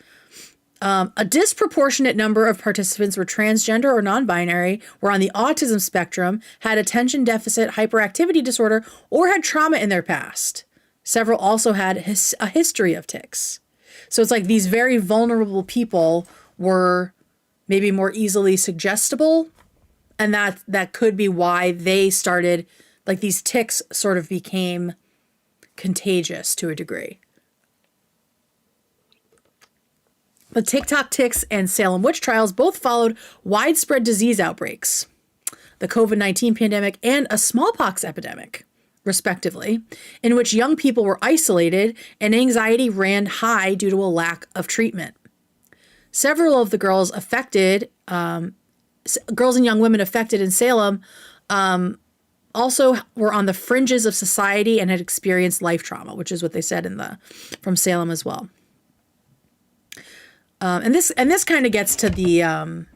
A disproportionate number of participants were transgender or non-binary, were on the autism spectrum, had attention deficit hyperactivity disorder, or had trauma in their past. Several also had a history of tics. So it's like these very vulnerable people were maybe more easily suggestible. And that could be why they started, like these tics sort of became contagious to a degree. The TikTok tics and Salem witch trials both followed widespread disease outbreaks, the COVID-19 pandemic and a smallpox epidemic, respectively, in which young people were isolated and anxiety ran high due to a lack of treatment. Several of the girls and young women affected in Salem also were on the fringes of society and had experienced life trauma, which is what they said from Salem as well. And this kind of gets to the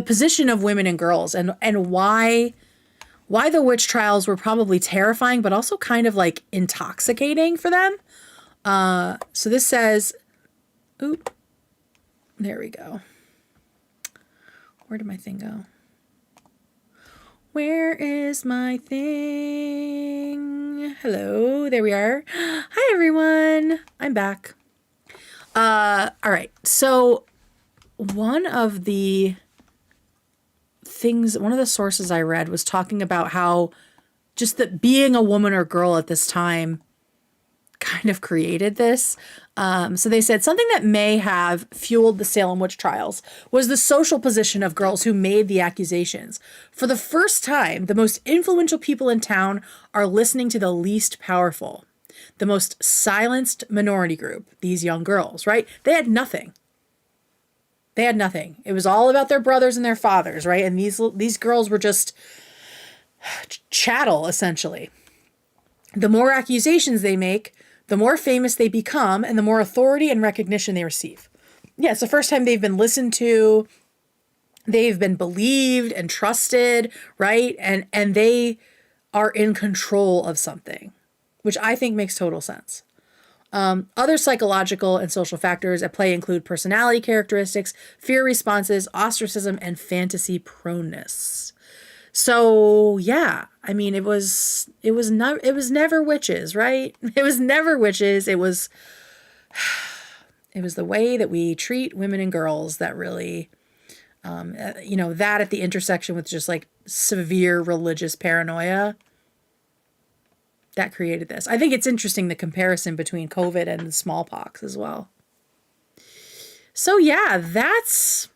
position of women and girls and why the witch trials were probably terrifying, but also kind of like intoxicating for them. So this says, there we go. Where did my thing go? Where is my thing? Hello, there we are. Hi, everyone. I'm back. All right. So one of the sources I read was talking about how just that being a woman or girl at this time kind of created this. So they said something that may have fueled the Salem witch trials was the social position of girls who made the accusations. For the first time, the most influential people in town are listening to the least powerful, the most silenced minority group, these young girls, right? They had nothing. They had nothing. It was all about their brothers and their fathers, right? And these girls were just chattel, essentially. The more accusations they make, the more famous they become, and the more authority and recognition they receive. Yeah, it's the first time they've been listened to, they've been believed and trusted, right? And they are in control of something, which I think makes total sense. Other psychological and social factors at play include personality characteristics, fear responses, ostracism, and fantasy proneness. So yeah, I mean, it was never witches, right? It was never witches. It was the way that we treat women and girls that really, that at the intersection with just like severe religious paranoia that created this. I think it's interesting, the comparison between COVID and smallpox as well. So yeah, that's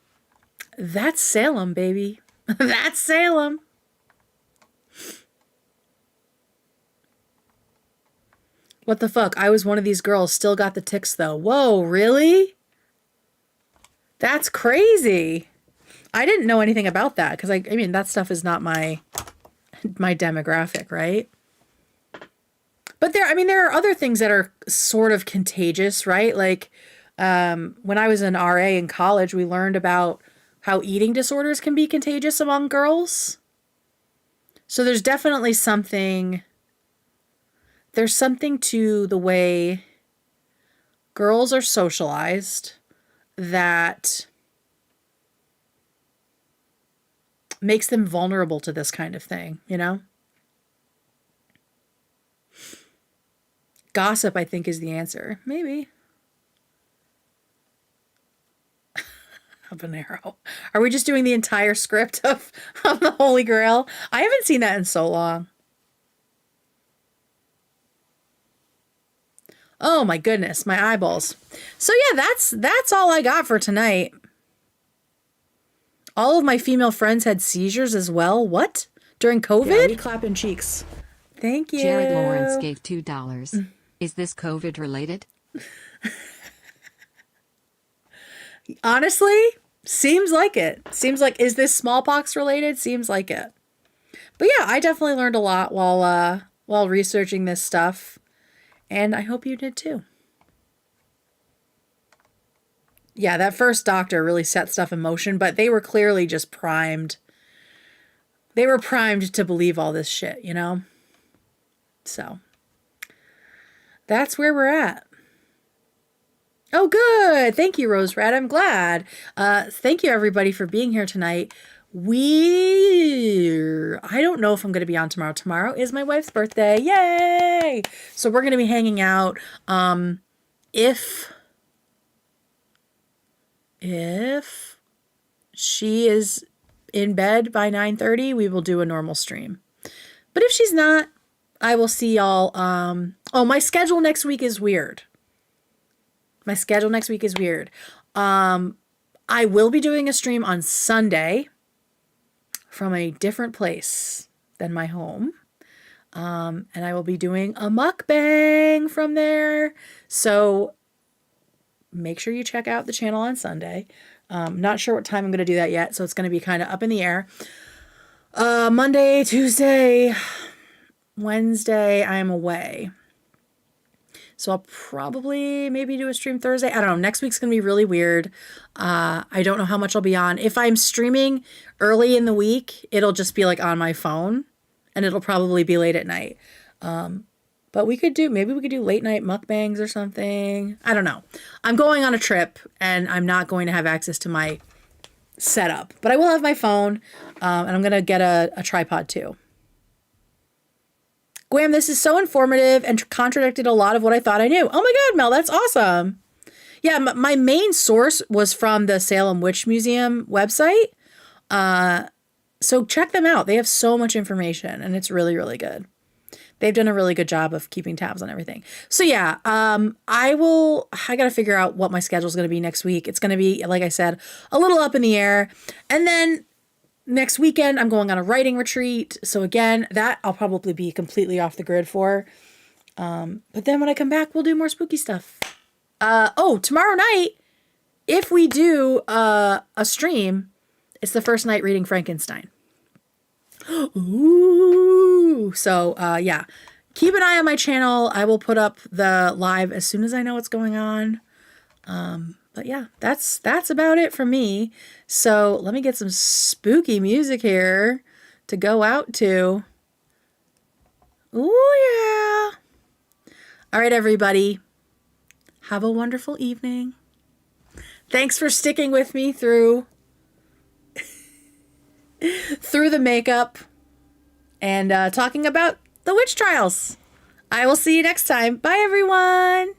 Salem, baby. That's Salem. What the fuck? I was one of these girls, still got the tics though. Whoa, really? That's crazy. I didn't know anything about that because I mean, that stuff is not my demographic, right? But there are other things that are sort of contagious, right? Like when I was an RA in college, we learned about how eating disorders can be contagious among girls. So there's definitely something to the way girls are socialized that makes them vulnerable to this kind of thing, you know? Gossip, I think, is the answer. Maybe. Habanero. Are we just doing the entire script of the Holy Grail? I haven't seen that in so long. Oh my goodness, my eyeballs. So yeah, that's all I got for tonight. All of my female friends had seizures as well. What? During COVID? Yeah, we clapping cheeks. Thank you. Jared Lawrence gave $2. Is this COVID related? Honestly, seems like it. Seems like, is this smallpox related? Seems like it. But yeah, I definitely learned a lot while researching this stuff. And I hope you did too. Yeah, that first doctor really set stuff in motion, but they were clearly just primed. They were primed to believe all this shit, you know? So, that's where we're at. Oh, good. Thank you, Rose Red. I'm glad. Thank you, everybody, for being here tonight. I don't know if I'm going to be on tomorrow. Tomorrow is my wife's birthday. Yay! So we're going to be hanging out. If she is in bed by 9:30, we will do a normal stream. But if she's not, I will see y'all. My schedule next week is weird. I will be doing a stream on Sunday from a different place than my home. And I will be doing a mukbang from there. So make sure you check out the channel on Sunday. Not sure what time I'm going to do that yet. So it's going to be kind of up in the air. Monday, Tuesday, Wednesday, I'm away. So I'll probably maybe do a stream Thursday. I don't know. Next week's going to be really weird. I don't know how much I'll be on. If I'm streaming early in the week, it'll just be like on my phone and it'll probably be late at night. But maybe we could do late night mukbangs or something. I don't know. I'm going on a trip and I'm not going to have access to my setup. But I will have my phone, and I'm going to get a tripod too. Graham, this is so informative and contradicted a lot of what I thought I knew. Oh my God, Mel, that's awesome. Yeah, my main source was from the Salem Witch Museum website. So check them out. They have so much information, and it's really, really good. They've done a really good job of keeping tabs on everything. So yeah, I got to figure out what my schedule is going to be next week. It's going to be, like I said, a little up in the air. And then next weekend, I'm going on a writing retreat. So again, that I'll probably be completely off the grid for. But then when I come back, we'll do more spooky stuff. Tomorrow night, if we do a stream, it's the first night reading Frankenstein. Ooh. So, yeah. Keep an eye on my channel. I will put up the live as soon as I know what's going on. But yeah, that's about it for me. So let me get some spooky music here to go out to. Ooh, yeah. All right, everybody. Have a wonderful evening. Thanks for sticking with me through the makeup and talking about the witch trials. I will see you next time. Bye, everyone.